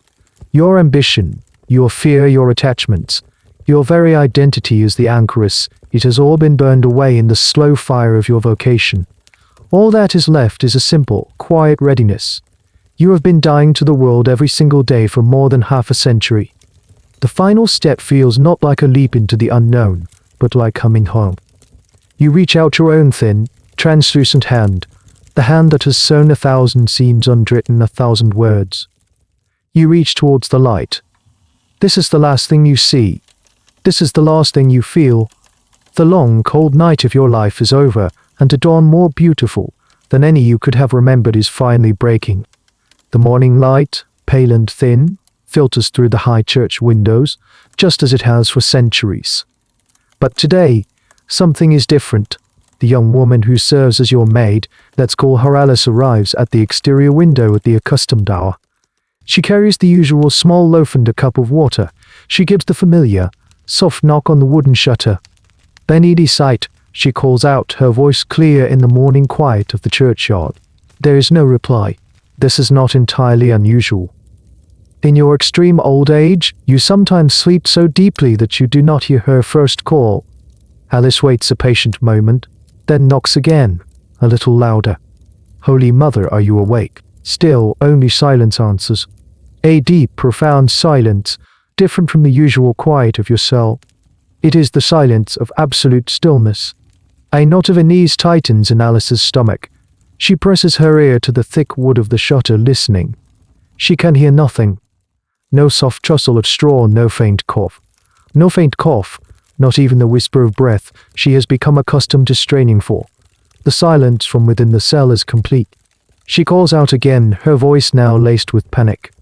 Your ambition, your fear, your attachments, your very identity as the anchoress, it has all been burned away in the slow fire of your vocation. All that is left is a simple, quiet readiness. You have been dying to the world every single day for more than half a century. The final step feels not like a leap into the unknown, but like coming home. You reach out your own thin, translucent hand, the hand that has sewn 1,000 seams and written 1,000 words. You reach towards the light. This is the last thing you see. This is the last thing you feel. The long, cold night of your life is over, and a dawn more beautiful than any you could have remembered is finally breaking. The morning light, pale and thin, filters through the high church windows, just as it has for centuries. But today, something is different. The young woman who serves as your maid, let's call her Alice, arrives at the exterior window at the accustomed hour. She carries the usual small loaf and a cup of water. She gives the familiar, soft knock on the wooden shutter. "Benedy sight," she calls out, her voice clear in the morning quiet of the churchyard. There is no reply. This is not entirely unusual. In your extreme old age, you sometimes sleep so deeply that you do not hear her first call. Alice waits a patient moment, then knocks again, a little louder. "Holy Mother, are you awake?" Still, only silence answers. A deep, profound silence, different from the usual quiet of your cell. It is the silence of absolute stillness. A knot of unease tightens in Alice's stomach. She presses her ear to the thick wood of the shutter, listening. She can hear nothing. No soft rustle of straw, no faint cough. No faint cough, not even the whisper of breath she has become accustomed to straining for. The silence from within the cell is complete. She calls out again, her voice now laced with panic.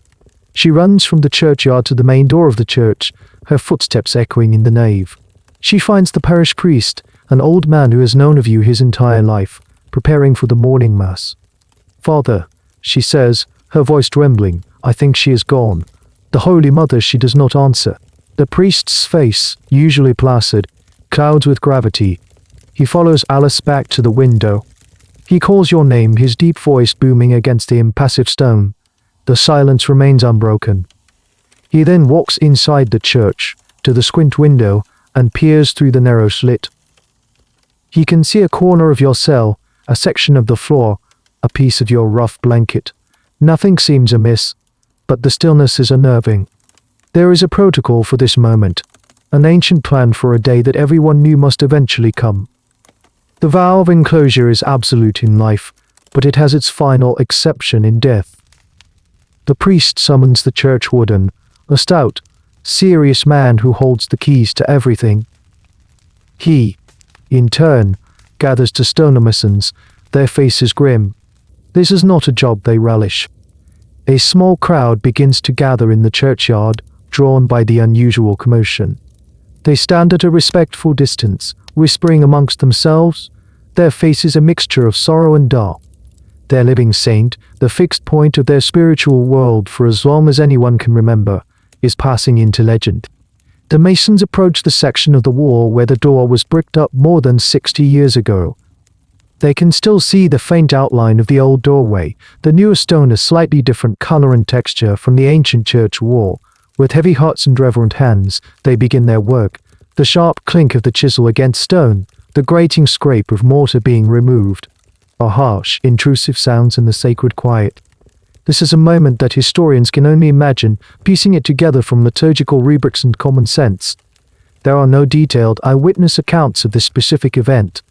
She runs from the churchyard to the main door of the church, her footsteps echoing in the nave. She finds the parish priest, an old man who has known of you his entire life, preparing for the morning mass. "Father," she says, her voice trembling, "I think she is gone." The Holy Mother, she does not answer. The priest's face, usually placid, clouds with gravity. He follows Alice back to the window. He calls your name, his deep voice booming against the impassive stone. The silence remains unbroken. He then walks inside the church, to the squint window, and peers through the narrow slit. He can see a corner of your cell, a section of the floor, a piece of your rough blanket. Nothing seems amiss, but the stillness is unnerving. There is a protocol for this moment, an ancient plan for a day that everyone knew must eventually come. The vow of enclosure is absolute in life, but it has its final exception in death. The priest summons the church warden, a stout, serious man who holds the keys to everything. He, in turn, gathers the stonemasons, their faces grim. This is not a job they relish. A small crowd begins to gather in the churchyard, drawn by the unusual commotion. They stand at a respectful distance, whispering amongst themselves, their faces a mixture of sorrow and awe. Their living saint, the fixed point of their spiritual world for as long as anyone can remember, is passing into legend. The masons approach the section of the wall where the door was bricked up more than 60 years ago. They can still see the faint outline of the old doorway. The newer stone is slightly different color and texture from the ancient church wall. With heavy hearts and reverent hands, they begin their work. The sharp clink of the chisel against stone, the grating scrape of mortar being removed, are harsh, intrusive sounds in the sacred quiet. This is a moment that historians can only imagine, piecing it together from liturgical rubrics and common sense. There are no detailed eyewitness accounts of this specific event.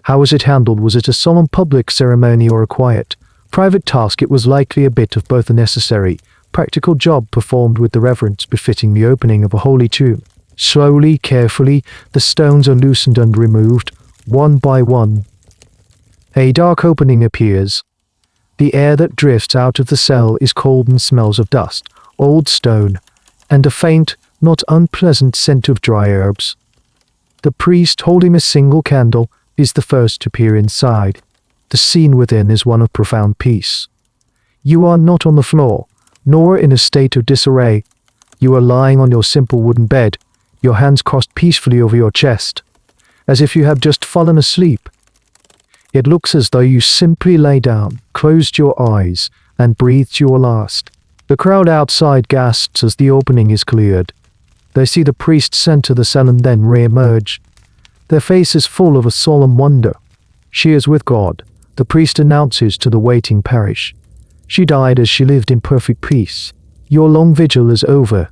How was it handled? Was it a solemn public ceremony or a quiet, private task? It was likely a bit of both, a necessary, practical job performed with the reverence befitting the opening of a holy tomb. Slowly, carefully, the stones are loosened and removed, one by one. A dark opening appears. The air that drifts out of the cell is cold and smells of dust, old stone, and a faint, not unpleasant scent of dry herbs. The priest, holding a single candle, is the first to peer inside. The scene within is one of profound peace. You are not on the floor, nor in a state of disarray. You are lying on your simple wooden bed, your hands crossed peacefully over your chest, as if you have just fallen asleep. It looks as though you simply lay down, closed your eyes, and breathed your last. The crowd outside gasps as the opening is cleared. They see the priest enter the cell and then re-emerge. Their faces full of a solemn wonder. She is with God, the priest announces to the waiting parish. She died as she lived in perfect peace. Your long vigil is over.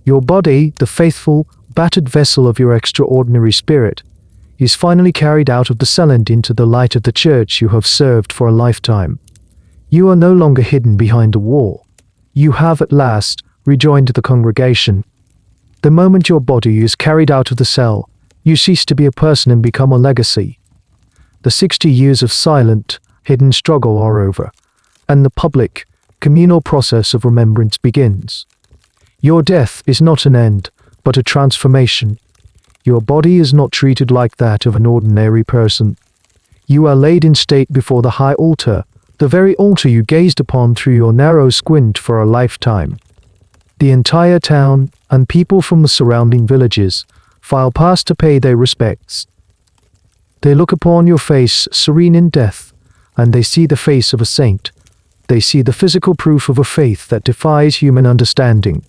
Your body, the faithful, battered vessel of your extraordinary spirit, is finally carried out of the cell and into the light of the church you have served for a lifetime. You are no longer hidden behind a wall. You have at last rejoined the congregation. The moment your body is carried out of the cell, you cease to be a person and become a legacy. The 60 years of silent, hidden struggle are over, and the public, communal process of remembrance begins. Your death is not an end, but a transformation. Your body is not treated like that of an ordinary person. You are laid in state before the high altar, the very altar you gazed upon through your narrow squint for a lifetime. The entire town, and people from the surrounding villages, file past to pay their respects. They look upon your face serene in death, and they see the face of a saint. They see the physical proof of a faith that defies human understanding.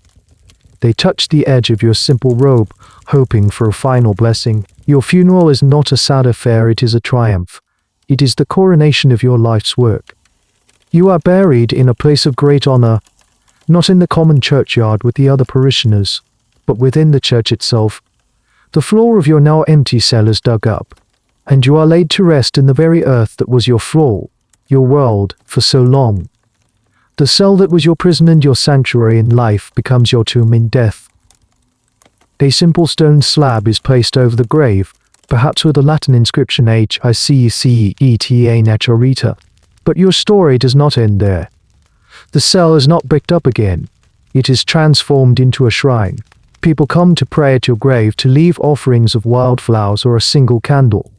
They touch the edge of your simple robe, hoping for a final blessing. Your funeral is not a sad affair, it is a triumph. It is the coronation of your life's work. You are buried in a place of great honor, not in the common churchyard with the other parishioners, but within the church itself. The floor of your now empty cell is dug up, and you are laid to rest in the very earth that was your floor, your world, for so long. The cell that was your prison and your sanctuary in life becomes your tomb in death. A simple stone slab is placed over the grave, perhaps with a Latin inscription HICCETA Naturita. But your story does not end there. The cell is not bricked up again. It is transformed into a shrine. People come to pray at your grave, to leave offerings of wildflowers or a single candle.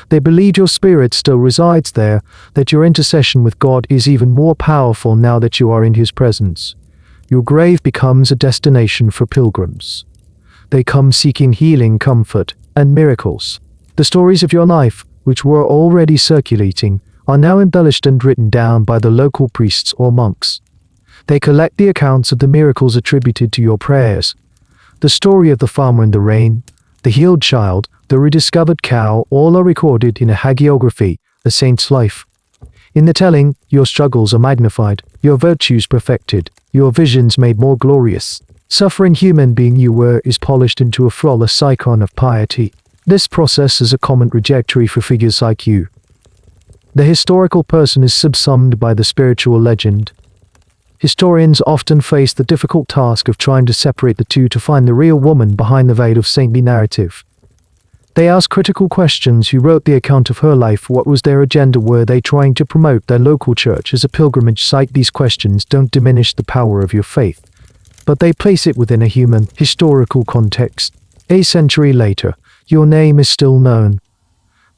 They believe your spirit still resides there, that your intercession with God is even more powerful now that you are in His presence. Your grave becomes a destination for pilgrims. They come seeking healing, comfort, and miracles. The stories of your life, which were already circulating, are now embellished and written down by the local priests or monks. They collect the accounts of the miracles attributed to your prayers. The story of the farmer in the rain, the healed child, the rediscovered cow, all are recorded in a hagiography, a saint's life. In the telling, your struggles are magnified, your virtues perfected, your visions made more glorious. Suffering human being you were is polished into a flawless icon of piety. This process is a common trajectory for figures like you. The historical person is subsumed by the spiritual legend. Historians often face the difficult task of trying to separate the two to find the real woman behind the veil of saintly narrative. They ask critical questions: who wrote the account of her life? What was their agenda? Were they trying to promote their local church as a pilgrimage site? These questions don't diminish the power of your faith, but they place it within a human, historical context. A century later, your name is still known.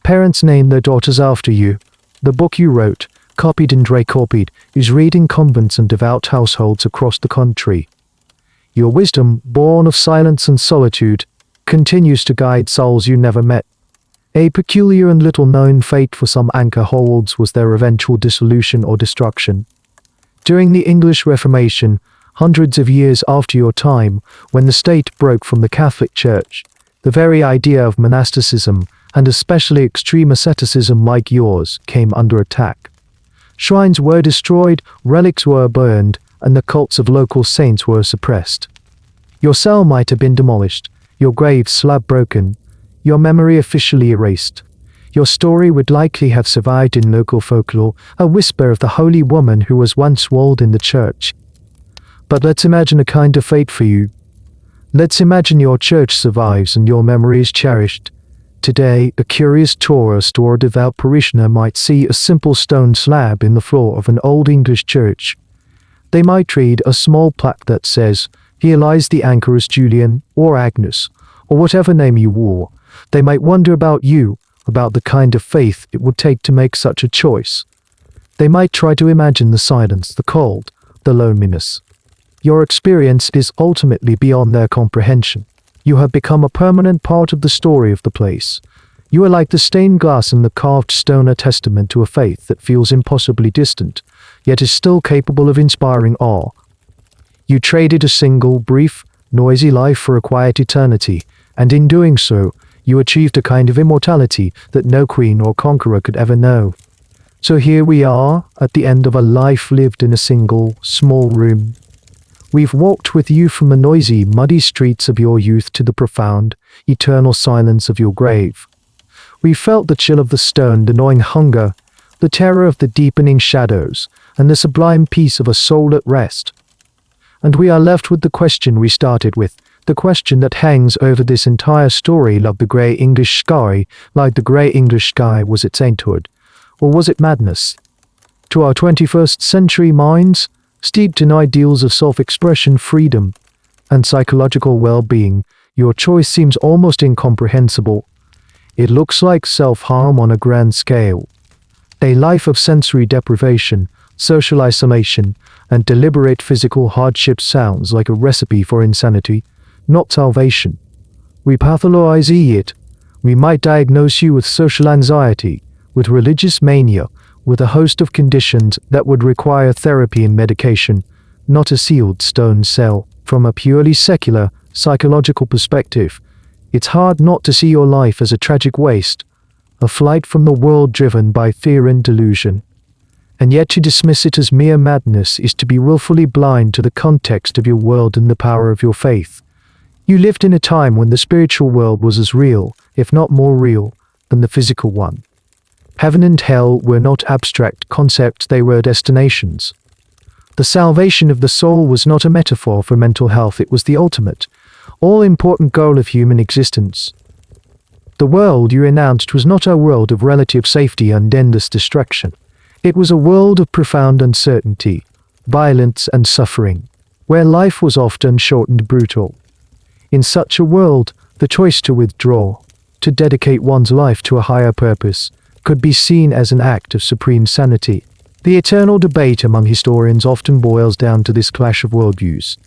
Parents name their daughters after you. The book you wrote, copied and recopied, is read in convents and devout households across the country. Your wisdom, born of silence and solitude, continues to guide souls you never met. A peculiar and little-known fate for some anchor holds was their eventual dissolution or destruction. During the English Reformation, hundreds of years after your time, when the state broke from the Catholic Church, the very idea of monasticism, and especially extreme asceticism like yours, came under attack. Shrines were destroyed, relics were burned, and the cults of local saints were suppressed. Your cell might have been demolished, your grave slab broken, your memory officially erased. Your story would likely have survived in local folklore, a whisper of the holy woman who was once walled in the church. But let's imagine a kind of fate for you. Let's imagine your church survives and your memory is cherished. Today, a curious tourist or a devout parishioner might see a simple stone slab in the floor of an old English church. They might read a small plaque that says, "Here lies the anchoress Julian," or Agnes, or whatever name you wore. They might wonder about you, about the kind of faith it would take to make such a choice. They might try to imagine the silence, the cold, the loneliness. Your experience is ultimately beyond their comprehension. You have become a permanent part of the story of the place. You are like the stained glass and the carved stone, a testament to a faith that feels impossibly distant, yet is still capable of inspiring awe. You traded a single, brief, noisy life for a quiet eternity, and in doing so, you achieved a kind of immortality that no queen or conqueror could ever know. So here we are, at the end of a life lived in a single, small room. We've walked with you from the noisy, muddy streets of your youth to the profound, eternal silence of your grave. We felt the chill of the stone, the gnawing hunger, the terror of the deepening shadows, and the sublime peace of a soul at rest. And we are left with the question we started with, the question that hangs over this entire story like the grey English sky, was it sainthood, or was it madness? To our 21st century minds, steeped in ideals of self-expression, freedom, and psychological well-being, your choice seems almost incomprehensible. It looks like self-harm on a grand scale. A life of sensory deprivation, social isolation, and deliberate physical hardship sounds like a recipe for insanity, not salvation. We pathologize it. We might diagnose you with social anxiety, with religious mania, with a host of conditions that would require therapy and medication, not a sealed stone cell. From a purely secular, psychological perspective, it's hard not to see your life as a tragic waste, a flight from the world driven by fear and delusion. And yet to dismiss it as mere madness is to be willfully blind to the context of your world and the power of your faith. You lived in a time when the spiritual world was as real, if not more real, than the physical one. Heaven and hell were not abstract concepts, they were destinations. The salvation of the soul was not a metaphor for mental health, it was the ultimate, all-important goal of human existence. The world you announced was not a world of relative safety and endless distraction. It was a world of profound uncertainty, violence and suffering, where life was often short and brutal. In such a world, the choice to withdraw, to dedicate one's life to a higher purpose, could be seen as an act of supreme sanity. The eternal debate among historians often boils down to this clash of worldviews.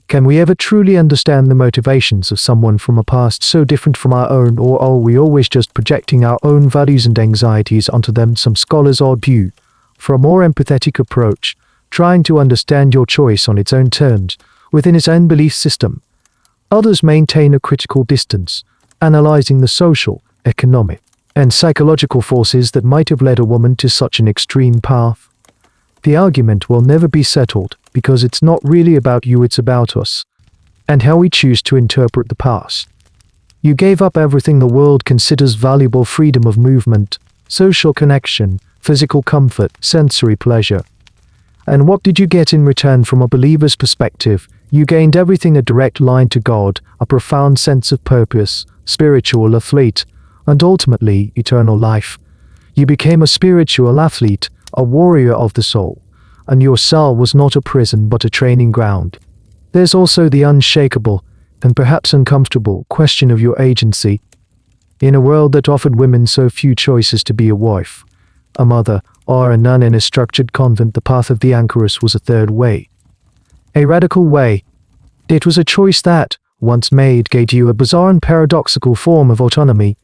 Can we ever truly understand the motivations of someone from a past so different from our own, or are we always just projecting our own values and anxieties onto them? Some scholars argue for a more empathetic approach, trying to understand your choice on its own terms, within its own belief system. Others maintain a critical distance, analyzing the social, economic, and psychological forces that might have led a woman to such an extreme path. The argument will never be settled, because it's not really about you, it's about us, and how we choose to interpret the past. You gave up everything the world considers valuable: freedom of movement, social connection, physical comfort, sensory pleasure. And what did you get in return? From a believer's perspective, you gained everything: a direct line to God, a profound sense of purpose, spiritual athlete, and ultimately, eternal life. You became a spiritual athlete, a warrior of the soul, and your cell was not a prison but a training ground. There's also the unshakable, and perhaps uncomfortable, question of your agency. In a world that offered women so few choices to be a wife, a mother, or a nun in a structured convent, the path of the anchoress was a third way. A radical way, It was a choice that, once made, gave you a bizarre and paradoxical form of autonomy.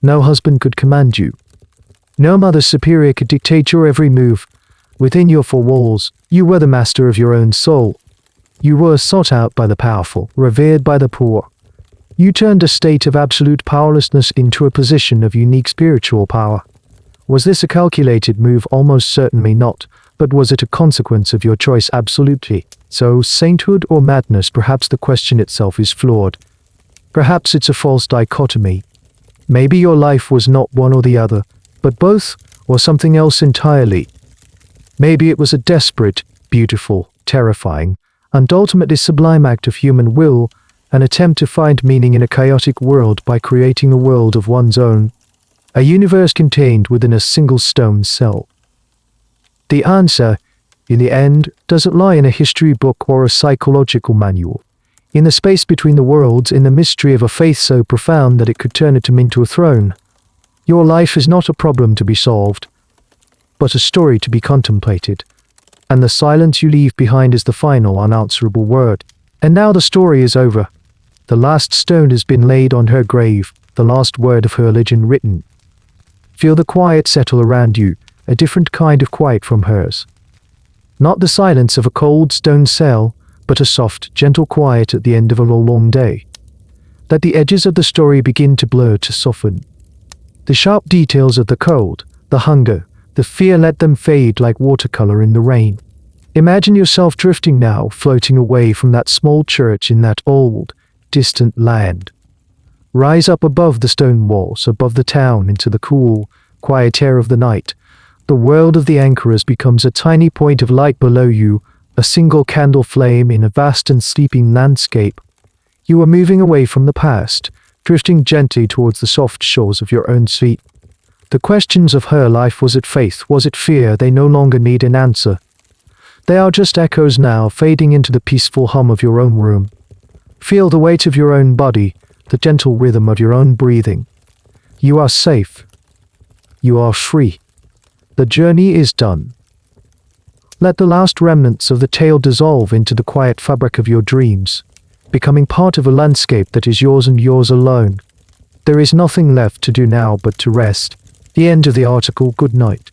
No husband could command you. No mother superior could dictate your every move. Within your four walls, you were the master of your own soul. You were sought out by the powerful, revered by the poor. You turned a state of absolute powerlessness into a position of unique spiritual power. Was this a calculated move? Almost certainly not, but was it a consequence of your choice? Absolutely. So, sainthood or madness? Perhaps the question itself is flawed. Perhaps it's a false dichotomy. Maybe your life was not one or the other, but both, or something else entirely. Maybe it was a desperate, beautiful, terrifying, and ultimately sublime act of human will, an attempt to find meaning in a chaotic world by creating a world of one's own, a universe contained within a single stone cell. The answer, in the end, doesn't lie in a history book or a psychological manual. In the space between the worlds, in the mystery of a faith so profound that it could turn it into a throne. Your life is not a problem to be solved, but a story to be contemplated. And the silence you leave behind is the final unanswerable word. And now the story is over. The last stone has been laid on her grave, the last word of her religion written. Feel the quiet settle around you, a different kind of quiet from hers. Not the silence of a cold stone cell, but a soft, gentle quiet at the end of a long day. Let the edges of the story begin to blur, to soften. The sharp details of the cold, the hunger, the fear, let them fade like watercolor in the rain. Imagine yourself drifting now, floating away from that small church in that old, distant land. Rise up above the stone walls, above the town, into the cool, quiet air of the night. The world of the anchoress becomes a tiny point of light below you, a single candle flame in a vast and sleeping landscape. You are moving away from the past, drifting gently towards the soft shores of your own sea. The questions of her life, was it faith, was it fear, they no longer need an answer. They are just echoes now, fading into the peaceful hum of your own room. Feel the weight of your own body, the gentle rhythm of your own breathing. You are safe. You are free. The journey is done. Let the last remnants of the tale dissolve into the quiet fabric of your dreams, becoming part of a landscape that is yours and yours alone. There is nothing left to do now but to rest. The end of the article. Good night.